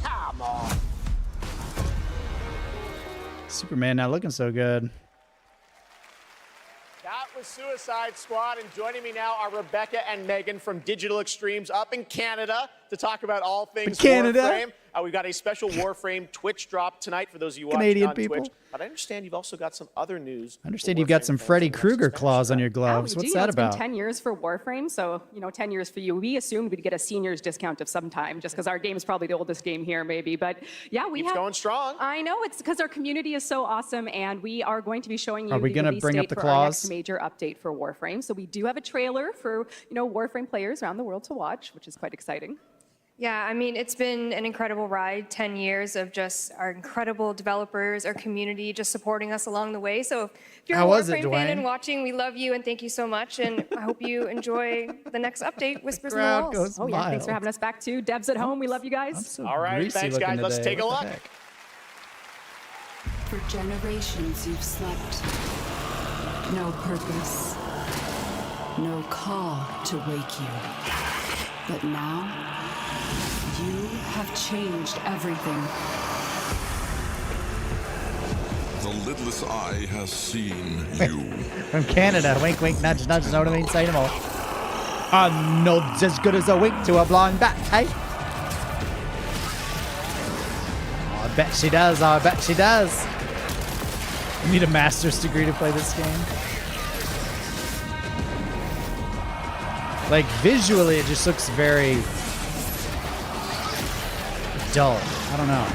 Come on. Superman not looking so good. That was Suicide Squad, and joining me now are Rebecca and Megan from Digital Extremes up in Canada to talk about all things Canada? Warframe. We've got a special Warframe Twitch drop tonight for those of you watching Canadian on people. Twitch. But I understand you've also got some other news. I understand you've got some Freddy Krueger claws on your gloves. What's that about? It's been 10 years for Warframe, so, 10 years for you. We assumed we'd get a senior's discount of some time, just because our game is probably the oldest game here, maybe. But yeah, we Keeps have... going strong. I know, it's because our community is so awesome, and we are going to be showing you Are we the gonna release bring up date the for our next claws? major update for Warframe. So we do have a trailer for, Warframe players around the world to watch, which is quite exciting. Yeah, I mean, it's been an incredible ride, 10 years of just our incredible developers, our community just supporting us along the way. So if you're How a was it, Warframe fan Dwayne? and watching, we love you and thank you so much. And I hope you enjoy the next update, Whispers in the crowd Walls. goes Oh yeah, thanks for wild. having us back too. Devs at home, we love you guys. All right, greasy thanks, looking guys. Let's today. take a What the look. heck? For generations you've slept. No purpose. No call to wake you. But now, you have changed everything. The lidless eye has seen you. From Canada. Wink, wink, nudge, nudge. Know what I mean? Say them all. Arnold's as good as a wink to a blind bat, hey? Oh, I bet she does. Oh, I bet she does. You need a master's degree to play this game. Like, visually, it just looks very dull. I don't know.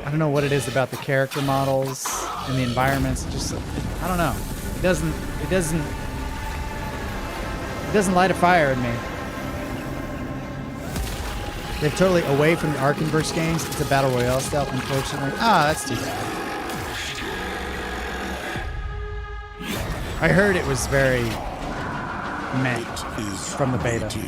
I don't know what it is about the character models and the environments. Just, I don't know. It doesn't light a fire in me. They're totally away from the Arkenverse games. It's a battle royale style, unfortunately. Ah, that's too bad. I heard it was very meh from the beta. So.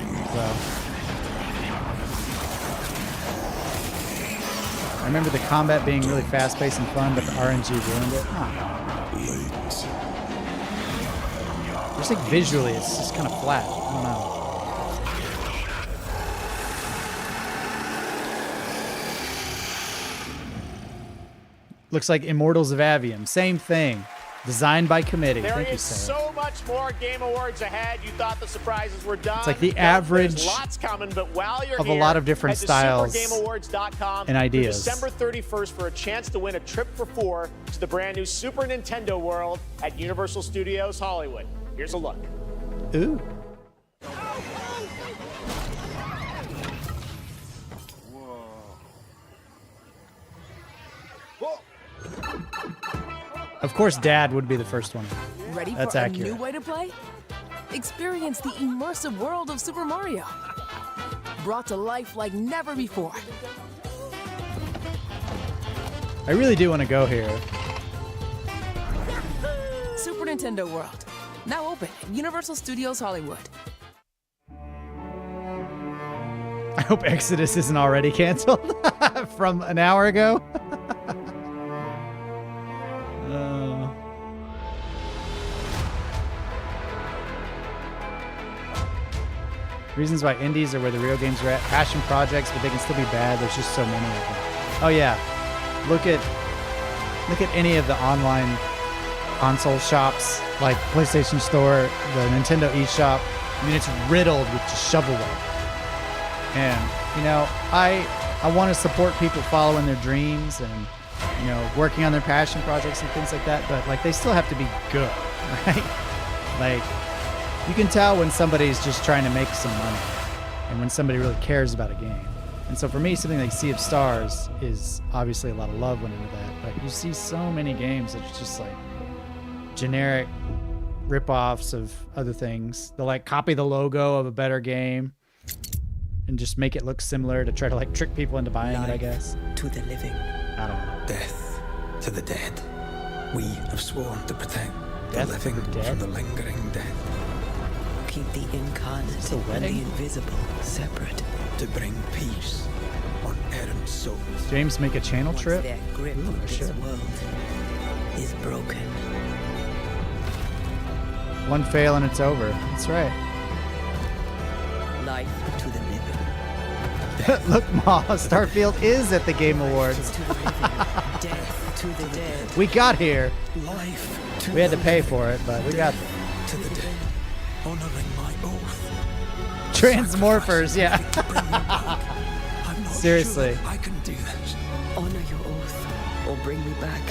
I remember the combat being really fast-paced and fun, but the RNG ruined it. Oh. Just like visually, it's just kind of flat. I don't know. Looks like Immortals of Avium. Same thing. Designed by committee. Thank you, Sarah. So much more Game Awards ahead. You thought the surprises were done. It's like the average lots coming, but while you're of a lot of different styles and ideas. December 31st for a chance to win a trip for 4 to the brand new Super Nintendo World at Universal Studios Hollywood. Here's a look. Ooh. Of course, Dad would be the first one. Ready That's for accurate. a new way to play? Experience the immersive world of Super Mario. Brought to life like never before. I really do want to go here. Super Nintendo World. Now open at Universal Studios Hollywood. I hope Exodus isn't already canceled from an hour ago. Reasons why indies are where the real games are at. Passion projects, but they can still be bad. There's just so many of them. Oh yeah, look at any of the online console shops, like PlayStation Store, the Nintendo eShop. I mean, it's riddled with just shovelware. And you know, I want to support people following their dreams and you know working on their passion projects and things like that. But like, they still have to be good, right? Like. You can tell when somebody's just trying to make some money and when somebody really cares about a game. And so for me, something like Sea of Stars is obviously a lot of love went into that. But you see so many games that are just like generic rip-offs of other things. They'll like copy the logo of a better game and just make it look similar to try to like trick people into buying it, I guess. To the living. I don't know. Death to the dead. We have sworn to protect the living from the lingering death. Keep the incarnate and the invisible separate. To bring peace on errant souls. James make a channel trip? Their grip of this world is broken. One fail and it's over. That's right. Life to the living. Look, Ma, Starfield is at the Game Awards. Death to the dead. We got here. Life to we had to pay for it, but we got there. To the dead. Honoring my oath. Transmorphers, yeah. Seriously. Sure I can do this. Honor your oath or bring me back.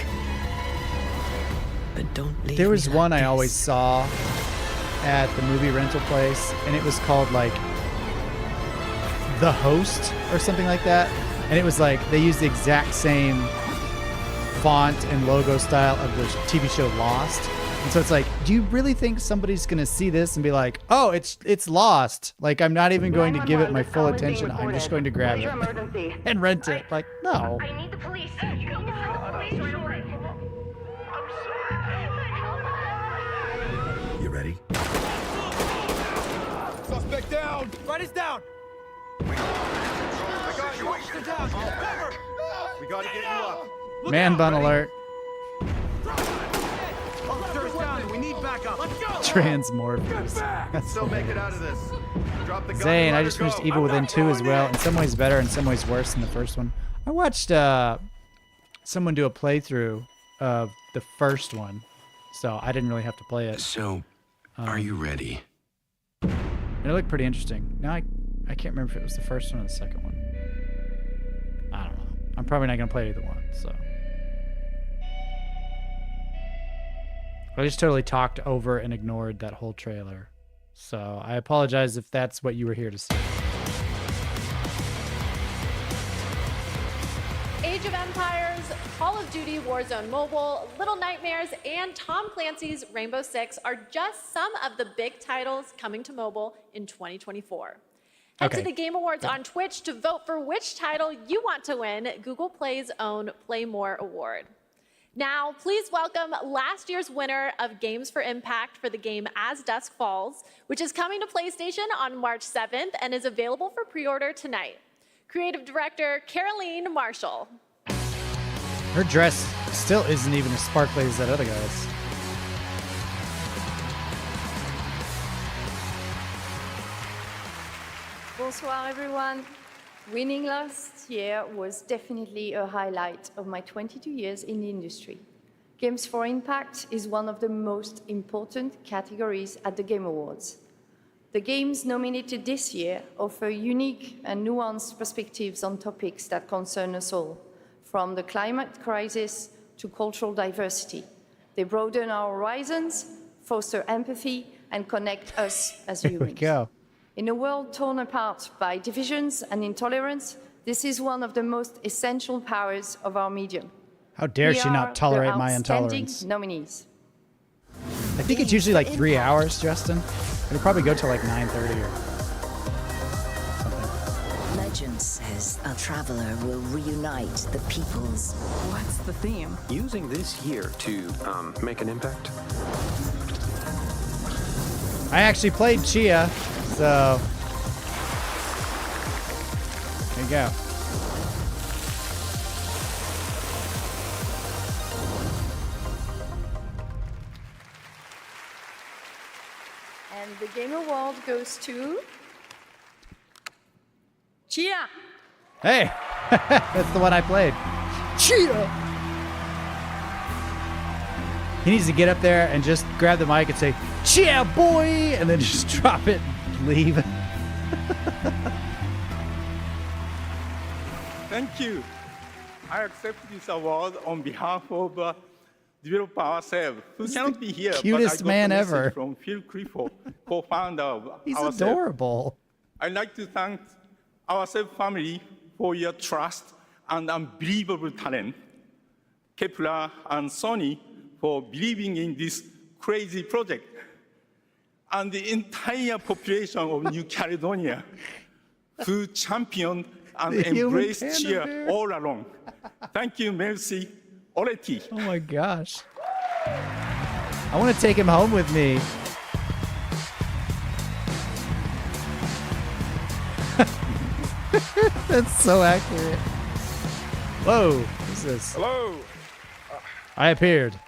But don't leave There was me one like I this. always saw at the movie rental place, and it was called like The Host or something like that. And it was like they used the exact same font and logo style of the TV show Lost. And so it's like, do you really think somebody's going to see this and be like, oh, it's Lost. Like, I'm not even going to give it my full attention. I'm just going to grab it and rent it. Like, no. I need the police. You go the police right away. You ready? Suspect down! Riders down! I got you. Down. Cover. We gotta get you up. Man bun alert. Officer's down. We need backup. Let's go. Transmorphers. That's Still make it out of this. Drop the gun. Zane, I just finished Evil Within 2 as well. In some ways better, in some ways worse than the first one. I watched someone do a playthrough of the first one, so I didn't really have to play it. So, are you ready? And it looked pretty interesting. Now I can't remember if it was the first one or the second one. I don't know. I'm probably not going to play either one, so. I just totally talked over and ignored that whole trailer. So I apologize if that's what you were here to see. Age of Empires, Call of Duty Warzone Mobile, Little Nightmares, and Tom Clancy's Rainbow Six are just some of the big titles coming to mobile in 2024. Head to the Game Awards on Twitch to vote for which title you want to win Google Play's own Play More Award. Now, please welcome last year's winner of Games for Impact for the game As Dusk Falls, which is coming to PlayStation on March 7th and is available for pre-order tonight. Creative Director Caroline Marshall. Her dress still isn't even as sparkly as that other guy's. Bonsoir, everyone. Winning last year was definitely a highlight of my 22 years in the industry. Games for Impact is one of the most important categories at the Game Awards. The games nominated this year offer unique and nuanced perspectives on topics that concern us all, from the climate crisis to cultural diversity. They broaden our horizons, foster empathy, and connect us as humans. Here we go. In a world torn apart by divisions and intolerance, this is one of the most essential powers of our medium. How dare she not tolerate my intolerance? Nominees. I think it's usually like 3 hours, Justin. It'll probably go till like 9:30 or something. Legend says a traveler will reunite the peoples. What's the theme? Using this year to make an impact. I actually played Chia, so there you go. And the Game Award goes to Chia. Hey, that's the one I played. Chia. He needs to get up there and just grab the mic and say, "Chia, boy," and then just drop it and leave. Thank you. I accept this award on behalf of developer ourselves, who cannot be here. Cutest but I got man a message ever. From Phil Clifford, co-founder of He's ourselves. adorable. I'd like to thank ourselves family for your trust and unbelievable talent. Kepler and Sony for believing in this crazy project. And the entire population of New Caledonia who championed and The human embraced panda cheer bear. all along. Thank you, merci, Oleti. Oh my gosh. I want to take him home with me. That's so accurate. Whoa, who's this? Hello. I appeared.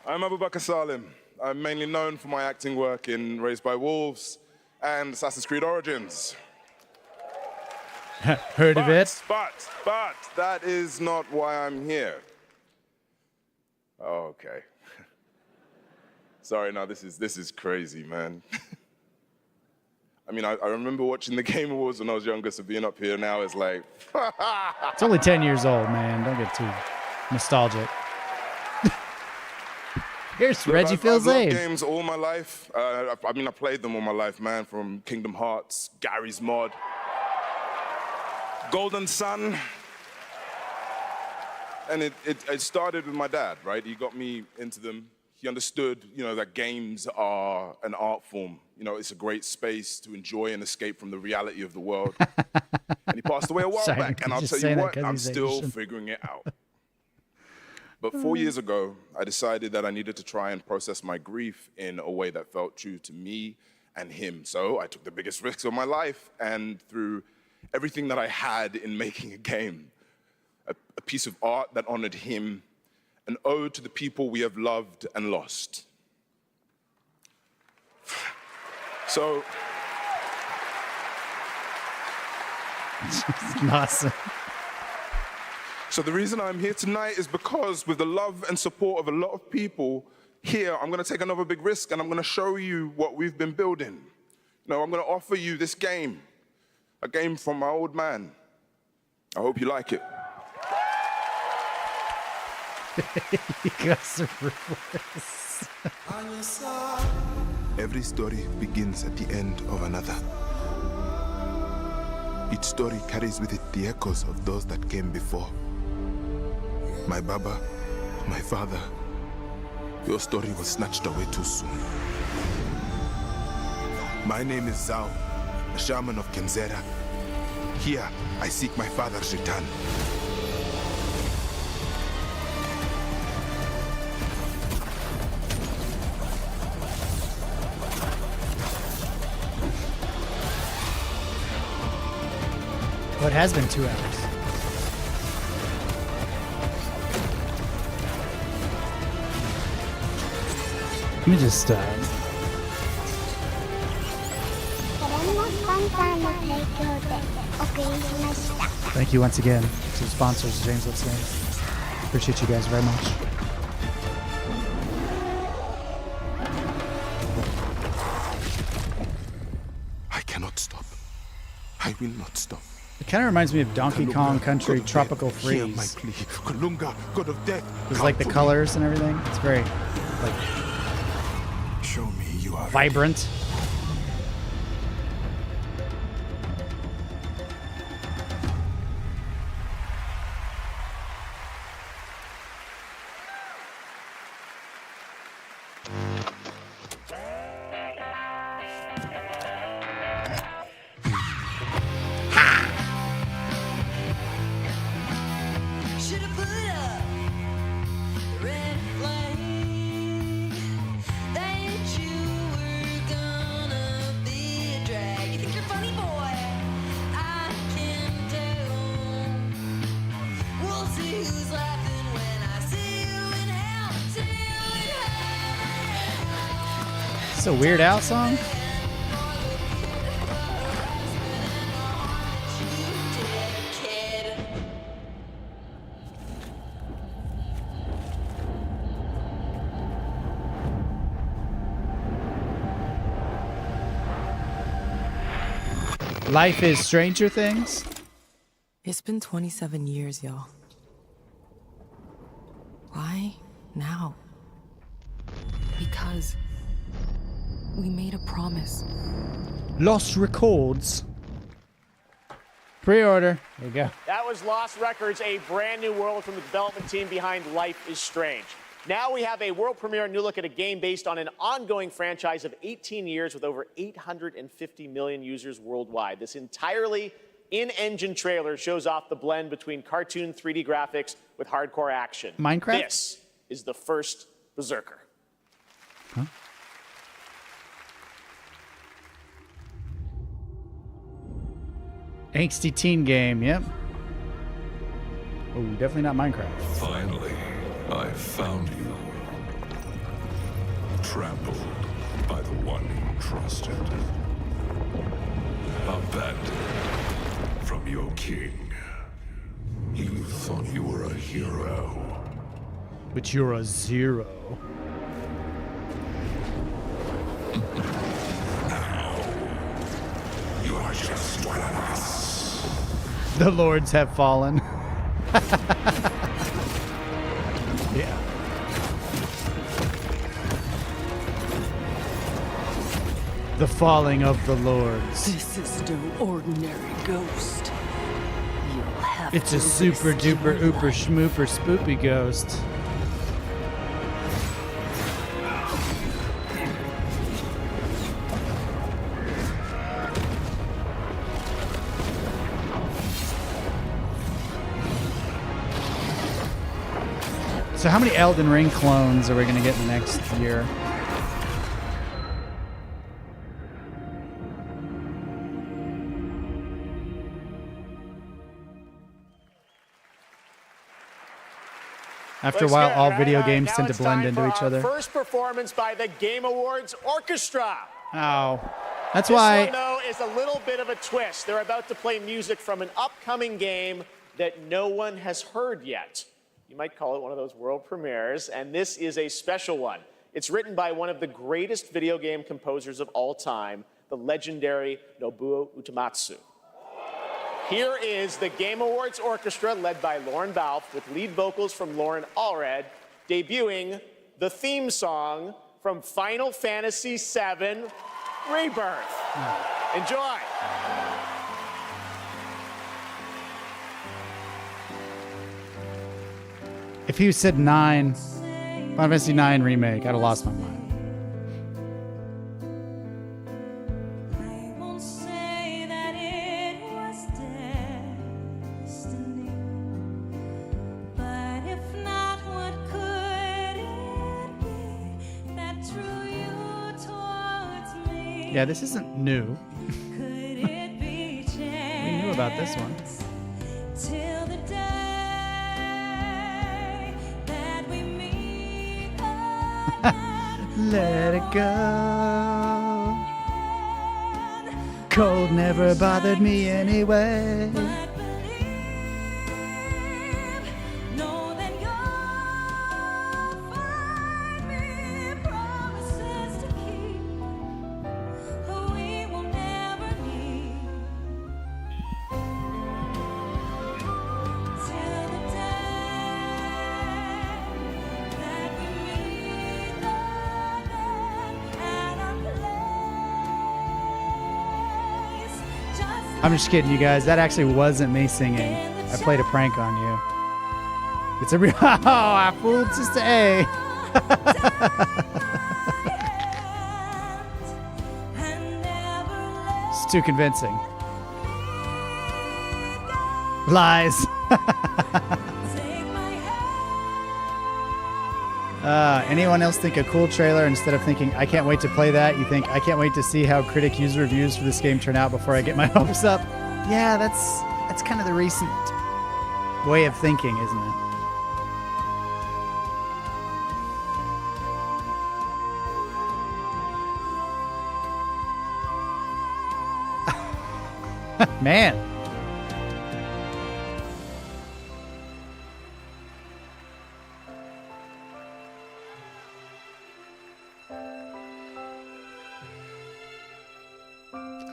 I'm Abubakar Salim. I'm mainly known for my acting work in Raised by Wolves and Assassin's Creed Origins. Heard of it? But that is not why I'm here. Oh, okay. Sorry, no, this is crazy, man. I mean, I remember watching the Game Awards when I was younger, so being up here now is like... It's only 10 years old, man. Don't get too nostalgic. Here's Look, Reggie I've Fils-Aime. loved games all my life. I mean, I played them all my life, man, from Kingdom Hearts, Gary's Mod, Golden Sun. And it started with my dad, right? He got me into them. He understood, you know, that games are an art form. You know, it's a great space to enjoy and escape from the reality of the world. And he passed away a while Sorry, back, and I'll just tell saying you that what, 'cause I'm he's still Asian. figuring it out. But 4 years ago, I decided that I needed to try and process my grief in a way that felt true to me and him. So I took the biggest risks of my life, and through everything that I had in making a game, a piece of art that honored him, an ode to the people we have loved and lost. So, Awesome. So the reason I'm here tonight is because with the love and support of a lot of people here, I'm going to take another big risk and I'm going to show you what we've been building. You know, I'm going to offer you this game, a game from my old man. I hope you like it. You guys are ruthless. Every story begins at the end of another. Each story carries with it the echoes of those that came before. My Baba, my father, your story was snatched away too soon. My name is Zhao, a shaman of Kenzera. Here, I seek my father's return. Well, it has been 2 hours. Let me just thank you once again to the sponsors, James Loves Games. Appreciate you guys very much. I cannot stop. I will not stop. It kind of reminds me of Donkey Kong Country God of Tropical death, hear Freeze. my plea. Kalunga, God of death, It's like the colors and everything. It's very like show me you are vibrant. It's a Weird Al song. Life is Stranger Things. It's been 27 years, y'all. Why now? Because we made a promise. Lost Records. Pre-order. There you go. That was Lost Records, a brand new world from the development team behind Life is Strange. Now we have a world premiere new look at a game based on an ongoing franchise of 18 years with over 850 million users worldwide. This entirely in-engine trailer shows off the blend between cartoon 3D graphics with hardcore action. Minecraft? This is the first Berserker. Huh? Angsty teen game, yep. Oh, definitely not Minecraft. Finally, I found you. Trampled by the one you trusted. Abandoned from your king. You thought you were a hero. But you're a zero. Now, you are just one of us. The lords have fallen. Yeah. The falling of the lords. This is no ordinary ghost. You'll have It's a super duper ooper schmooper spoopy ghost. So how many Elden Ring clones are we going to get in the next year? After a while, all video games tend to blend into each other. First performance by the Game Awards Orchestra. Oh, that's This why. one, though, is a little bit of a twist. They're about to play music from an upcoming game, that no one has heard yet. You might call it one of those world premieres, and this is a special one. It's written by one of the greatest video game composers of all time, the legendary Nobuo Uematsu. Here is the Game Awards Orchestra, led by Lauren Balfe, with lead vocals from Lauren Allred, debuting the theme song from Final Fantasy VII Rebirth. Enjoy. If you said 9, Final Fantasy 9 remake, I'd have lost my mind. Yeah, this isn't new. We knew about this one. Let it go. Cold never bothered me anyway. I'm just kidding, you guys. That actually wasn't me singing. I played a prank on you. It's a real. Oh, I fooled Sister A. It's too convincing. Lies. Anyone else think a cool trailer, instead of thinking, I can't wait to play that, you think, I can't wait to see how critic user reviews for this game turn out before I get my hopes up? Yeah, that's kind of the recent way of thinking, isn't it? Man.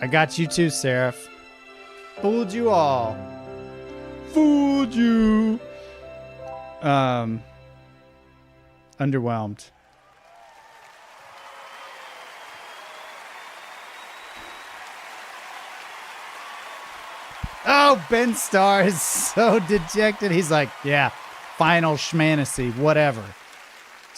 I got you too, Seraph. Fooled you all. Fooled you. Underwhelmed. Oh, Ben Starr is so dejected. He's like, yeah, Final Schmantasy, whatever.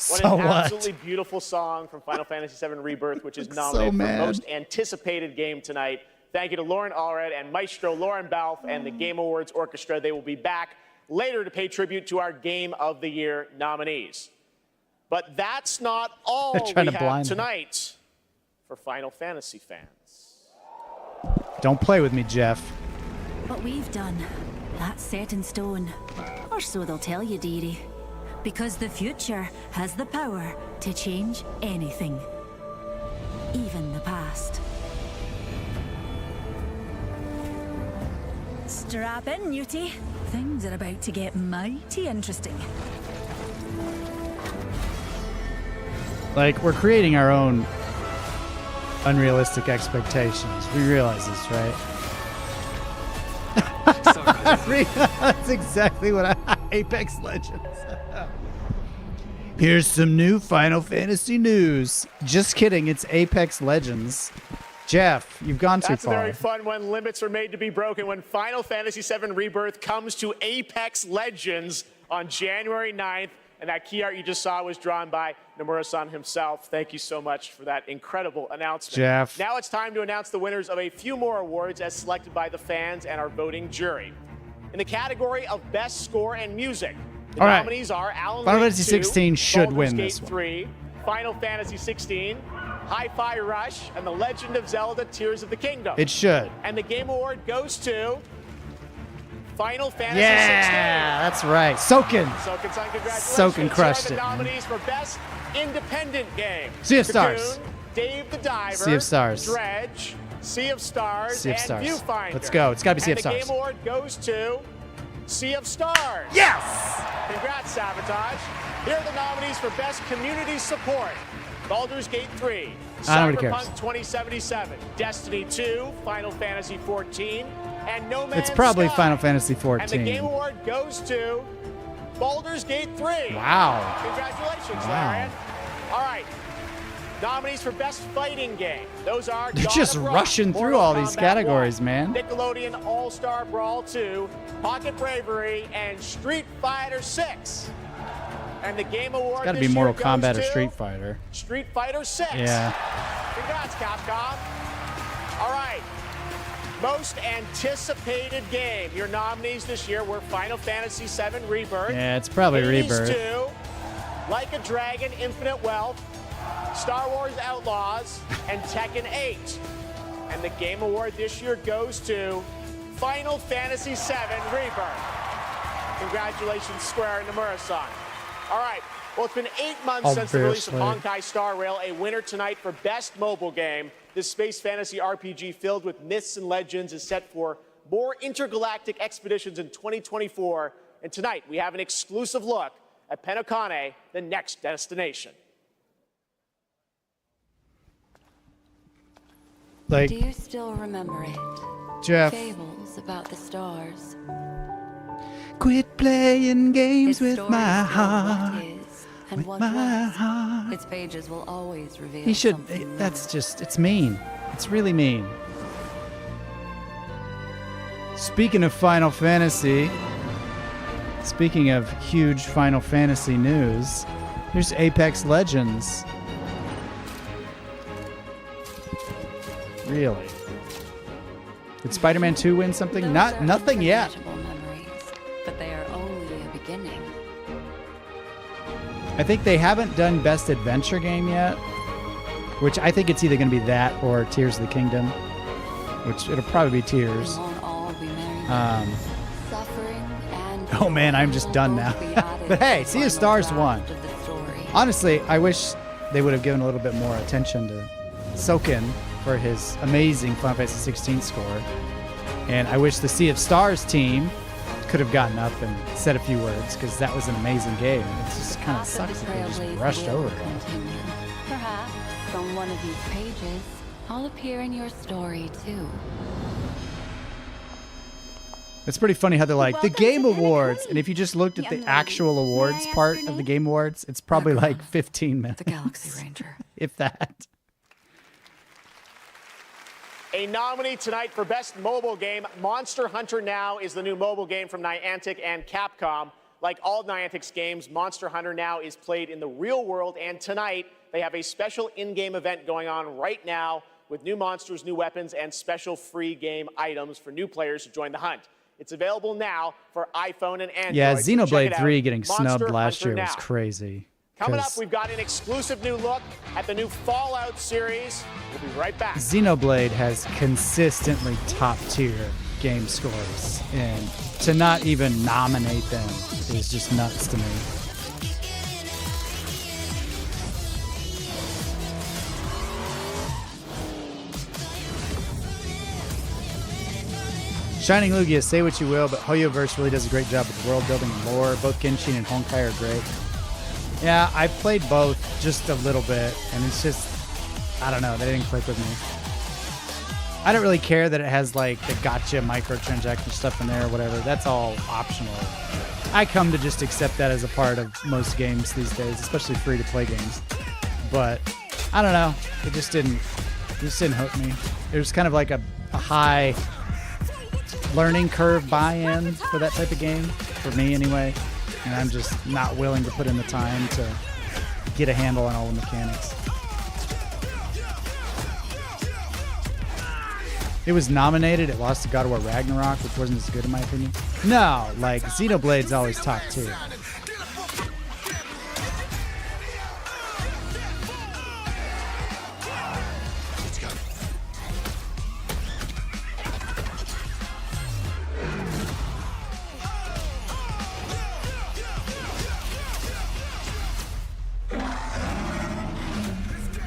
What an absolutely beautiful song from Final Fantasy VII Rebirth, which is nominated for most anticipated game tonight. Thank you to Lauren Allred and Maestro Lauren Balfe and the Game Awards Orchestra. They will be back later to pay tribute to our Game of the Year nominees. But that's not all we have tonight for Final Fantasy fans. Don't play with me, Jeff. What we've done, that's set in stone. Or so they'll tell you, dearie. Because the future has the power to change anything. Even the past. Strap in, Newtie. Things are about to get mighty interesting. Like, we're creating our own unrealistic expectations. We realize this, right? That's exactly what Apex Legends. Here's some new Final Fantasy news. Just kidding, it's Apex Legends. Jeff, you've gone too far. That's very fun when limits are made to be broken. When Final Fantasy VII Rebirth comes to Apex Legends on January 9th, and that key art you just saw was drawn by Nomura-san himself. Thank you so much for that incredible announcement. Jeff. Now it's time to announce the winners of a few more awards as selected by the fans and our voting jury. In the category of Best Score and Music, the nominees are Alan Final Wake Fantasy 2, 16 should Baldur's win Gate this one. 3, Final Fantasy 16, Hi-Fi Rush, and The Legend of Zelda Tears of the Kingdom. It should. And the Game Award goes to Final Fantasy 16. Yeah, that's right. Soken. Soken-san, congratulations. Soken crushed Here it, are the man. nominees for Best Independent Game. Sea of Cocoon, Stars. Dave the Diver. Sea of Stars. Dredge, Sea of Stars, Sea of and Stars. Viewfinder. Let's go. It's gotta be Sea of And the Stars. Game Award goes to Sea of Stars. Yes! Congrats, Sabotage. Here are the nominees for Best Community Support. Baldur's Gate 3, Cyberpunk 2077, Destiny 2, Final Fantasy 14, and No Man's It's probably Sky. Final Fantasy 14. And the Game Award goes to Baldur's Gate 3. Wow. Congratulations, Wow. Larian. All right. Nominees for Best Fighting Game. Those are They're God just of Rock, rushing through Mortal all these Kombat categories, 1, man. Nickelodeon All-Star Brawl 2, Pocket Bravery, and Street Fighter 6. And the Game Award It's got to be this Mortal year Kombat goes or to Street Fighter. Street Fighter 6. Yeah. Congrats, Capcom. All right. Most anticipated game. Your nominees this year were Final Fantasy VII Rebirth. Yeah, it's probably Hades Rebirth. 2, Like a Dragon Infinite Wealth, Star Wars Outlaws, and Tekken 8. And the Game Award this year goes to Final Fantasy VII Rebirth. Congratulations, Square and Nomura-san. All right. Well, it's been 8 months since the release of Honkai Star Rail, a winner tonight for Best Mobile Game. This space fantasy RPG filled with myths and legends is set for more intergalactic expeditions in 2024. And tonight, we have an exclusive look at Penokane, the next destination. Like, do you still remember it? Jeff. Fables about the stars. Quit playing games with stories my tell heart. what is and With what my was. heart. Its pages will always reveal He should. something That's just. It's mean. It's really mean. Speaking of Final Fantasy. Speaking of huge Final Fantasy news, here's Apex Legends. Really? Did Spider-Man 2 win something? Nothing yet. memories, but they are only a beginning. I think they haven't done Best Adventure Game yet, which I think it's either going to be that or Tears of the Kingdom, which it'll probably be Tears. Suffering and Oh man, I'm just done now. But hey, Sea of Stars won. Honestly, I wish they would have given a little bit more attention to Soken for his amazing Final Fantasy 16 score. And I wish the Sea of Stars team could have gotten up and said a few words, because that was an amazing game. It just kind of sucks that they just rushed over it. Perhaps on one of these pages, I'll appear in your story too. It's pretty funny how they're like, the Game Awards, and if you just looked at the actual awards part of the Game Awards, it's probably like 15 minutes. The Galaxy Ranger. If that. A nominee tonight for Best Mobile Game, Monster Hunter Now is the new mobile game from Niantic and Capcom. Like all Niantic's games, Monster Hunter Now is played in the real world, and tonight they have a special in-game event going on right now with new monsters, new weapons, and special free game items for new players to join the hunt. It's available now for iPhone and Android. Yeah, so check Xenoblade it out. 3 getting Monster snubbed last Hunter year was Now. crazy. Coming up, 'cause we've got an exclusive new look at the new Fallout series. We'll be right back. Xenoblade has consistently top tier game scores, and to not even nominate them is just nuts to me. Shining Lugia, say what you will, but Hoyoverse really does a great job with world building and lore. Both Genshin and Honkai are great. Yeah, I played both just a little bit, and it's just, I don't know, they didn't click with me. I don't really care that it has like the gotcha microtransaction stuff in there or whatever. That's all optional. I come to just accept that as a part of most games these days, especially free-to-play games. But I don't know, it just didn't hook me. It was kind of like a high learning curve buy-in for that type of game, for me anyway. And I'm just not willing to put in the time to get a handle on all the mechanics. It was nominated, it lost to God of War Ragnarok, which wasn't as good in my opinion. No, like Xenoblade's always top tier.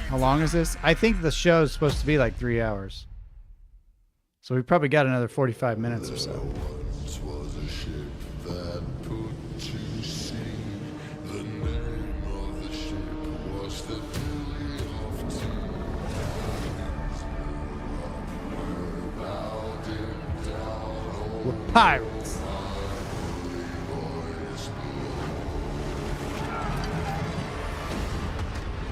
How long is this? I think the show is supposed to be like 3 hours. So we probably got another 45 minutes or so. We're pirates.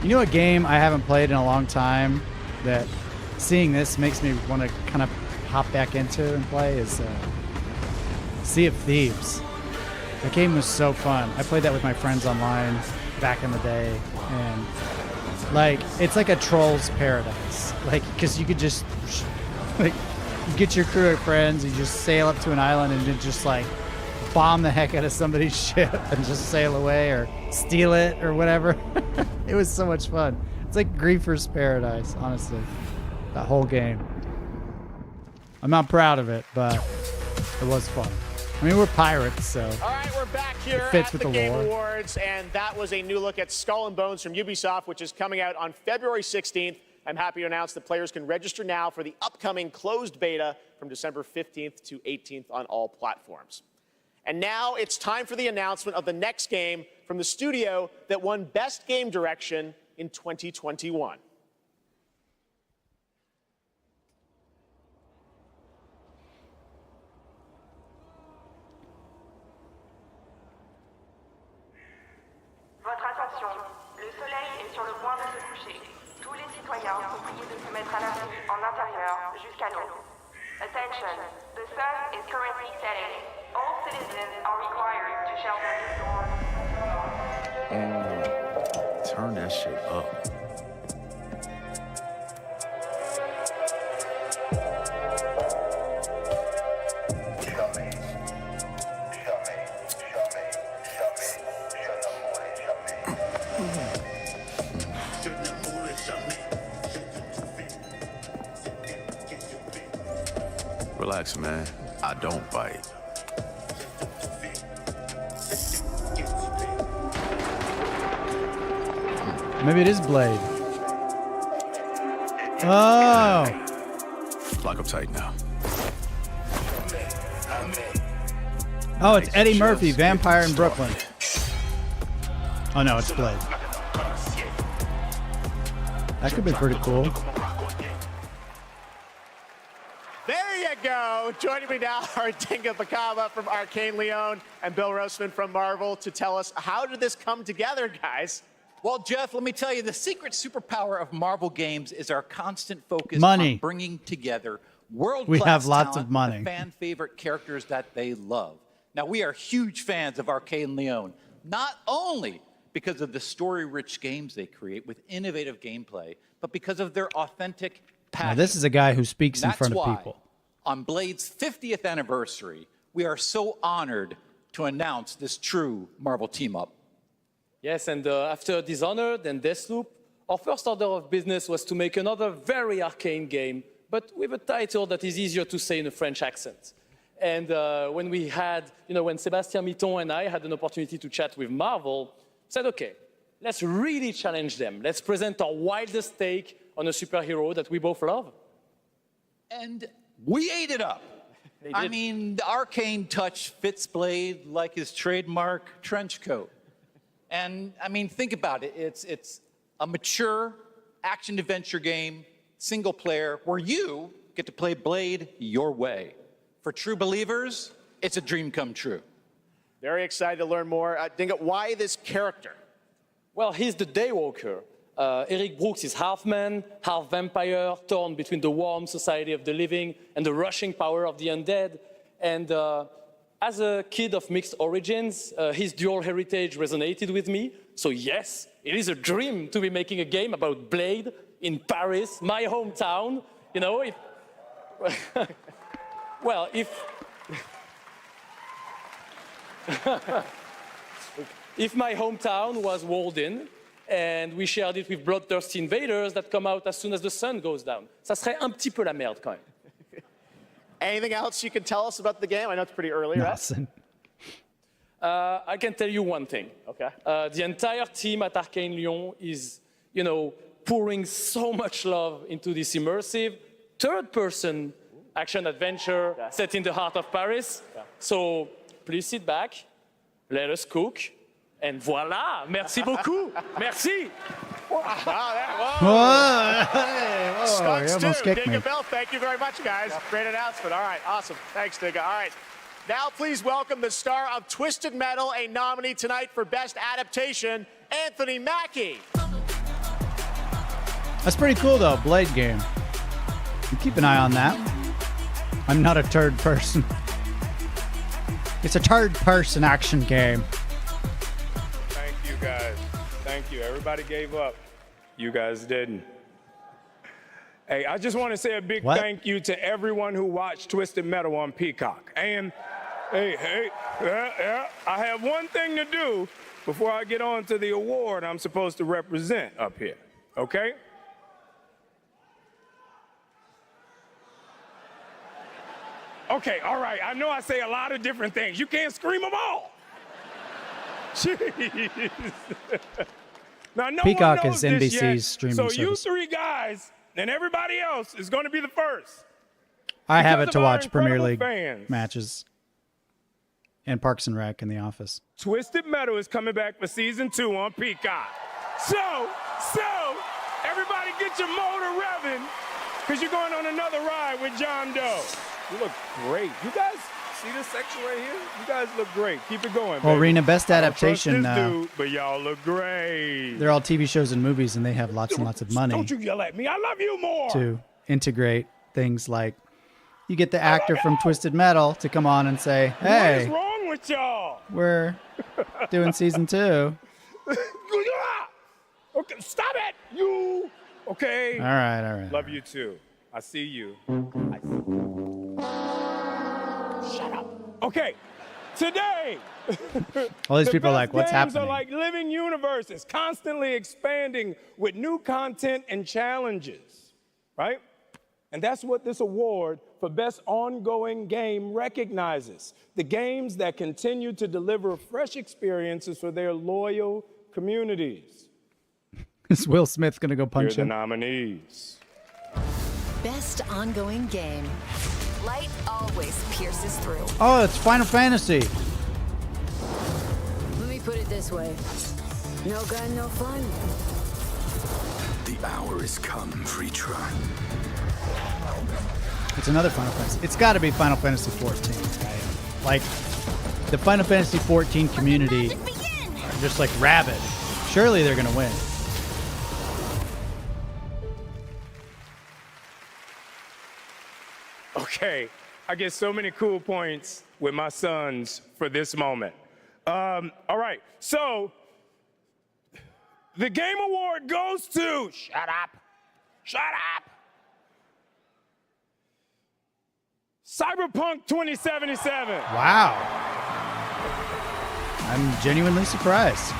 You know a game I haven't played in a long time that seeing this makes me want to kind of hop back into and play is Sea of Thieves. That game was so fun. I played that with my friends online back in the day, and like it's like a troll's paradise. Like, because you could just like you get your crew of friends, you just sail up to an island and then just like bomb the heck out of somebody's ship and just sail away or steal it or whatever. It was so much fun. It's like Griefer's paradise, honestly. That whole game. I'm not proud of it, but it was fun. I mean, we're pirates, so. All right, we're back here fits at with the the Game lore. Awards, and that was a new look at Skull and Bones from Ubisoft, which is coming out on February 16th. I'm happy to announce that players can register now for the upcoming closed beta from December 15th to 18th on all platforms. And now it's time for the announcement of the next game from the studio that won Best Game Direction in 2021. Votre attention, le soleil est sur le point de se coucher. Tous les citoyens sont priés de se mettre à l'abri en intérieur jusqu'à l'aube. Attention, the sun is currently setting. All citizens are required to shelter indoors. Turn that shit up. Relax, man. I don't bite. Maybe it is Blade. Oh. Lock up tight now. Oh, it's Eddie Murphy, Vampire in Brooklyn. Oh no, it's Blade. That could be pretty cool. There you go. Joining me now are Dinga Bacaba from Arcane Leon and Bill Roseman from Marvel to tell us, how did this come together, guys? Well, Jeff, let me tell you, the secret superpower of Marvel games is our constant focus Money. on bringing together world-class We have lots talent of money. with fan-favorite characters that they love. Now, we are huge fans of Arcane Leon, not only because of the story-rich games they create with innovative gameplay, but because of their authentic passion. Now, this is a guy who speaks in That's front of why, people. on Blade's 50th anniversary, we are so honored to announce this true Marvel team-up. Yes, and after Dishonored and Deathloop, our first order of business was to make another very arcane game, but with a title that is easier to say in a French accent. And when we had, when Sébastien Mitton and I had an opportunity to chat with Marvel, said, okay, let's really challenge them. Let's present our wildest take on a superhero that we both love. And we ate it up. I mean, the arcane touch fits Blade like his trademark trench coat. And I mean, think about it. It's a mature action-adventure game, single player, where you get to play Blade your way. For true believers, it's a dream come true. Very excited to learn more. Dinga, why this character? Well, he's the Daywalker. Eric Brooks is half man, half vampire, torn between the warm society of the living and the rushing power of the undead. And as a kid of mixed origins, his dual heritage resonated with me. So yes, it is a dream to be making a game about Blade in Paris, my hometown. Well, if my hometown was walled in, and we shared it with bloodthirsty invaders that come out as soon as the sun goes down. Ça serait un petit peu la merde quand même. Anything else you can tell us about the game? I know it's pretty early, right? I can tell you one thing. Okay. The entire team at Arcane Lyon is, pouring so much love into this immersive third-person action-adventure set in the heart of Paris. Yeah. So please sit back, let us cook, and voila! Merci beaucoup! Merci! Whoa! Hey, whoa, Stunts you almost too. kicked me. Digga Bell, thank you very much, guys. Great announcement. All right, awesome. Thanks, Digga. All right. Now please welcome the star of Twisted Metal, a nominee tonight for Best Adaptation, Anthony Mackie. That's pretty cool, though. Blade game. You keep an eye on that. I'm not a third person. It's a third-person action game. Thank you, guys. Thank you. Everybody gave up. You guys didn't. Hey, I just want to say a big thank you to everyone who watched Twisted Metal on Peacock. And, I have one thing to do before I get on to the award I'm supposed to represent up here, okay? Okay, all right. I know I say a lot of different things. You can't scream them all. Jeez. Now, no Peacock one is knows this NBC's yet, streaming so service. you three guys and everybody else is going to be the first. I have it Because to of our watch Premier incredible League fans. matches and Parks and Rec in The Office. Twisted Metal is coming back for season 2 on Peacock. So, everybody get your motor revving, because you're going on another ride with John Doe. You look great. You guys see this section right here? You guys look great. Keep it going, Well, baby. Rena, best I don't trust adaptation. this dude, but y'all look great. They're all TV shows and movies, and they have lots and lots of money Don't you yell at me. I love you more. to integrate things like you get the actor from Twisted Metal to come on and say, What hey, is wrong with y'all? we're doing season 2. Okay, stop it. You. Okay. All right. Love you too. I see you. Shut up. Okay. Today. All these the people are best like, what's games happening? are like living universes, constantly expanding with new content and challenges, right? And that's what this award for Best Ongoing Game recognizes. The games that continue to deliver fresh experiences for their loyal communities. Is Will Smith going to go Here are punch the him? nominees. Best ongoing game. Light always pierces through. Oh, it's Final Fantasy. Let me put it this way. No gun, no fun. The hour has come, Freetron. It's another Final Fantasy. It's got to be Final Fantasy 14, right? Like, the Final Fantasy 14 community are just like rabid. Surely they're going to win. Okay, I get so many cool points with my sons for this moment. All right, so the Game Award goes to, shut up, Cyberpunk 2077. Wow. I'm genuinely surprised.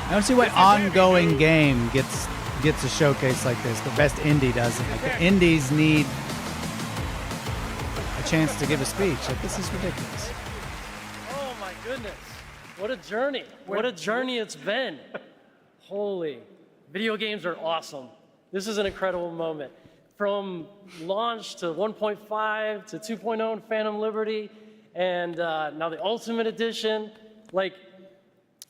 I don't see why ongoing game gets a showcase like this. The best indie doesn't. Like, the indies need a chance to give a speech. Like, this is ridiculous. Oh my goodness. What a journey. What a journey it's been. Holy. Video games are awesome. This is an incredible moment. From launch to 1.5 to 2.0 and Phantom Liberty, and now the Ultimate Edition, like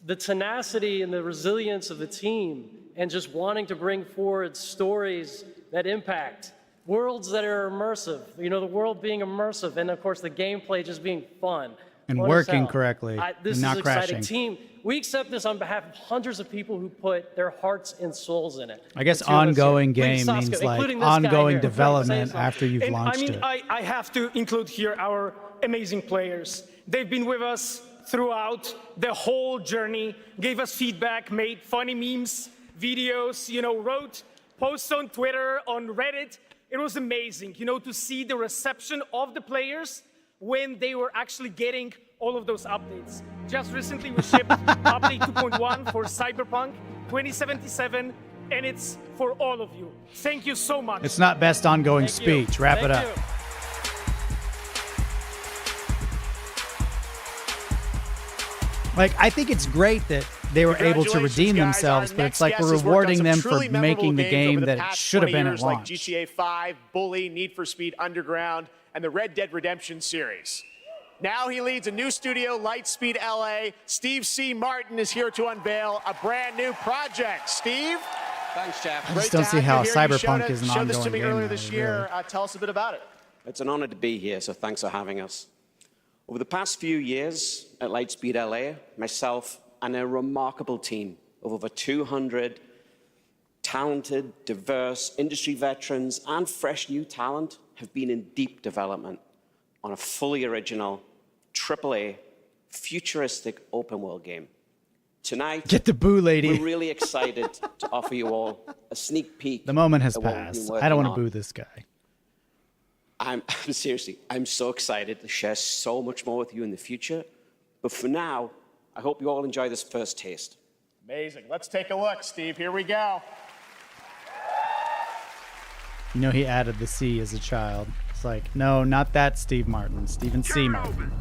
the tenacity and the resilience of the team, and just wanting to bring forward stories that impact, worlds that are immersive, you know, the world being immersive, and of course the gameplay just being fun. And Fun as working hell. correctly This and not is crashing. exciting. Team, we accept this on behalf of hundreds of people who put their hearts and souls in it. I guess The two of us here. ongoing Please, game Saskia, means like including this guy ongoing here. development Say something. after you've And launched I mean, it. I have to include here our amazing players. They've been with us throughout the whole journey, gave us feedback, made funny memes, videos, you know, wrote posts on Twitter, on Reddit. It was amazing, you know, to see the reception of the players when they were actually getting all of those updates. Just recently we shipped update 2.1 for Cyberpunk 2077, and it's for all of you. Thank you so much. It's not best ongoing speech. Wrap it up. Like, I think it's great that they were able to redeem themselves, but it's like we're rewarding them for making the game that it should have been at like launch. GTA 5, Bully, Need for Speed Underground, and the Red Dead Redemption series. Now he leads a new studio, Lightspeed LA. Steve C. Martin is here to unveil a brand new project. Steve? Thanks, Jeff. I just don't see how Cyberpunk is an ongoing game. Showed this to me earlier now, this year. Tell us a bit about it. It's an honor to be here, so thanks for having us. Over the past few years at Lightspeed LA, myself and a remarkable team of over 200 talented, diverse industry veterans and fresh new talent have been in deep development on a fully original, AAA, futuristic open-world game. Tonight, get the boo, lady. We're really excited to offer you all a sneak peek. The moment has passed. I don't want to boo this guy. I'm seriously, I'm so excited to share so much more with you in the future. But for now, I hope you all enjoy this first taste. Amazing. Let's take a look, Steve. Here we go. You know he added the C as a child. It's like, no, not that Steve Martin. Stephen C. Martin.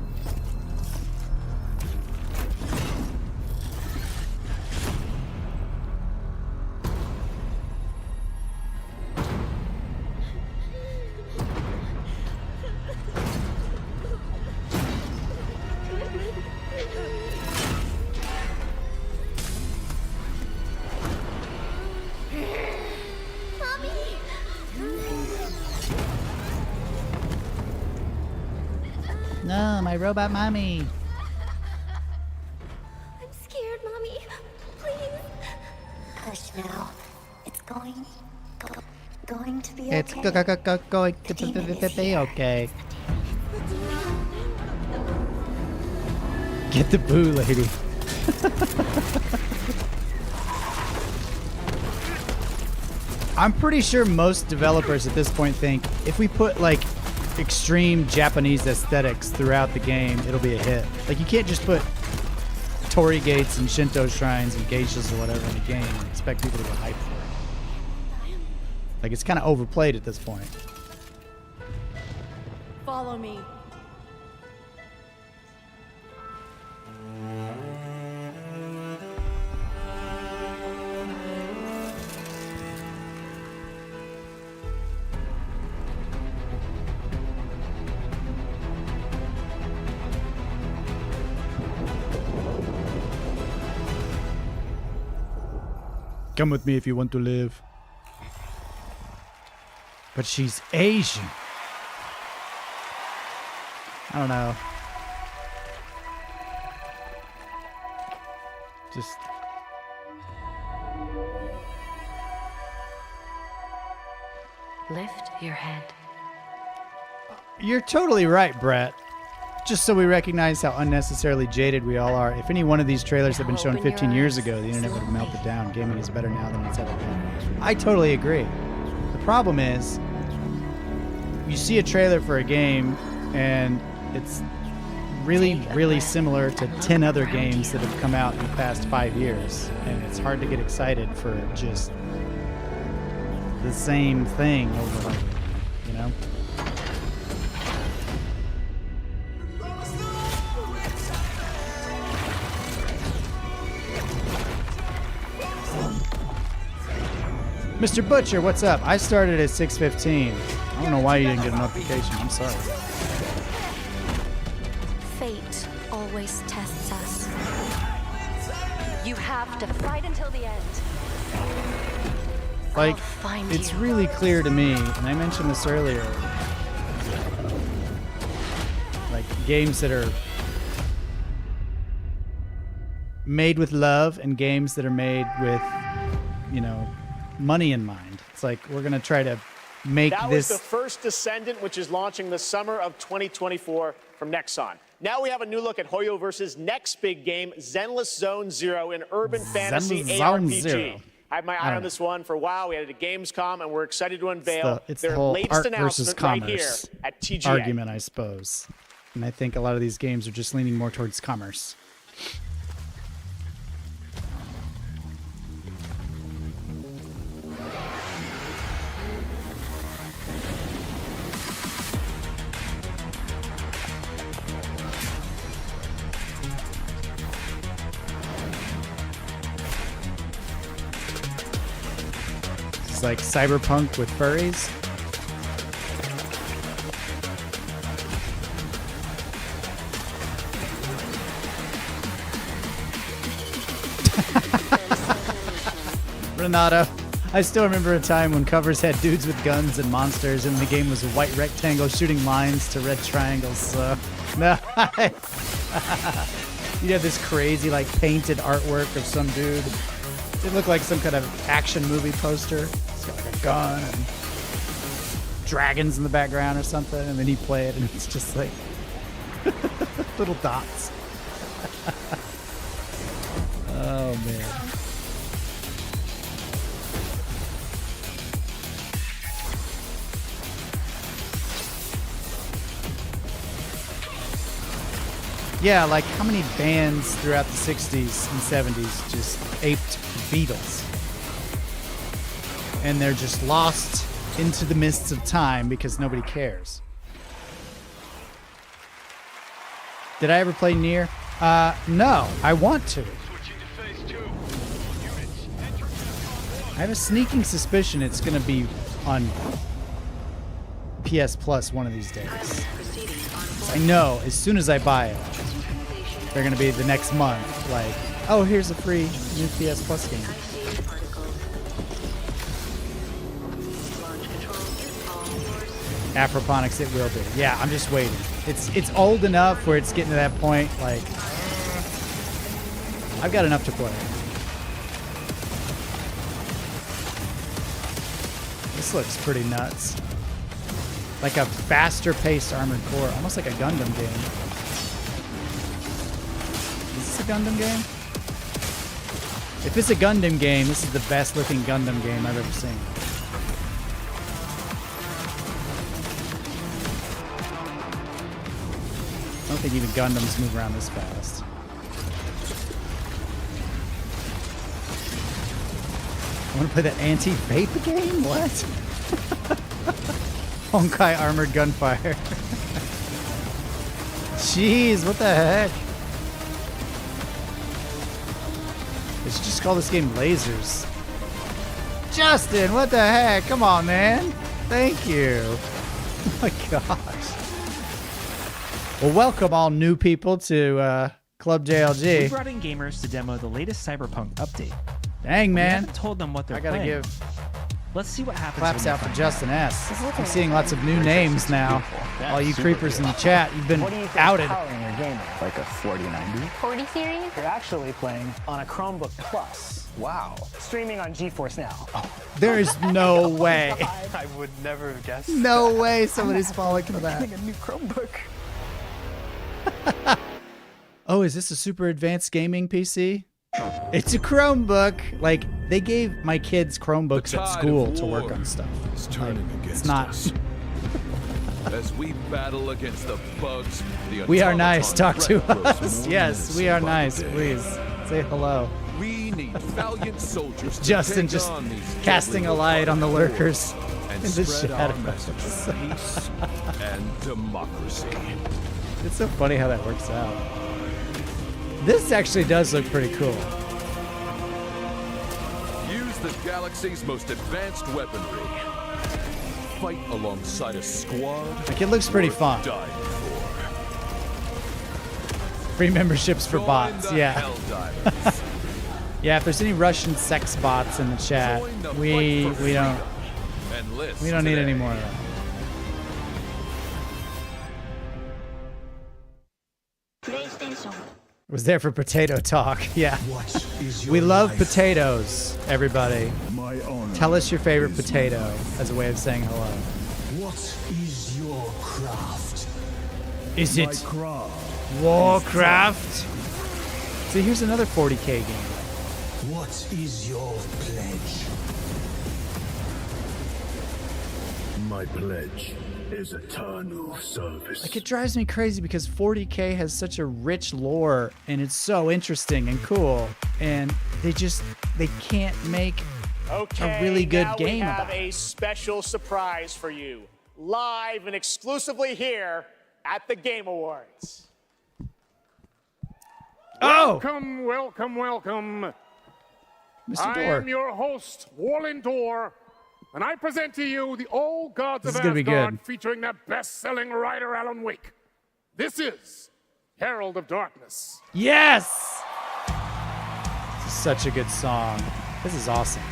No, my robot mommy. I'm scared, Mommy. Please. Hush now. It's going to be okay. It's going to be okay. Get the boo, lady. I'm pretty sure most developers at this point think if we put like extreme Japanese aesthetics throughout the game, it'll be a hit. Like you can't just put torii gates and Shinto shrines and geishas or whatever in the game and expect people to get hyped for it. Like it's kind of overplayed at this point. Follow me. Come with me if you want to live. But she's Asian. I don't know. Just... Lift your head. You're totally right, Brett. Just so we recognize how unnecessarily jaded we all are. If any one of these trailers had been shown 15 years ago, the internet would have melted down. Gaming is better now than it's ever been. I totally agree. The problem is, you see a trailer for a game, and it's really, really similar to 10 other games that have come out in the past 5 years. And it's hard to get excited for just the same thing over and over, you know? Mr. Butcher, what's up? I started at 6:15. I don't know why you didn't get a notification. I'm sorry. Fate always tests us. You have to fight until the end. Like, it's really clear to me, and I mentioned this earlier, like games that are made with love and games that are made with, you know, money in mind. It's like we're gonna try to make that this. That was the first Descendant, which is launching the summer of 2024 from Nexon. Now we have a new look at Hoyo versus next big game, Zenless Zone Zero, an urban fantasy ARPG. Zero. I had my eye on this one for a while. We had it at Gamescom, and we're excited to unveil it's their the whole latest art announcement versus right here commerce at TGA. argument, I suppose. And I think a lot of these games are just leaning more towards commerce. It's like cyberpunk with furries. Renato. I still remember a time when covers had dudes with guns and monsters, and the game was a white rectangle shooting lines to red triangles. So, no. You have this crazy, like, painted artwork of some dude. It looked like some kind of action movie poster. It's got like a gun and dragons in the background or something, and then you play it, and it's just like little dots. Oh, man. Yeah, like how many bands throughout the 60s and 70s just aped Beatles? And they're just lost into the mists of time because nobody cares. Did I ever play Nier? No, I want to. I have a sneaking suspicion it's going to be on PS Plus one of these days. I know, as soon as I buy it, they're going to be the next month, like, oh, here's a free new PS Plus game. Afroponics, it will be. Yeah, I'm just waiting. It's old enough where it's getting to that point, like, I've got enough to play. This looks pretty nuts. Like a faster paced Armored Core, almost like a Gundam game. Is this a Gundam game? If it's a Gundam game, this is the best looking Gundam game I've ever seen. I don't think even Gundams move around this fast. I want to play that anti-vape game? What? Honkai Armored Gunfire. Jeez, what the heck? They should just call this game Lasers. Justin, what the heck? Come on, man. Thank you. Oh my gosh. Well, welcome all new people to Club JLG. We brought in gamers to demo the latest Cyberpunk update. Dang, man. We haven't told them what they're I gotta playing. give Let's see what happens. claps out for Justin S. I'm seeing lots of new names now. All you creepers in the chat, you've been outed. Powering your gaming? Like a 4090? 40 series? You're actually playing on a Chromebook Plus. Wow. Streaming on GeForce Now. There is no way. I would never have guessed. No way somebody's falling for that. Getting a new Chromebook. Oh, is this a super advanced gaming PC? It's a Chromebook. Like, they gave my kids Chromebooks at school to work on stuff. It's not. As we battle against the bugs, We are nice. Talk to us. Yes, we are nice. Please say hello. We need valiant soldiers. Justin just casting a light on the lurkers and in the spread our shadows. message of peace and democracy. It's so funny how that works out. This actually does look pretty cool. Use the galaxy's most advanced weaponry. Fight alongside a squad. Like, it looks pretty fun. Free memberships for bots, yeah. Yeah, if there's any Russian sex bots in the chat, we don't need any more of that. Was there for potato talk, yeah. We love potatoes, everybody. Tell us your favorite potato as a way of saying hello. What is your craft? Is it Warcraft? So here's another 40k game. What is your pledge? My pledge is eternal service. Like, it drives me crazy because 40k has such a rich lore and it's so interesting and cool, and they can't make a really good game now we have about it. a special surprise for you, live and exclusively here at the Game Awards. Oh! Welcome, welcome, welcome. Mr. I Dorr. am your host, Warlin Dorr, and I present to you the Old Gods This of is gonna be Asgard good. featuring that best-selling writer Alan Wake. This is Herald of Darkness. Yes! This is such a good song. This is awesome.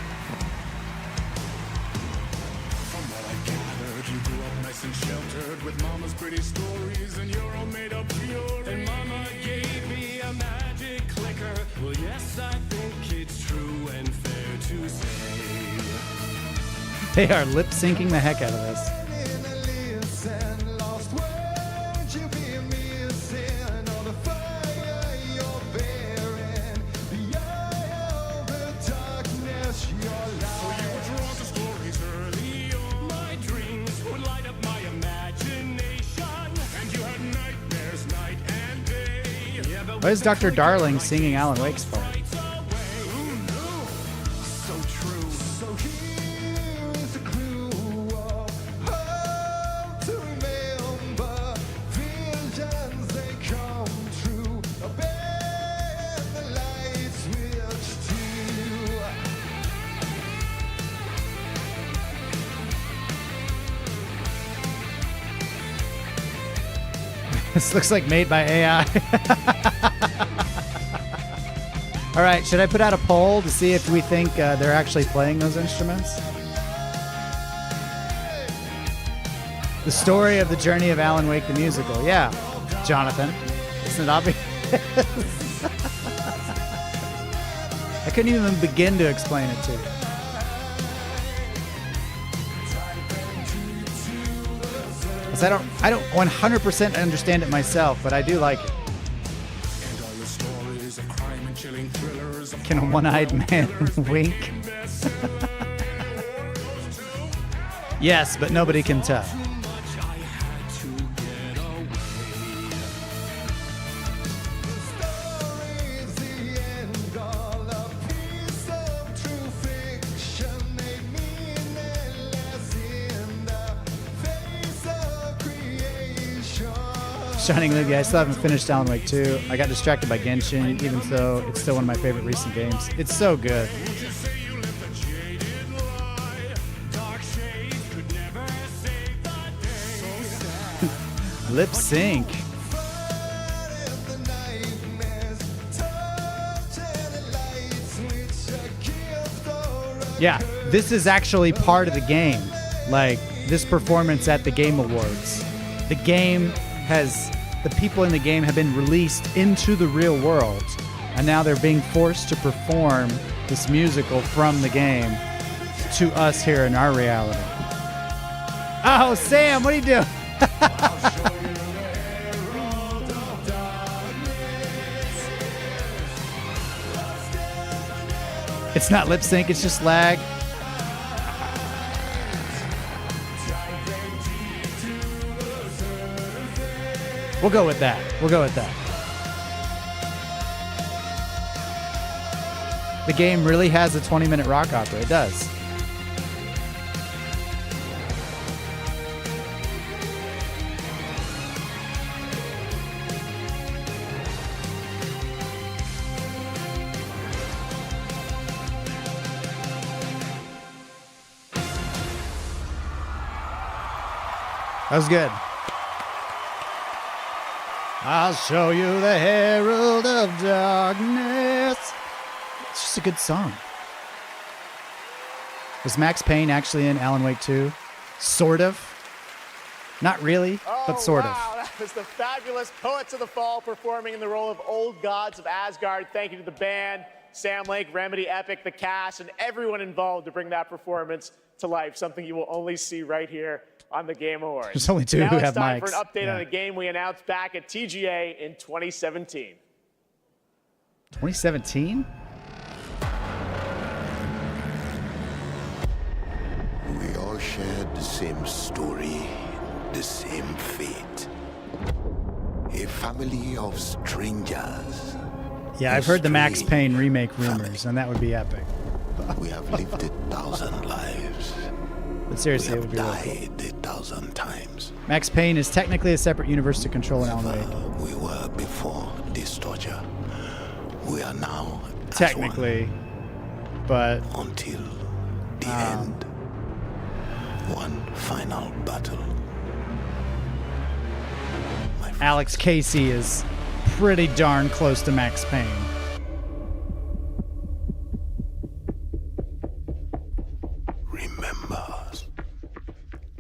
But you grew up nice and sheltered with mama's pretty stories and your own made-up theory. And mama gave me a magic clicker. Well, yes, I think it's true and fair to say. They are lip syncing the heck out of this. Why is Dr. Darling singing Alan Wake's part? This looks like made by AI. All right, should I put out a poll to see if we think they're actually playing those instruments? The story of the journey of Alan Wake the musical. Yeah, Jonathan. Isn't it obvious? I couldn't even begin to explain it to you. I don't 100% understand it myself, but I do like it. Can a one-eyed man wink? Yes, but nobody can tell. Shining Lugia, I still haven't finished Alan Wake 2. I got distracted by Genshin, even though it's still one of my favorite recent games. It's so good. Lip sync. Yeah, this is actually part of the game. Like, this performance at the Game Awards. The game the people in the game have been released into the real world, and now they're being forced to perform this musical from the game to us here in our reality. Oh, Sam, what are you doing? It's not lip sync, it's just lag. We'll go with that. We'll go with that. The game really has a 20-minute rock opera. It does. That was good. I'll show you the herald of darkness. It's just a good song. Was Max Payne actually in Alan Wake 2? Sort of. Not really, but sort of. That was the fabulous Poets of the Fall performing in the role of Old Gods of Asgard. Thank you to the band, Sam Lake, Remedy, Epic, the cast, and everyone involved to bring that performance to life. Something you will only see right here on the Game Awards. There's only two who have mics. Now it's time for an update on a game we announced back at TGA in 2017. 2017? We all shared the same story, the same fate. A family of strangers. Yeah, I've heard the Max Payne remake rumors, and that would be epic. We have lived 1,000 lives. But seriously, it would be really died 1,000 times. Max Payne is technically a separate universe to control in Alan Wake. We were before this torture. We are now technically, but until the end. One final battle. Alex Casey is pretty darn close to Max Payne.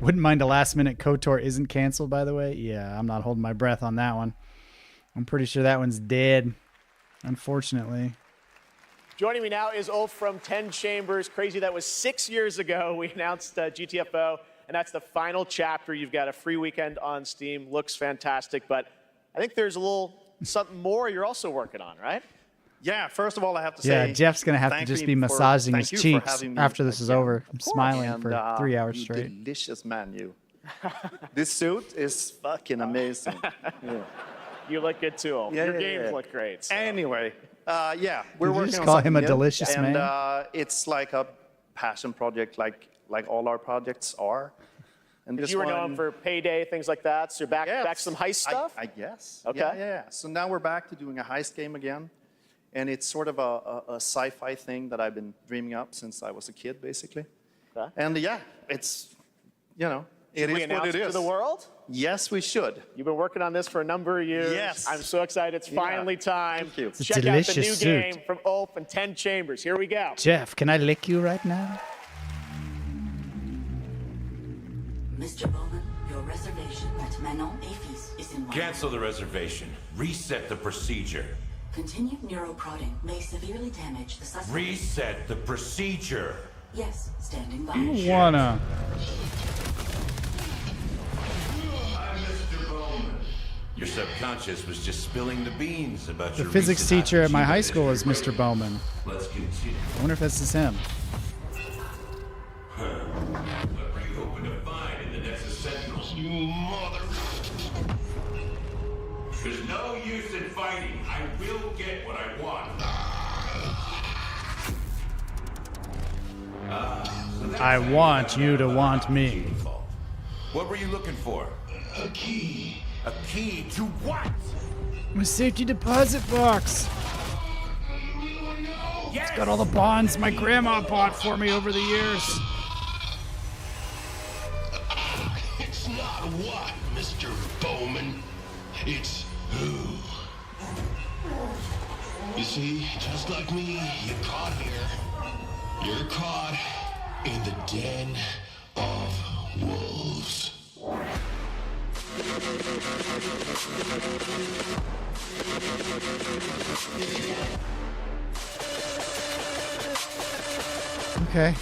Wouldn't mind a last-minute KOTOR isn't canceled, by the way. Yeah, I'm not holding my breath on that one. I'm pretty sure that one's dead, unfortunately. Joining me now is Ulf from 10 Chambers. Crazy, that was 6 years ago. We announced GTFO, and that's the final chapter. You've got a free weekend on Steam. Looks fantastic, but I think there's a little something more you're also working on, right? Yeah, first of all, I have to say... Yeah, Jeff's going to have to just be massaging his cheeks after this is over. I'm smiling and, for 3 hours straight. Delicious menu. This suit is fucking amazing. Yeah. You look good too, Ulf. Yeah, Your games look great. So. Anyway, yeah, we're Did you working just on call something him a new, delicious and, man? it's like a passion project, like all our projects are. And Because this you were one, known for Payday, things like that. So you're back to some heist stuff? I guess. Okay. Yeah. So now we're back to doing a heist game again. And it's sort of a sci-fi thing that I've been dreaming up since I was a kid, basically. Okay. And yeah, it's, it Should is we what announce it it is. to the world? Yes, we should. You've been working on this for a number of years. Yes. I'm so excited. It's finally time. Thank you. It's a Check out the delicious new suit. game from Ulf and 10 Chambers. Here we go. Jeff, can I lick you right now? Mr. Bowman, your reservation at Manon Afis is in Cancel the reservation. Reset the procedure. Continued neuroprodding may severely damage the suspect. Reset the procedure. Yes, standing by. I don't wanna. Your subconscious was just spilling the beans about The your physics recent teacher at my high Hachijima school is Mr. Bowman. Let's continue. I wonder if this is him. What were you hoping to find in the Nexus Sentinels? You mother... There's no use in fighting. I will get what I want. I want you to want me. What were you looking for? A key. A key to what? My safety deposit box. Yes! It's got all the bonds my grandma bought for me over the years. It's not what, Mr. Bowman. It's who. You see, just like me, you're caught here. You're caught in the den of wolves. Okay.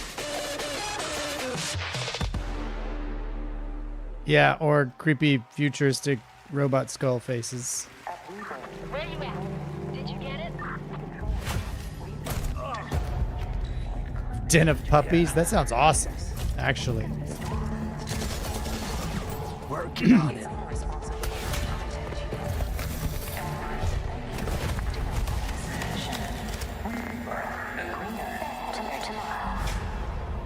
Yeah, or creepy futuristic robot skull faces. Where you at? Did you get it? Den of puppies? That sounds awesome, actually. Working on it.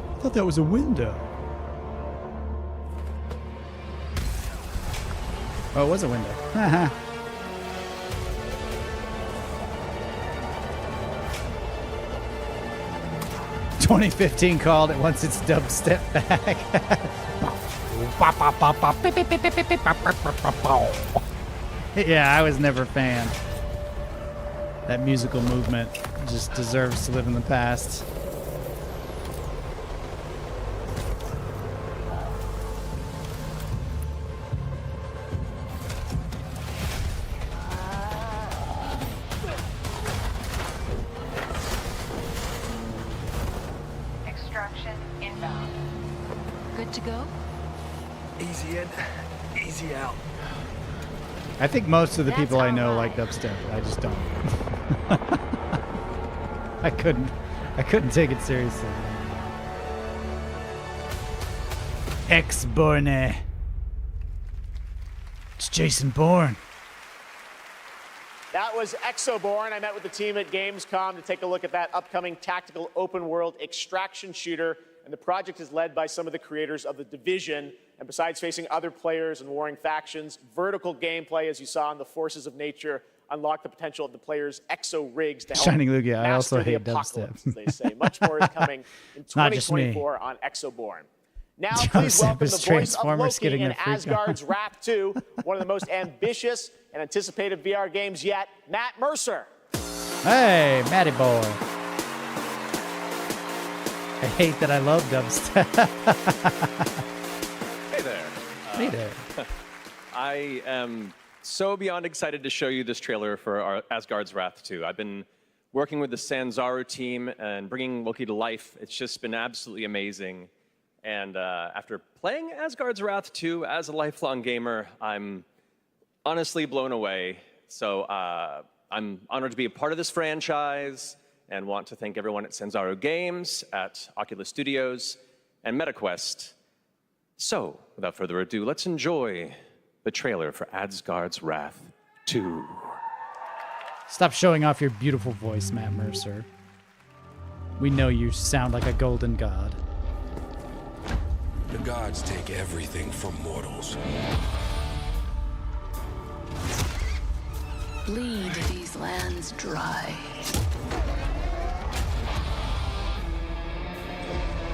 I thought that was a window. Oh, it was a window. Haha. "2015 called it once it's dubstep back." Yeah, I was never a fan. That musical movement just deserves to live in the past. Extraction inbound. Good to go? Easy in, easy out. I think most of the people I know like dubstep. I just don't. I couldn't take it seriously. Ex-Borne. It's Jason Bourne. That was Exoborn. I met with the team at Gamescom to take a look at that upcoming tactical open-world extraction shooter. And the project is led by some of the creators of The Division. And besides facing other players and warring factions, vertical gameplay, as you saw in the Forces of Nature, unlock the potential of the players' exo rigs to help Shining Lugia, I also master the hate apocalypse, dubstep. as they say. Much more is coming in Not just me. 2024 on Exoborn. Now, Joseph please welcome the is voice of Transformers Loki getting in a freak Asgard's on. Wrath 2, one of the most ambitious and anticipated VR games yet, Matt Mercer. Hey, Matty boy. I hate that I love dubstep. Hey there. I am so beyond excited to show you this trailer for our Asgard's Wrath 2. I've been working with the Sanzaru team and bringing Loki to life. It's just been absolutely amazing. And after playing Asgard's Wrath 2 as a lifelong gamer, I'm honestly blown away. So I'm honored to be a part of this franchise and want to thank everyone at Sanzaru Games, at Oculus Studios, and MetaQuest. So, without further ado, let's enjoy the trailer for Asgard's Wrath 2. Stop showing off your beautiful voice, Matt Mercer. We know you sound like a golden god. The gods take everything from mortals. Bleed these lands dry.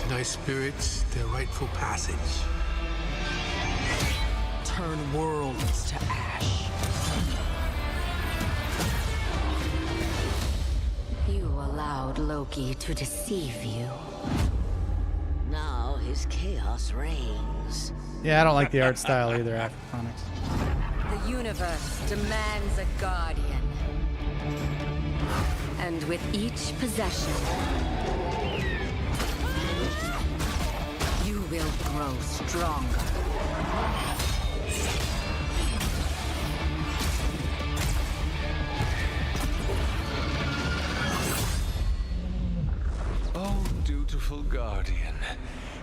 Deny spirits their rightful passage. Turn worlds to ash. You allowed Loki to deceive you. Now his chaos reigns. Yeah, I don't like the art style either, Aquaponics. The universe demands a guardian. And with each possession, you will grow stronger. Oh, dutiful guardian,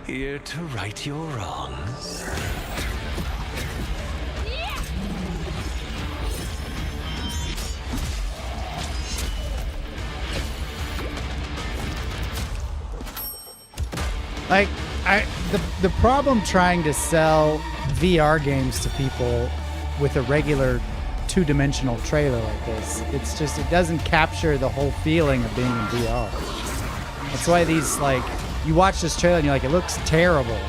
here to right your wrongs. Like, the problem trying to sell VR games to people with a regular two-dimensional trailer like this, it's just, it doesn't capture the whole feeling of being in VR. That's why these, like, you watch this trailer and you're like, it looks terrible,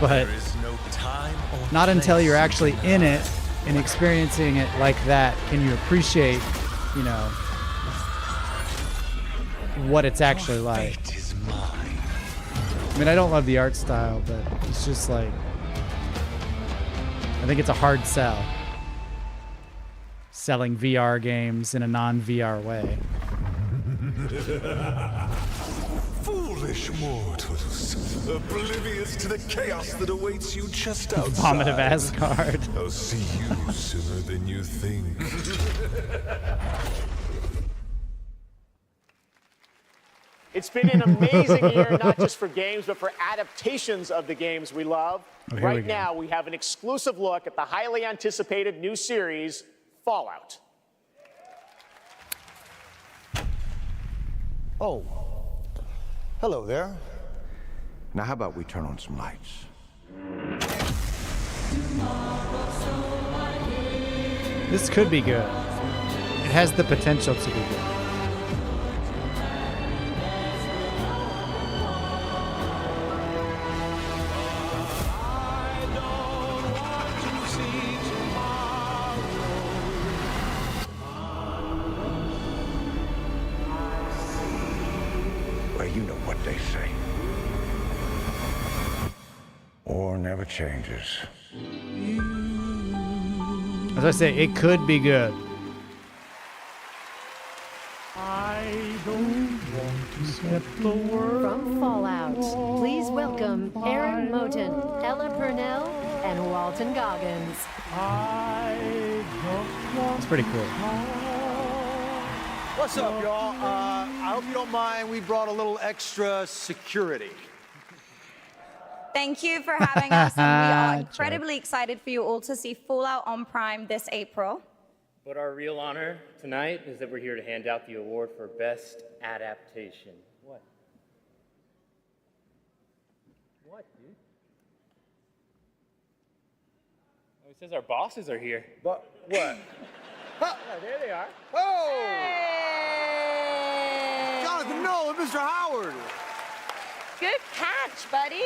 but not until you're actually in it and experiencing it like that can you appreciate, you know, what it's actually like. I mean, I don't love the art style, but it's just like, I think it's a hard sell. Selling VR games in a non-VR way. Foolish mortals, oblivious to the chaos that awaits you just outside. Vomit of Asgard. I'll see you sooner than you think. It's been an amazing year, not just for games, but for adaptations of the games we love. Right now, we have an exclusive look at the highly anticipated new series, Fallout. Oh, hello there. Now, how about we turn on some lights? This could be good. It has the potential to be good. Well, you know what they say. War never changes. As I say, it could be good. I don't want to set the world. From Fallout, please welcome Aaron Moten, Ella Purnell, and Walton Goggins. It's pretty cool. What's up, y'all? I hope you don't mind. We brought a little extra security. Thank you for having us, and we are incredibly excited for you all to see Fallout on Prime this April. But our real honor tonight is that we're here to hand out the award for Best Adaptation. What? What, dude? Oh, it says our bosses are here. But what? Yeah, there they are. Oh! Hey! Jonathan Nolan, Mr. Howard! Good catch, buddy.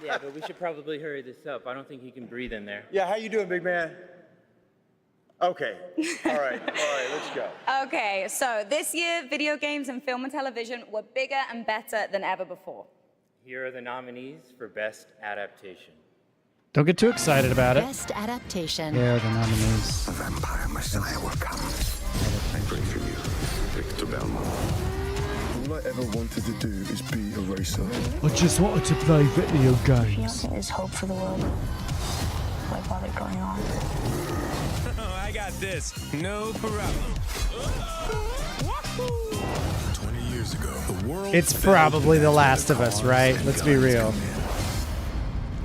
Yeah, but we should probably hurry this up. I don't think he can breathe in there. Yeah, how you doing, big man? Okay. All right, let's go. Okay, so this year, video games and film and television were bigger and better than ever before. Here are the nominees for Best Adaptation. Don't get too excited about it. Best adaptation. Here are the nominees. The vampire messiah will come. I pray for you, Victor Belmont. All I ever wanted to do is be a racer. I just wanted to play video games. There is hope for the world. Why bother going on? I got this. No problem. 20 years ago, the world. It's probably The Last of Us, right? Let's be real.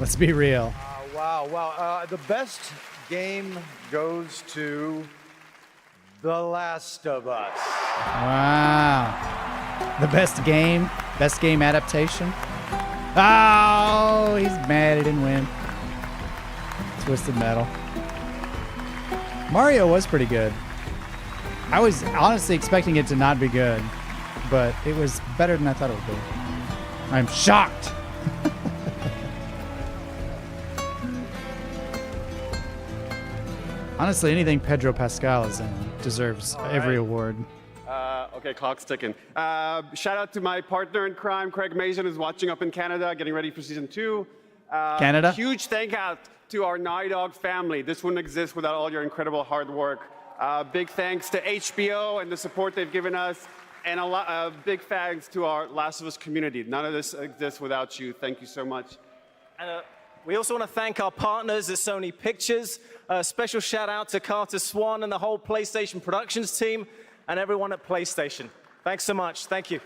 Let's be real. Wow. The best game goes to The Last of Us. Wow. The best game adaptation. Oh, he's mad he didn't win. Twisted Metal. Mario was pretty good. I was honestly expecting it to not be good, but it was better than I thought it would be. I'm shocked. Honestly, anything Pedro Pascal is in deserves every award. Okay, clock's ticking. Shout out to my partner in crime, Craig Mason, who's watching up in Canada, getting ready for season 2. Canada? Huge thank out to our Naughty Dog family. This wouldn't exist without all your incredible hard work. Big thanks to HBO and the support they've given us, and big thanks to our Last of Us community. None of this exists without you. Thank you so much. And we also want to thank our partners at Sony Pictures. Special shout out to Carter Swan and the whole PlayStation Productions team and everyone at PlayStation. Thanks so much. Thank you.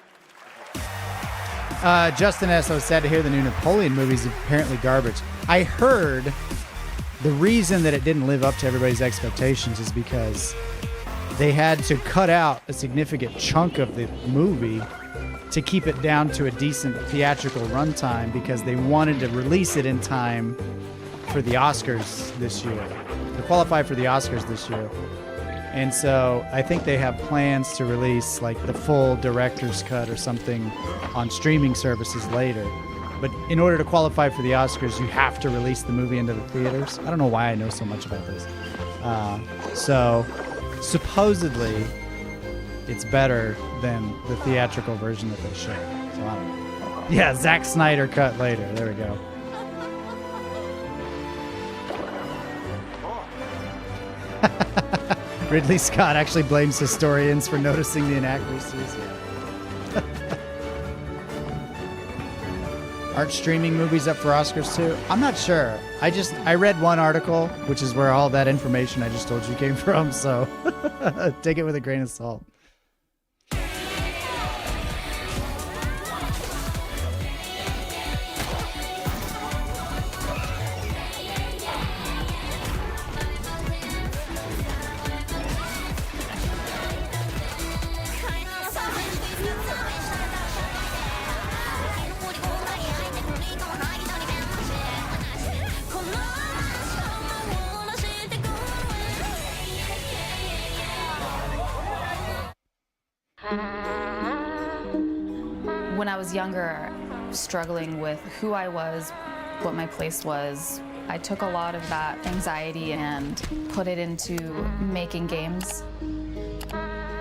Justin S. I was sad to hear the new Napoleon movie's apparently garbage. I heard the reason that it didn't live up to everybody's expectations is because they had to cut out a significant chunk of the movie to keep it down to a decent theatrical runtime because they wanted to release it in time for the Oscars this year, to qualify for the Oscars this year. And so I think they have plans to release like the full director's cut or something on streaming services later. But in order to qualify for the Oscars, you have to release the movie into the theaters. I don't know why I know so much about this. So supposedly it's better than the theatrical version that they showed. So I don't know. Yeah, Zack Snyder cut later. There we go. Ridley Scott actually blames historians for noticing the inaccuracies. Aren't streaming movies up for Oscars too? I'm not sure. I read one article, which is where all that information I just told you came from, so take it with a grain of salt. When I was younger, struggling with who I was, what my place was, I took a lot of that anxiety and put it into making games.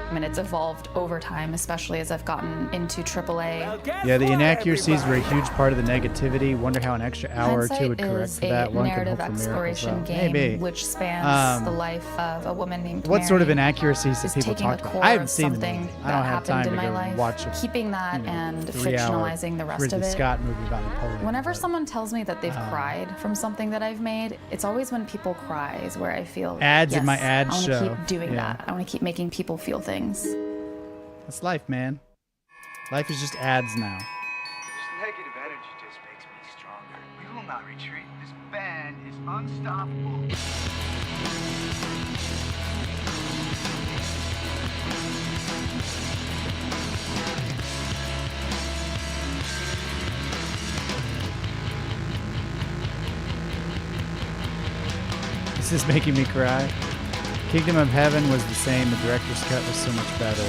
And it's evolved over time, especially as I've gotten into AAA. Yeah, the inaccuracies were a huge part of the negativity. Wonder how an extra hour or two would correct for that. One could hope for miracles. Exploration game Maybe. which spans the life of a woman named What Mary, sort of inaccuracies that who's people taking talk a about? core I haven't of seen them. something I don't that have time happened to in go my life, watch a keeping that and 3-hour fictionalizing the rest Ridley of it. Scott movie about Napoleon. Whenever someone tells me that they've cried from something that I've made, it's always when people cry is where I feel Ads yes, in my ad I want show. to keep doing Yeah. that. I want to keep making people feel things. That's life, man. Life is just ads now. This negative energy just makes me stronger. We will not retreat. This band is unstoppable. This is making me cry. Kingdom of Heaven was the same. The director's cut was so much better.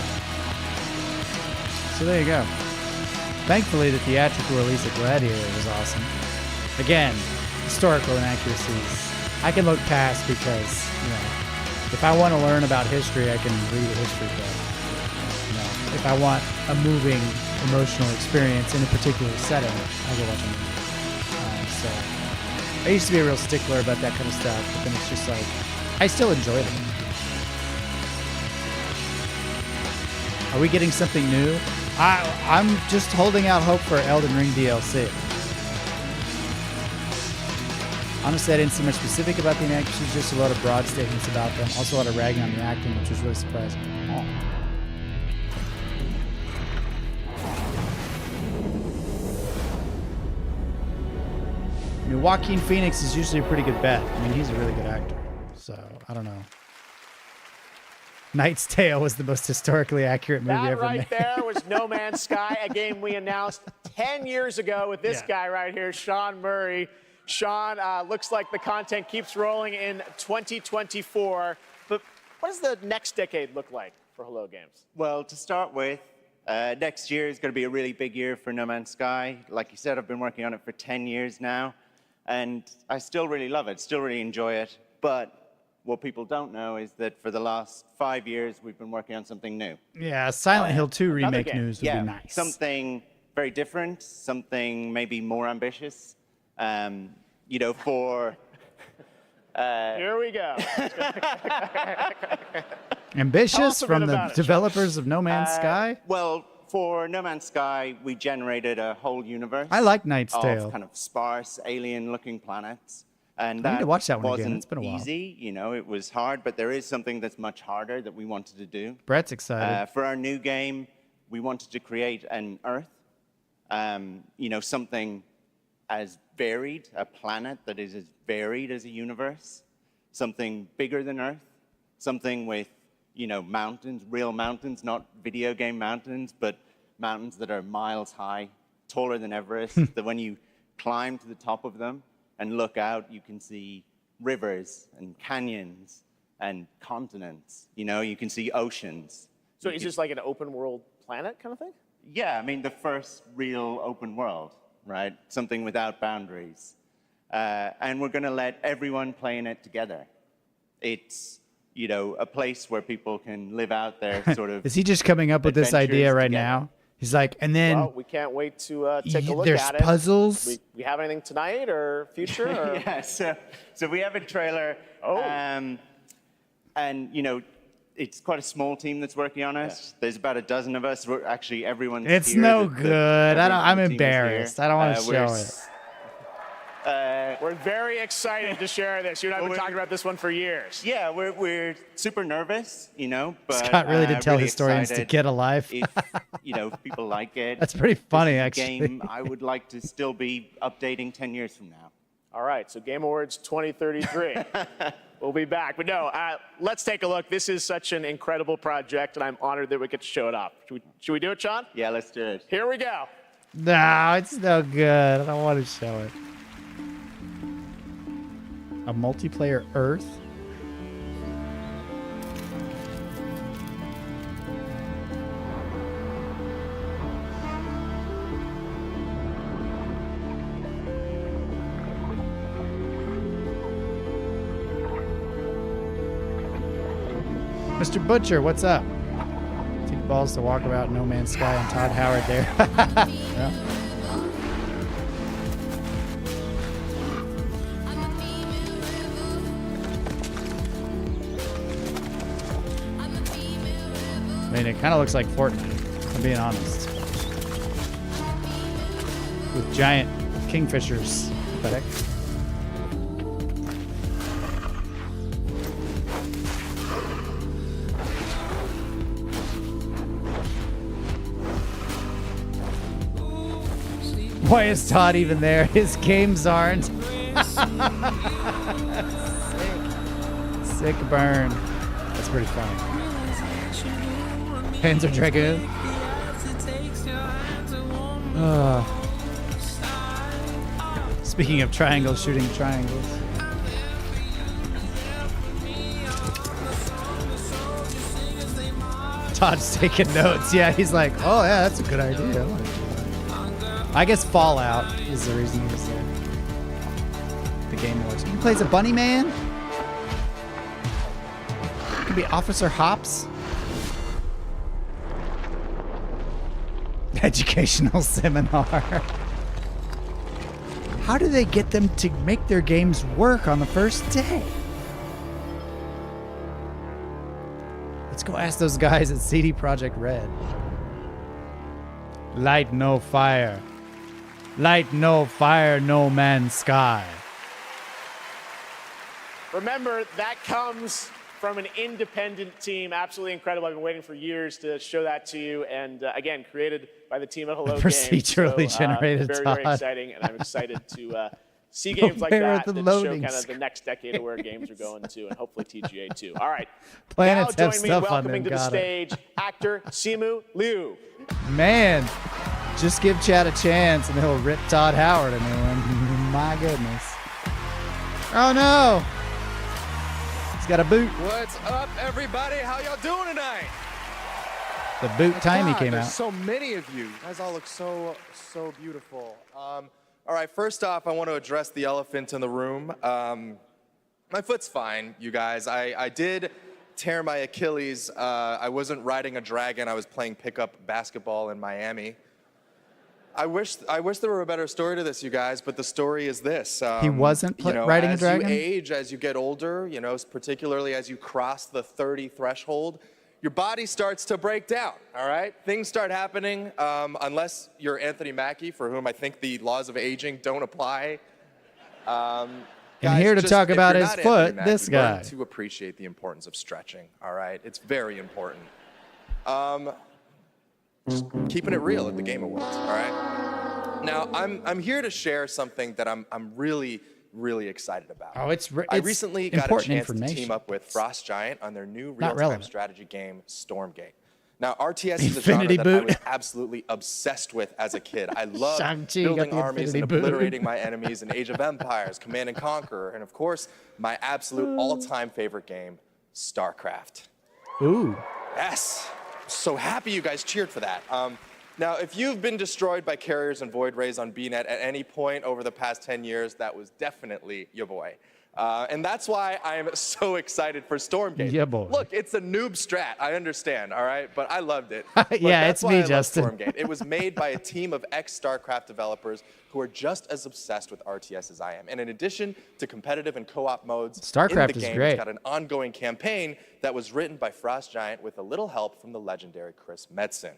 So there you go. Thankfully, the theatrical release of Gladiator was awesome. Again, historical inaccuracies I can look past because, if I want to learn about history, I can read a history book. If I want a moving, emotional experience in a particular setting, I go watch a movie. So I used to be a real stickler about that kind of stuff, but then it's just like, I still enjoyed it. Are we getting something new? I'm just holding out hope for Elden Ring DLC. Honestly, I didn't see much specific about the inaccuracies, just a lot of broad statements about them. Also a lot of ragging on the acting, which was really surprising. Oh. I mean, Joaquin Phoenix is usually a pretty good bet. I mean, he's a really good actor. So, I don't know. Knight's Tale was the most historically accurate movie ever made. That right there was No Man's Sky, a game we announced 10 years ago with this guy right here, Sean Murray. Sean, looks like the content keeps rolling in 2024. But what does the next decade look like for Hello Games? Well, to start with, next year is going to be a really big year for No Man's Sky. Like you said, I've been working on it for 10 years now, and I still really love it, still really enjoy it. But what people don't know is that for the last 5 years, we've been working on something new. Yeah, Silent Hill 2 remake news would be nice. Something very different, something maybe more ambitious. You know, for... Here we go. Ambitious from the developers of No Man's Sky? Well, for No Man's Sky, we generated a whole universe. I like Knight's Tale. Of kind of sparse, alien-looking planets. And I need to watch that one wasn't again. It's been a while. Easy, you know, it was hard, but there is something that's much harder that we wanted to do. Brett's excited. For our new game, we wanted to create an Earth, you know, something as varied, a planet that is as varied as a universe, something bigger than Earth, something with, you know, mountains, real mountains, not video game mountains, but mountains that are miles high, taller than Everest, that when you climb to the top of them and look out, you can see rivers and canyons and continents. You know, you can see oceans. So is this like an open world planet kind of thing? Yeah, I mean, the first real open world, right? Something without boundaries. And we're going to let everyone play in it together. It's, you know, a place where people can live out their sort of... Is he just coming up with this idea right now? He's like, and then... Well, we can't wait to take a look there's at it. puzzles. We have anything tonight or future? Or? Yeah, so we have a trailer. Oh. And, you know, it's quite a small team that's working on it. Yeah. There's about a dozen of us. We're actually, everyone's It's here. no good. I'm embarrassed. I don't want to show it. We're very excited to share this. You and I have been talking about this one for years. Yeah, we're super nervous, you know. But, Scott really did tell really historians to get a life. If, you know, if people like it. That's pretty funny, this is a actually. game I would like to still be updating 10 years from now. All right, so Game Awards 2033. We'll be back. But no, let's take a look. This is such an incredible project, and I'm honored that we get to show it off. Should we do it, Sean? Yeah, let's do it. Here we go. No, it's no good. I don't want to show it. A multiplayer Earth? Mr. Butcher, what's up? Take balls to walk about No Man's Sky and Todd Howard there. Yeah. I mean, it kind of looks like Fortnite, if I'm being honest. With giant kingfishers. What the heck? Why is Todd even there? His games aren't. Sick burn. That's pretty funny. Panzer Dragoon. Speaking of triangles, shooting triangles. Todd's taking notes. Yeah, he's like, oh yeah, that's a good idea. I guess Fallout is the reason he was there. The Game Awards. He plays a bunny man? Could be Officer Hops. Educational seminar. How do they get them to make their games work on the first day? Let's go ask those guys at CD Projekt Red. Light no fire. Light no fire, no man's sky. Remember, that comes from an independent team. Absolutely incredible. I've been waiting for years to show that to you. And again, created by the team at Hello Games. Procedurally generated, very, Todd. very exciting. And I'm excited to see games like that that show kind of the next decade of where games are going to, and hopefully TGA too. All right. Planets now have join me stuff on welcoming them, to the got it. stage actor Simu Liu. Man, just give Chad a chance and he'll rip Todd Howard a new one. My goodness. Oh no! He's got a boot. What's up, everybody? How y'all doing tonight? The boot timey came There's out. so many of you. You guys all look so beautiful. All right, first off, I want to address the elephant in the room. My foot's fine, you guys. I did tear my Achilles. I wasn't riding a dragon. I was playing pickup basketball in Miami. I wish there were a better story to this, you guys, but the story is this. He wasn't riding a dragon? As you age, as you get older, you know, particularly as you cross the 30 threshold, your body starts to break down, all right? Things start happening, unless you're Anthony Mackie, for whom I think the laws of aging don't apply. And Guys, here to just, talk if about you're his not foot, Anthony Mackie, this guy. learn to appreciate the importance of stretching, all right? It's very important. Just keeping it real at the Game Awards, all right? Now, I'm here to share something that I'm really excited about. Oh, it's I recently got a important chance to information. team up with Frost Giant on their new Not real-time relevant. strategy game, Stormgate. Now, RTS is a Infinity genre that I boot. was absolutely obsessed with as a kid. I loved Shang-Chi got building the armies and Infinity boot. obliterating my enemies in Age of Empires, Command & Conquer, and of course, my absolute all-time favorite game, StarCraft. Ooh. Yes. So happy you guys cheered for that. Now, if you've been destroyed by carriers and void rays on BNet at any point over the past 10 years, that was definitely your boy. And that's why I am so excited for Stormgate. Yeah, boy. Look, it's a noob strat, I understand, all right? But I loved it. Yeah, Look, that's it's why me, I love Justin. Stormgate. It was made by a team of ex-StarCraft developers who are just as obsessed with RTS as I am. And in addition to competitive and co-op modes, StarCraft in the is game, great. it's got an ongoing campaign that was written by Frost Giant with a little help from the legendary Chris Metzen.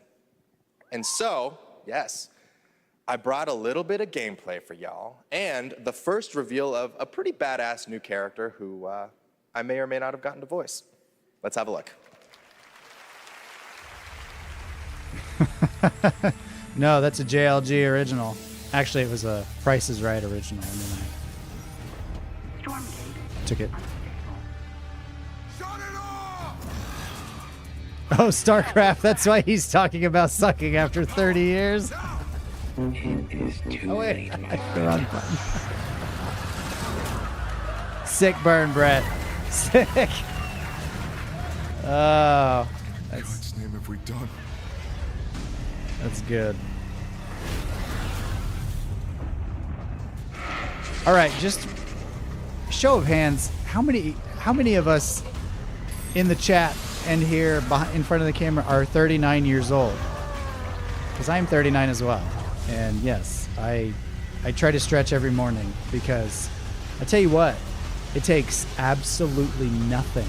And so, yes, I brought a little bit of gameplay for y'all, and the first reveal of a pretty badass new character who I may or may not have gotten to voice. Let's have a look. No, that's a JLG original. Actually, it was a Price is Right original. And then I took it. Oh, StarCraft. That's why he's talking about sucking after 30 years. It is too wait. late. I hit the wrong button. Sick burn, Brett. Sick. Oh. God's name have we done? That's good. All right, just show of hands. How many of us in the chat and here in front of the camera are 39 years old? Because I'm 39 as well. And yes, I try to stretch every morning because I tell you what, it takes absolutely nothing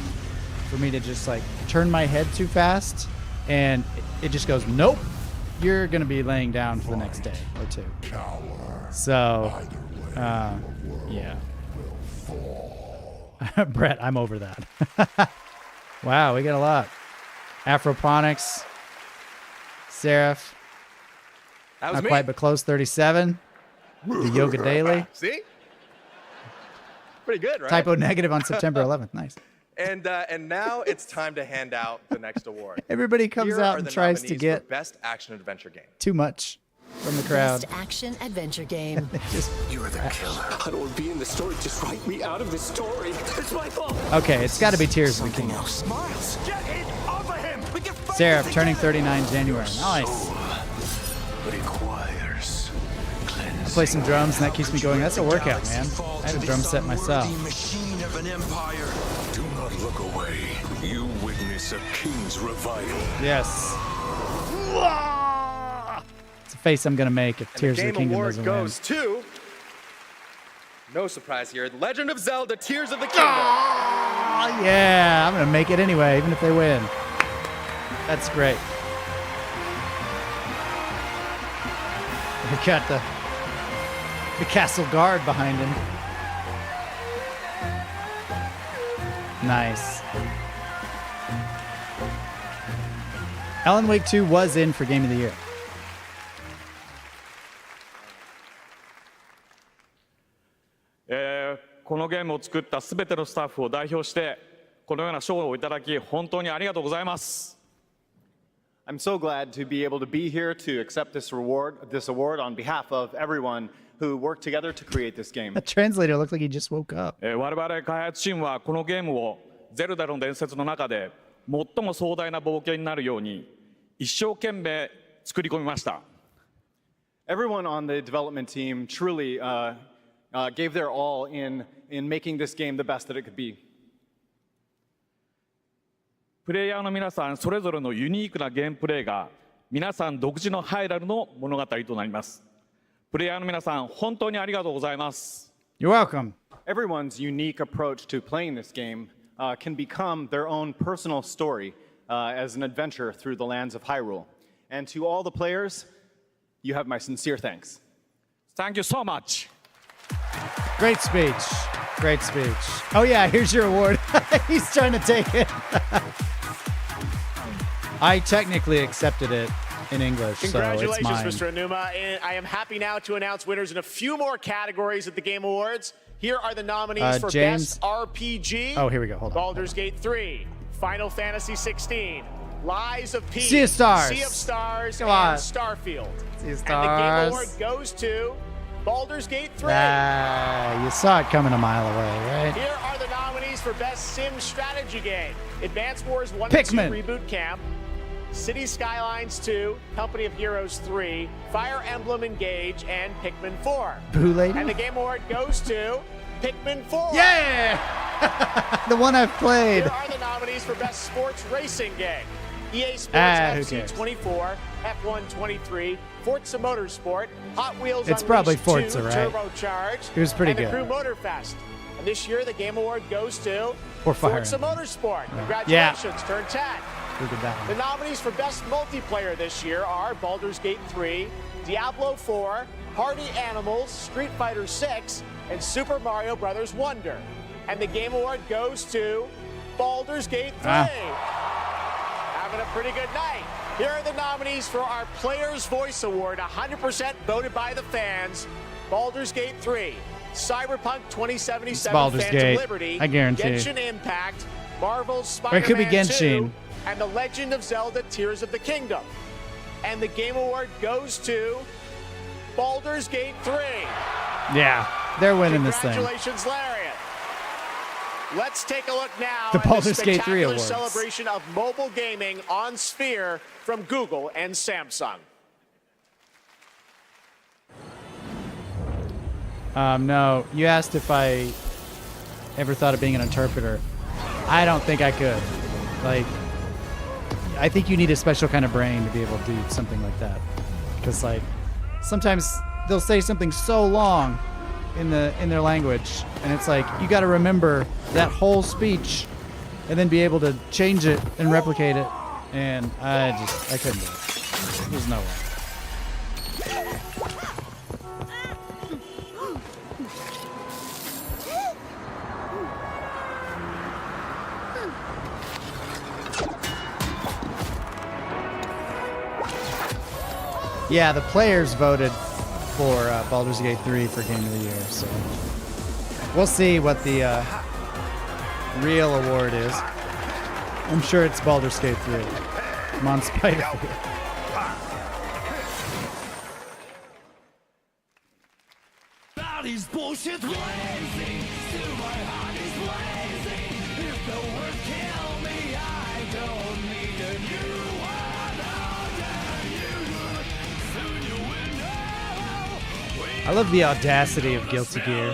for me to just like turn my head too fast and it just goes, nope, you're going to be laying down for the next day or two. So, yeah. Brett, I'm over that. Wow, we got a lot. Afroponics, Seraph. That was Not me. quite, but close. 37. The Yoga Daily. See? Pretty good, right? Typo negative on September 11th. Nice. And now it's time to hand out the next award. Everybody comes Here out are and the tries to nominees get for Best Action Adventure Game. too much from the crowd. Best action adventure game. You're the killer. I don't want to be in the story. Just write me out of this story. It's my fault. Okay, it's got to be Tears of the Kingdom. Miles, get it off of him. We can fight Seraph this turning together. 39 January. Nice. Requires I play some drums and that keeps me going. That's a workout, man. I have a drum set myself. Machine of an empire. Do not look away. You witness a king's revival. Yes. It's a face I'm going to make if And Tears the of the Game Kingdom Award doesn't goes to No surprise here. Legend of Zelda: Tears of the Kingdom. Oh, yeah, I'm gonna make it anyway, even if they win. That's great. We got the castle guard behind him. Nice. Alan Wake 2 was in for Game of the Year. I'm so glad to be able to be here to accept this award on behalf of everyone who worked together to create this game. The translator looked like he just woke up. 我々開発チームはこのゲームをゼルダの伝説の中で最も壮大な冒険になるように一生懸命作り込みました。Everyone on the development team truly gave their all in making this game the best that it could be. プレイヤーの皆さんそれぞれのユニークなゲームプレイが皆さん独自のハイラルの物語となります。プレイヤーの皆さん本当にありがとうございます。You're welcome. Everyone's unique approach to playing this game can become their own personal story as an adventure through the lands of Hyrule. And to all the players, you have my sincere thanks. Thank you so much. Great speech. Great speech. Oh yeah, here's your award. He's trying to take it. I technically accepted it in English, so it's mine. Congratulations, Mr. Anuma. And I am happy now to announce winners in a few more categories at the Game Awards. Here are the nominees for James. Best RPG. Oh, here we go. Hold on. Baldur's Gate 3, Final Fantasy 16, Lies of P, Sea of Stars. Sea of Stars, Come and on. Starfield. Sea of And the Game Award Stars. goes to Baldur's Gate 3. You saw it coming a mile away, right? Here are the nominees for Best Sim Strategy Game. Advance Wars 1 Pikmin. and 2 Reboot Camp, City Skylines 2, Company of Heroes 3, Fire Emblem Engage, and Pikmin 4. Boo Lady? And the Game Award goes to Pikmin 4. Yeah! The one I've played. Here are the nominees for Best Sports Racing Game. EA Sports who FC cares? 24, F1 23, Forza Motorsport, Hot Wheels It's Unleashed probably 2 Forza, right? Turbocharged, It was pretty and good. the Crew Motorfest. And this year, the Game Award goes to Or Fire Forza Emblem. Motorsport. Yeah. Congratulations, turn 10. Look at that The one. nominees for Best Multiplayer this year are Baldur's Gate 3, Diablo 4, Party Animals, Street Fighter 6, and Super Mario Bros. Wonder. And the Game Award goes to Baldur's Gate 3. Having a pretty good night. Here are the nominees for our Player's Voice Award, 100% voted by the fans. Baldur's Gate 3, Cyberpunk 2077, Baldur's Phantom Gate. Liberty, I guarantee. Genshin Impact, Marvel's Or it could be Spider-Man Genshin. 2, and The Legend of Zelda: Tears of the Kingdom. And the Game Award goes to Baldur's Gate 3. Yeah, they're winning this thing. Congratulations, Lariat. Let's take a look now The at Baldur's the Gate 3 spectacular awards. celebration of mobile gaming on Sphere from Google and Samsung. No, you asked if I ever thought of being an interpreter. I don't think I could. Like, I think you need a special kind of brain to be able to do something like that. Because, like, sometimes they'll say something so long in their language, and it's like you got to remember that whole speech, and then be able to change it and replicate it. And I couldn't do it. There's no way. Yeah, the players voted for Baldur's Gate 3 for Game of the Year, so we'll see what the real award is. I'm sure it's Baldur's Gate 3. Come on, Spider. Body's bullshit lazy. Still my heart is lazy. If the words kill me, I don't need a new one. Soon you will know. I love the audacity of Guilty Gear.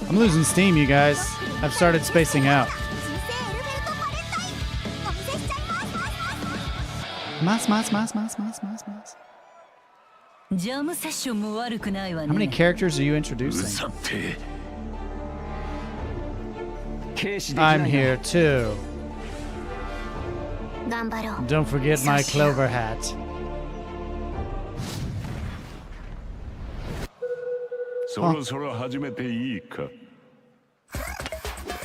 I'm losing steam, you guys. I've started spacing out. Mas. How many characters are you introducing? I'm here too. Don't forget my clover hat.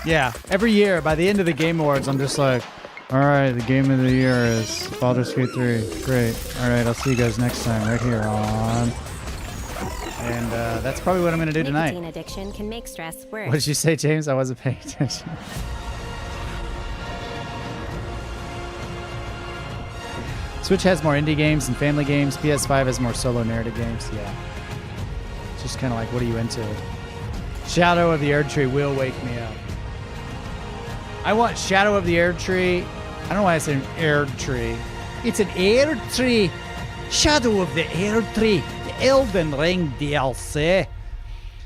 Yeah, every year by the end of the Game Awards, I'm just like, all right, the game of the year is Baldur's Gate 3. Great. All right, I'll see you guys next time right here on. And that's probably what I'm going to do tonight. Nicotine addiction can make stress worse. What did you say, James? I wasn't paying attention. Switch has more indie games and family games. PS5 has more solo narrative games. Yeah. It's just kind of like, what are you into? Shadow of the Erdtree will wake me up. I want Shadow of the Erdtree. I don't know why I said Erdtree. It's an Erdtree. Shadow of the Erdtree. The Elden Ring DLC.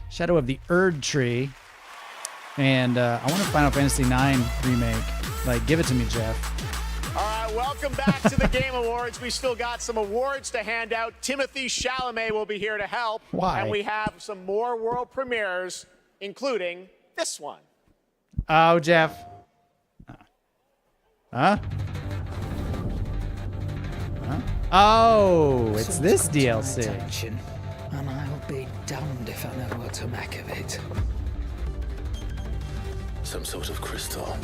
Shadow of the Erdtree. And I want a Final Fantasy IX remake. Like, give it to me, Jeff. All right, welcome back to the Game Awards. We still got some awards to hand out. Timothy Chalamet will be here to help. Why? And we have some more world premieres, including this one. Oh, Jeff. Huh? Huh? Oh, it's this DLC. And I'll be damned if I know what to make of it. Some sort of crystal.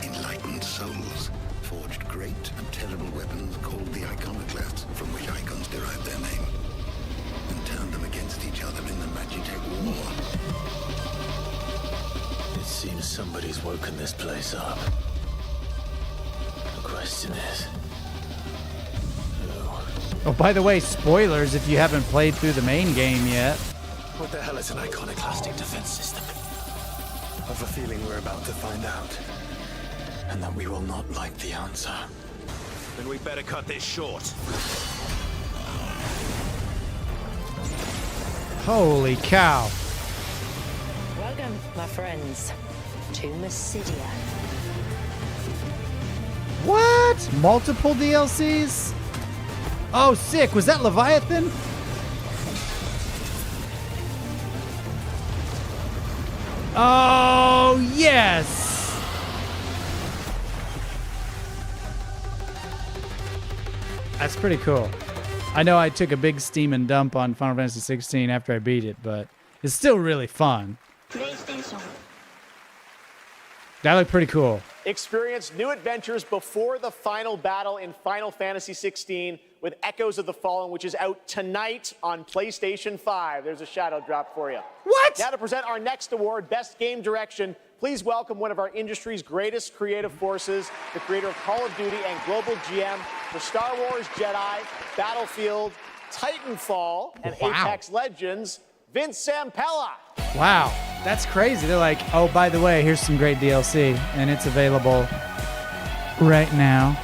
Enlightened souls forged great and terrible weapons called the iconoclasts, from which icons derived their name, and turned them against each other in the Magitech War. It seems somebody's woken this place up. The question is, who? Oh, by the way, spoilers if you haven't played through the main game yet. What the hell is an iconoclastic defense system? I've a feeling we're about to find out. And that we will not like the answer. Then we better cut this short. Holy cow. Welcome, my friends, to Mysidia. What? Multiple DLCs? Oh, sick. Was that Leviathan? Oh, yes. That's pretty cool. I know I took a big steam and dump on Final Fantasy 16 after I beat it, but it's still really fun. That looked pretty cool. Experience new adventures before the final battle in Final Fantasy 16 with Echoes of the Fallen, which is out tonight on PlayStation 5. There's a shadow drop for you. What? Now to present our next award, Best Game Direction, please welcome one of our industry's greatest creative forces, the creator of Call of Duty and global GM for Star Wars Jedi, Battlefield, Titanfall, and Apex Legends, Vince Zampella. Wow, that's crazy. They're like, oh, by the way, here's some great DLC, and it's available right now.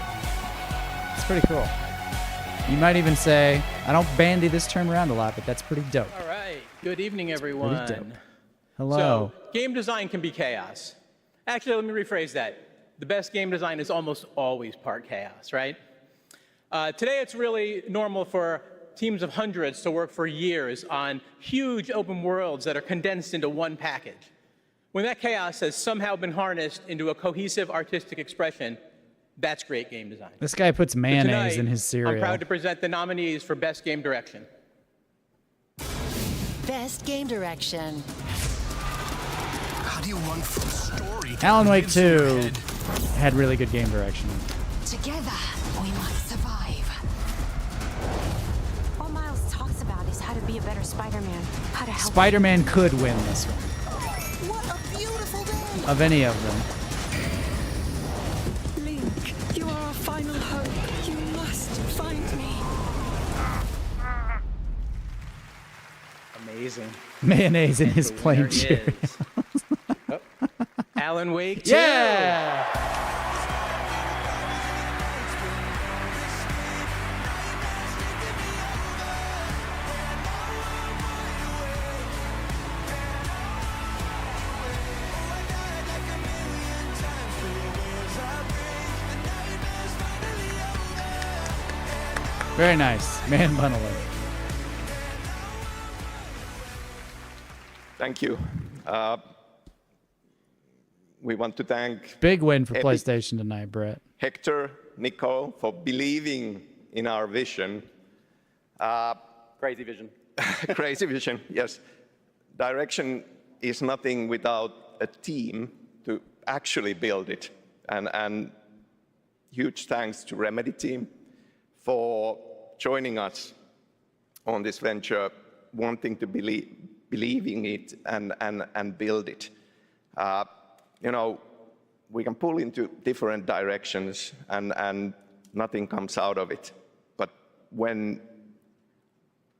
It's pretty cool. You might even say, I don't bandy this term around a lot, but that's pretty dope. All right. Good evening, everyone. Pretty dope. Hello. So, game design can be chaos. Actually, let me rephrase that. The best game design is almost always part chaos, right? Today, it's really normal for teams of hundreds to work for years on huge open worlds that are condensed into one package. When that chaos has somehow been harnessed into a cohesive artistic expression, that's great game design. This guy puts mayonnaise in his cereal. I'm proud to present the nominees for Best Game Direction. Best Game Direction. How do you run from story? Alan Wake 2 had really good game direction. Together, we must survive. All Miles talks about is how to be a better Spider-Man, how to help. Spider-Man could win this one. What a beautiful day! of any of them. Link, you are our final hope. You must find me. Amazing. Mayonnaise in his plain There he Cheerios. is. Oh. Alan Wake 2. Yeah! Very nice. Man bun alert. Thank you. We want to thank Big win for Epic, PlayStation tonight, Brett. Hector, Nico, for believing in our vision. Crazy vision. Crazy vision, yes. Direction is nothing without a team to actually build it. And huge thanks to Remedy team for joining us on this venture, wanting to believe in it and build it. You know, we can pull into different directions and nothing comes out of it. But when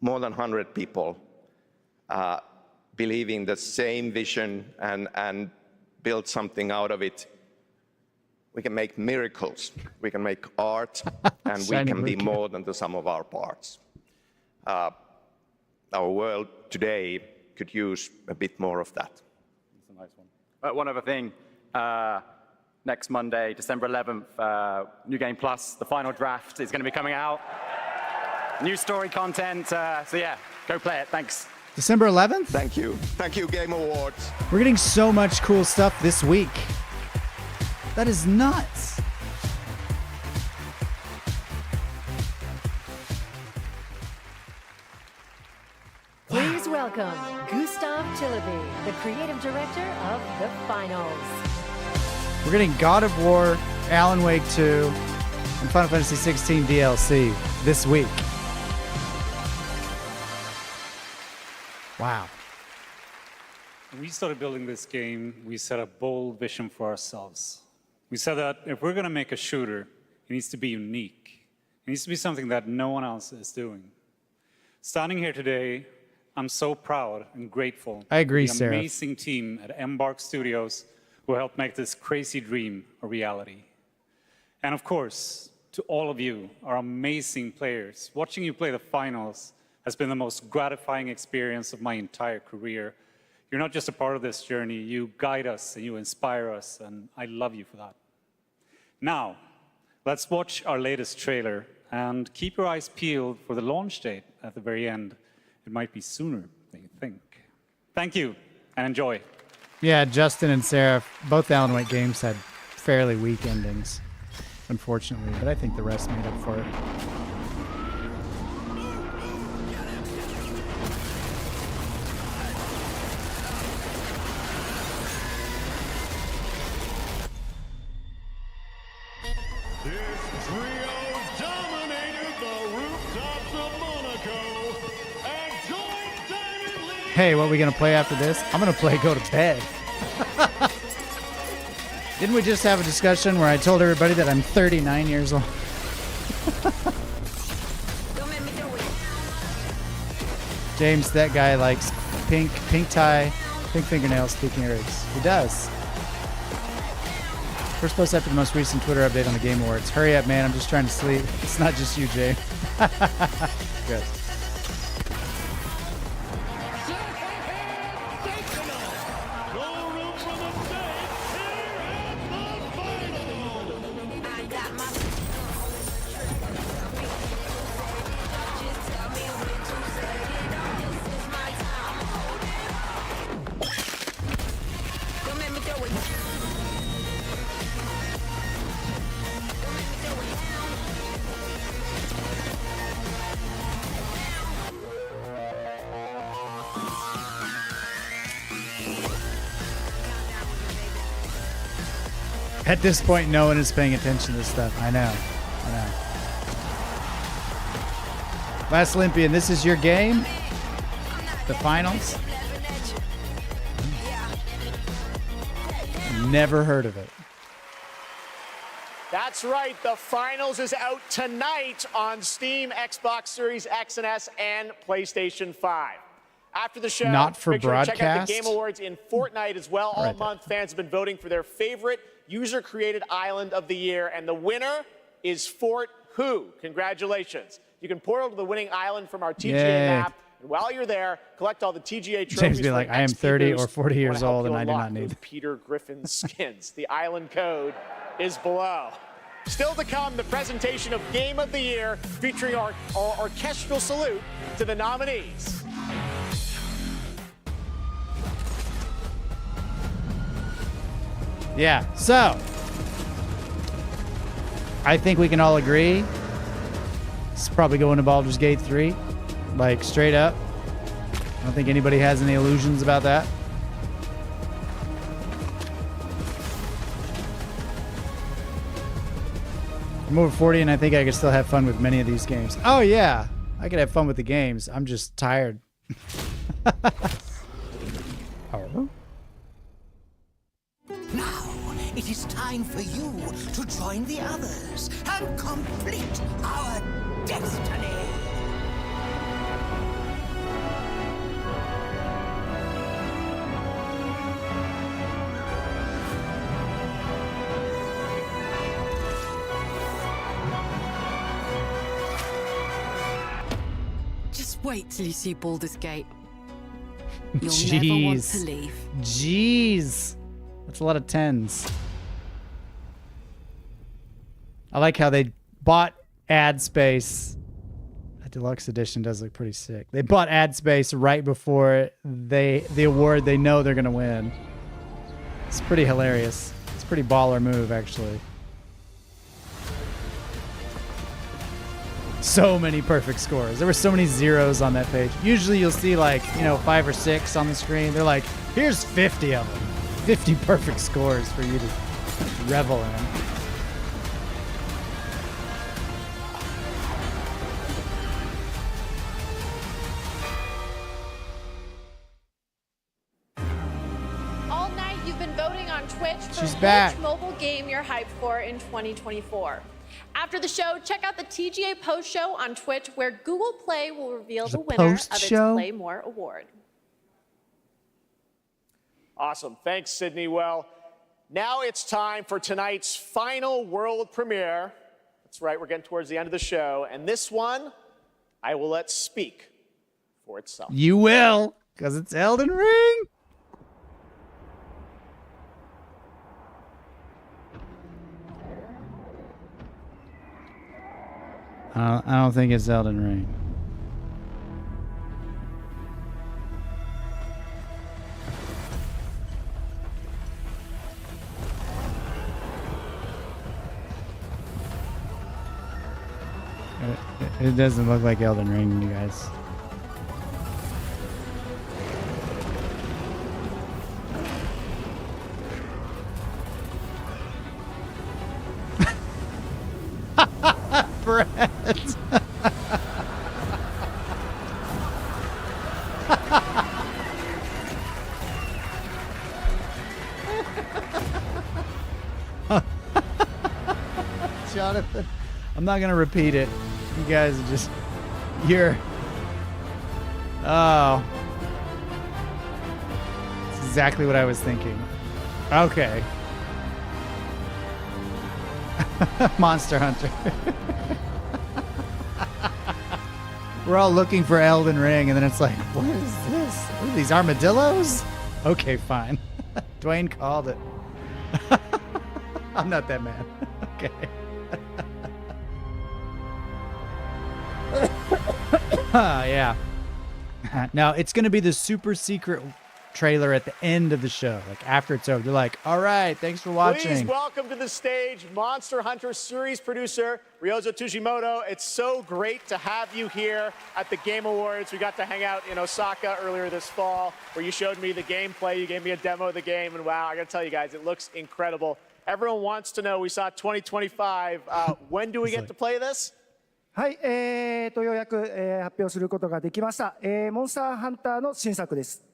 more than 100 people believe in the same vision and build something out of it, we can make miracles. We can make art, and we can be more than the sum of our parts. Our world today could use a bit more of that. That's a nice one. One other thing. Next Monday, December 11th, New Game Plus, the final draft is going to be coming out. New story content. So yeah, go play it. Thanks. December 11th? Thank you. Thank you, Game Awards. We're getting so much cool stuff this week. That is nuts. Please welcome Gustav Tilleby, the creative director of The Finals. We're getting God of War, Alan Wake 2, and Final Fantasy 16 DLC this week. Wow. When we started building this game, we set a bold vision for ourselves. We said that if we're going to make a shooter, it needs to be unique. It needs to be something that no one else is doing. Standing here today, I'm so proud and grateful. I agree, for the Sarah. amazing team at Embark Studios who helped make this crazy dream a reality. And of course, to all of you, our amazing players, watching you play the finals has been the most gratifying experience of my entire career. You're not just a part of this journey, you guide us and you inspire us, and I love you for that. Now, let's watch our latest trailer and keep your eyes peeled for the launch date at the very end. It might be sooner than you think. Thank you, and enjoy. Yeah, Justin and Sarah, both Alan Wake games had fairly weak endings, unfortunately, but I think the rest made up for it. This trio dominated the rooftops of Monaco and joined David Lee. Hey, what are we going to play after this? I'm going to play Go to Bed. Didn't we just have a discussion where I told everybody that I'm 39 years old? James, that guy likes pink tie, pink fingernails, speaking earrings. He does. First post after the most recent Twitter update on the Game Awards. Hurry up, man. I'm just trying to sleep. It's not just you, James. Good. At this point, no one is paying attention to this stuff. I know. Last Olympian, this is your game? The finals? Never heard of it. That's right. The finals is out tonight on Steam, Xbox Series X and S, and PlayStation 5. After the show, Not for make sure to check out the broadcast? Game Awards in Fortnite as well. All Right month, fans have been voting for their favorite user-created island of the year, and the winner is Fort Who. Congratulations. You can portal to the winning island from our TGA Yay. map, and while you're there, collect all the TGA trophies. James be for like, an I am XP 30 or boost. 40 We years wanna help old you and I do unlock not need those it. Peter Griffin skins. The island code is below. Still to come, the presentation of Game of the Year featuring our orchestral salute to the nominees. Yeah, so I think we can all agree it's probably going to Baldur's Gate 3, like straight up. I don't think anybody has any illusions about that. I'm over 40 and I think I can still have fun with many of these games. Oh yeah, I could have fun with the games. I'm just tired. Oh. Now, it is time for you to join the others and complete our destiny. Just wait till you see Baldur's Gate. You'll never want to leave. Jeez. That's a lot of tens. I like how they bought ad space. That deluxe edition does look pretty sick. They bought ad space right before the award they know they're going to win. It's pretty hilarious. It's a pretty baller move, actually. So many perfect scores. There were so many zeros on that page. Usually you'll see like, 5 or 6 on the screen. They're like, here's 50 of them. 50 perfect scores for you to revel in. All night you've been voting on Twitch for She's which back. mobile game you're hyped for in 2024. After the show, check out the TGA post show on Twitch where Google Play will reveal There's the a winner of its post-show? Play More award. Awesome. Thanks, Sydney. Well, now it's time for tonight's final world premiere. That's right, we're getting towards the end of the show. And this one, I will let speak for itself. You will, because it's Elden Ring. I don't think it's Elden Ring. It doesn't look like Elden Ring, you guys. Brett. Jonathan, I'm not gonna repeat it. You guys are just, oh. That's exactly what I was thinking. Okay. Monster Hunter. We're all looking for Elden Ring, and then it's like, what is this? What are these armadillos? Okay, fine. Dwayne called it. I'm not that man. Okay. Yeah. Now, it's going to be the super secret trailer at the end of the show. Like, after it's over, they're like, all right, thanks for watching. Please welcome to the stage Monster Hunter series producer, Ryozo Tujimoto. It's so great to have you here at the Game Awards. We got to hang out in Osaka earlier this fall, where you showed me the gameplay. You gave me a demo of the game, and wow, I got to tell you guys, it looks incredible. Everyone wants to know, we saw 2025. When do we get to play this? はい、ようやく、発表することができました。モンスターハンターの新作です。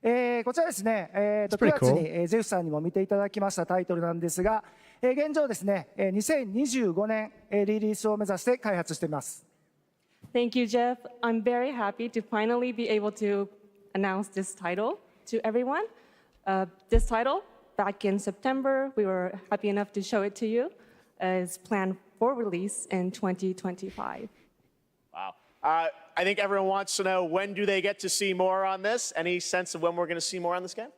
こちらですね、It's 9 pretty 月 cool. に、ゼフさんにも見ていただきましたタイトルなんですが、現状ですね、2025年、リリースを目指して開発しています。Thank you, Jeff. I'm very happy to finally be able to announce this title to everyone. This title, back in September, we were happy enough to show it to you, is planned for release in 2025. Wow. I think everyone wants to know, when do they get to see more on this? Any sense of when we're going to see more on this game?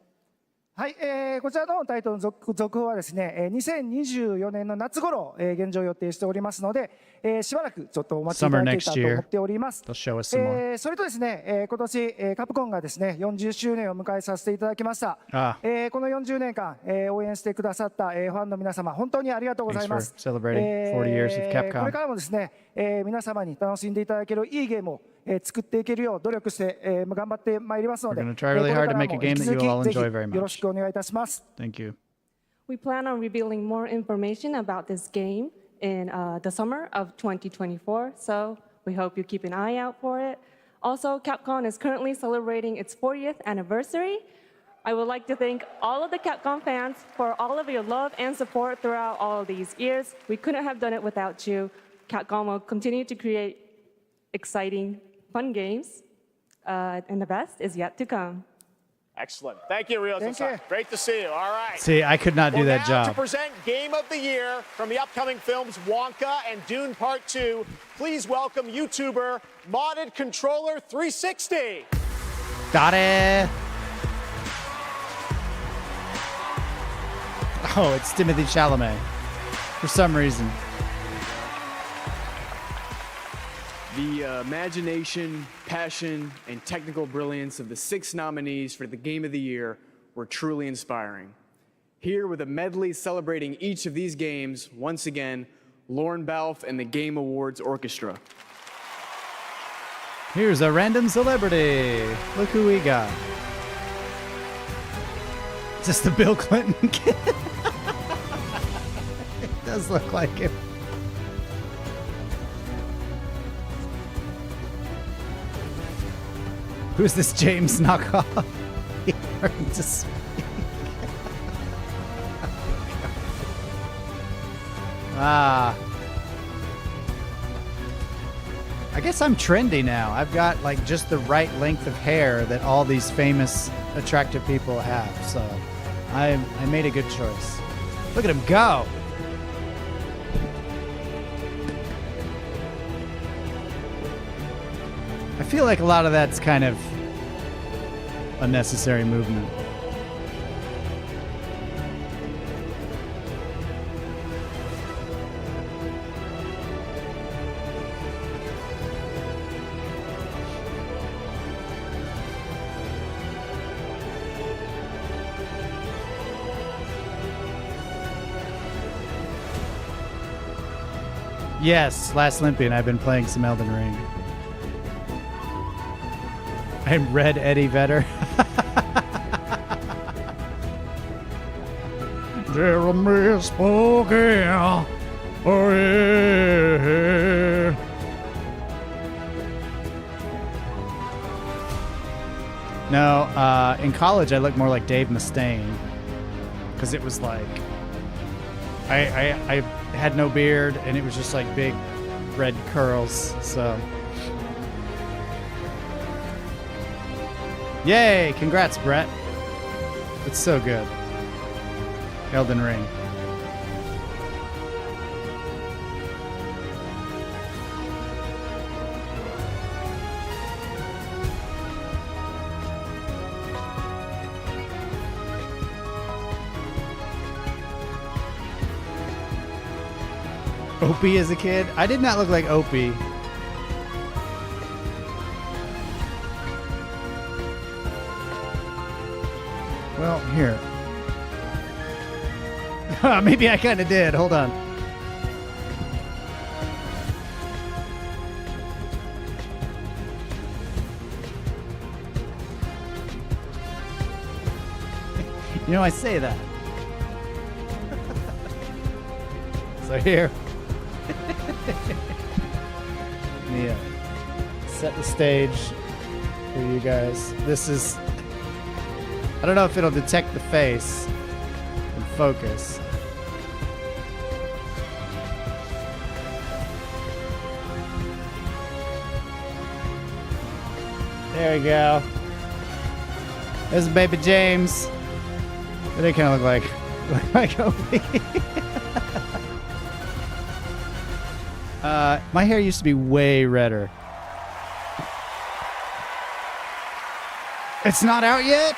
はい、こちらのタイトルの続報はですね、2024年の夏頃、現状予定しておりますので、しばらくちょっとお待ちいただけたと思っております。They'll show us some more. それとですね、今年、カプコンがですね、40周年を迎えさせていただきました。この40年間、応援してくださった、ファンの皆様、本当にありがとうございます。Thanks for celebrating 40 years of Capcom. これからもですね、皆様に楽しんでいただけるいいゲームを作っていけるよう努力して、頑張ってまいりますので、We're going to try really hard to make a game that you will all ぜひ enjoy very よろ much. しくお願いいたします。Thank you. We plan on revealing more information about this game in the summer of 2024, so we hope you keep an eye out for it. Also, Capcom is currently celebrating its 40th anniversary. I would like to thank all of the Capcom fans for all of your love and support throughout all of these years. We couldn't have done it without you. Capcom will continue to create exciting, fun games, and the best is yet to come. Excellent. Thank you, Ryo-san. Great to see you. All right. See, I could not do that now to job. present Game of the Year from the upcoming films Wonka and Dune Part 2, please welcome YouTuber Modded Controller 360. Got it. Oh, it's Timothy Chalamet. For some reason. The imagination, passion, and technical brilliance of the 6 nominees for the Game of the Year were truly inspiring. Here with a medley celebrating each of these games, once again, Lauren Balfe and the Game Awards Orchestra. Here's a random celebrity. Look who we got. Is this the Bill Clinton kid? It does look like him. Who's this James knockoff? He learned to speak. I guess I'm trendy now. I've got like just the right length of hair that all these famous, attractive people have. So I made a good choice. Look at him go. I feel like a lot of that's kind of unnecessary movement. Yes, last Olympian, I've been playing some Elden Ring. I'm Red Eddie Vedder. Jeremy spoken. Oh, yeah. No, in college I looked more like Dave Mustaine. Because it was like... I had no beard, and it was just like big red curls, so... Yay! Congrats, Brett. It's so good. Elden Ring. Opie as a kid? I did not look like Opie. Well, here. Maybe I kind of did. Hold on. You know, I say that. So here. Yeah. Set the stage for you guys. This is I don't know if it'll detect the face and focus. There we go. There's baby James. They kind of look like Opie. My hair used to be way redder. It's not out yet?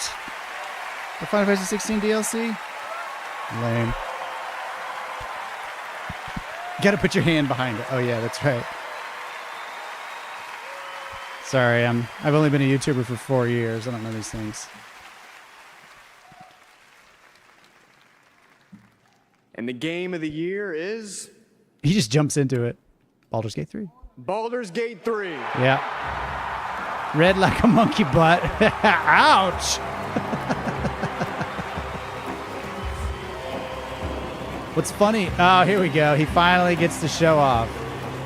The Final Fantasy 16 DLC? Lame. Gotta put your hand behind it. Oh yeah, that's right. Sorry, I've only been a YouTuber for 4 years. I don't know these things. And the game of the year is... He just jumps into it. Baldur's Gate 3. Baldur's Gate 3. Yeah. Red like a monkey butt. Ouch! What's funny? Oh, here we go. He finally gets to show off.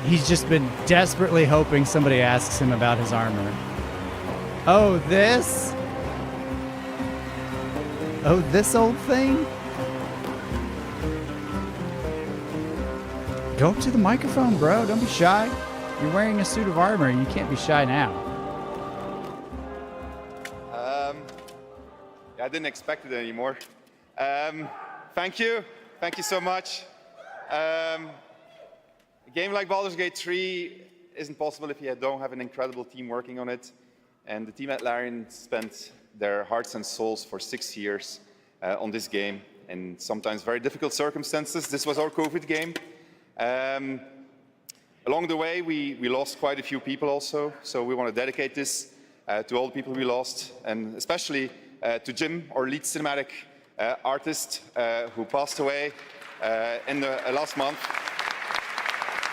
He's just been desperately hoping somebody asks him about his armor. Oh, this? Oh, this old thing? Go up to the microphone, bro. Don't be shy. You're wearing a suit of armor. You can't be shy now. I didn't expect it anymore. Thank you. Thank you so much. A game like Baldur's Gate 3 isn't possible if you don't have an incredible team working on it. And the team at Larian spent their hearts and souls for 6 years on this game in sometimes very difficult circumstances. This was our COVID game. Along the way, we lost quite a few people also, so we want to dedicate this to all the people we lost, and especially to Jim, our lead cinematic artist, who passed away in the last month.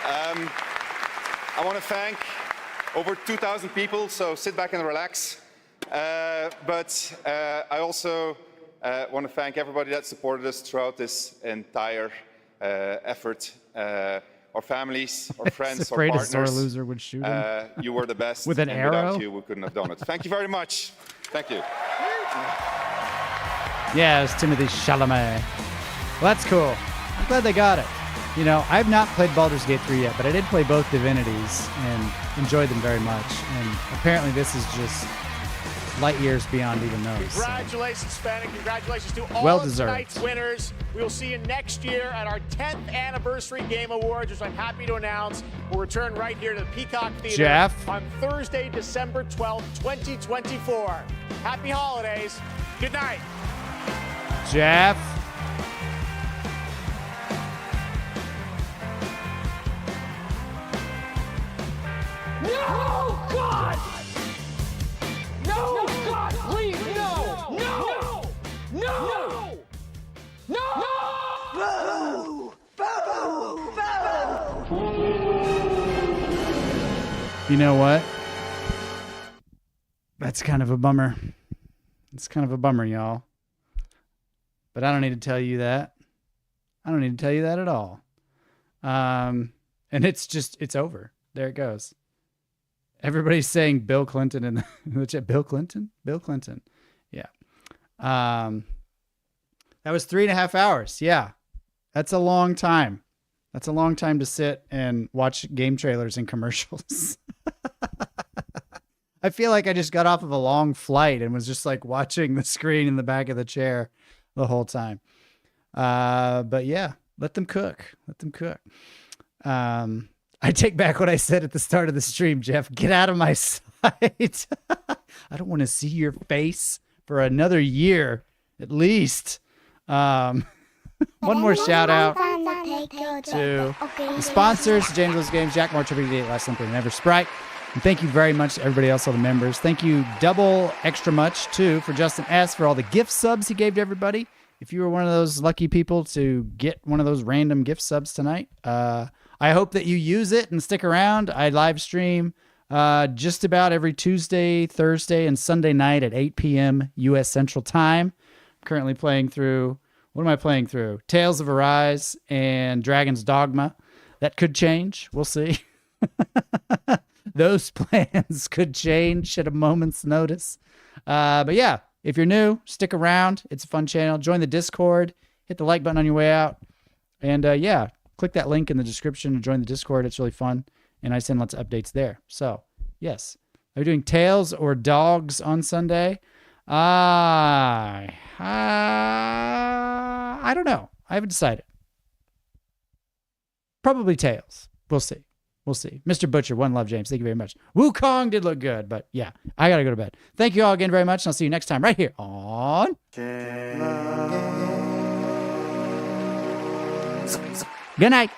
I want to thank over 2,000 people, so sit back and relax. But I also want to thank everybody that supported us throughout this entire effort. Our families, our friends, our partners. Afraid a sore loser would shoot him. You were the best. With an and arrow? Without you, we couldn't have done it. Thank you very much. Thank you. Yeah, it's Timothy Chalamet. Well, that's cool. I'm glad they got it. You know, I've not played Baldur's Gate 3 yet, but I did play both Divinities and enjoyed them very much. And apparently this is just light years beyond even those. Congratulations, Ben, and congratulations to all Well of deserved. tonight's winners. We will see you next year at our 10th Anniversary Game Awards, which I'm happy to announce will return right here to the Peacock Theater Jeff? on Thursday, December 12th, 2024. Happy holidays. Good night. Jeff? No, God! No, God, please, no! No! No! No! Boo! Boo! You know what? That's kind of a bummer. It's kind of a bummer, y'all. But I don't need to tell you that. I don't need to tell you that at all. And it's over. There it goes. Everybody's saying Bill Clinton in the chat. Bill Clinton? Bill Clinton. Yeah. That was 3.5 hours. Yeah. That's a long time. That's a long time to sit and watch game trailers and commercials. I feel like I just got off of a long flight and was just like watching the screen in the back of the chair the whole time. But yeah, let them cook. Let them cook. I take back what I said at the start of the stream, Jeff. Get out of my sight. I don't want to see your face for another year, at least. One more shout out to the sponsors, James Blues Games, Jack Moore, Triple 88, Last Olympic, and Ever Sprite. And thank you very much to everybody else, all the members. Thank you double extra much, too, for Justin S. for all the gift subs he gave to everybody. If you were one of those lucky people to get one of those random gift subs tonight, I hope that you use it and stick around. I live stream just about every Tuesday, Thursday, and Sunday night at 8 p.m. U.S. Central Time. I'm currently playing through, what am I playing through? Tales of Arise and Dragon's Dogma. That could change. We'll see. Those plans could change at a moment's notice. But yeah, If you're new, stick around. It's a fun channel. Join the Discord. Hit the like button on your way out. And yeah, click that link in the description and join the Discord. It's really fun. And I send lots of updates there. So, yes. Are we doing tails or dogs on Sunday? I don't know. I haven't decided. Probably tails. We'll see. We'll see. Mr. Butcher, one love, James. Thank you very much. Wukong did look good, but yeah, I got to go to bed. Thank you all again very much, and I'll see you next time right here on... Good night.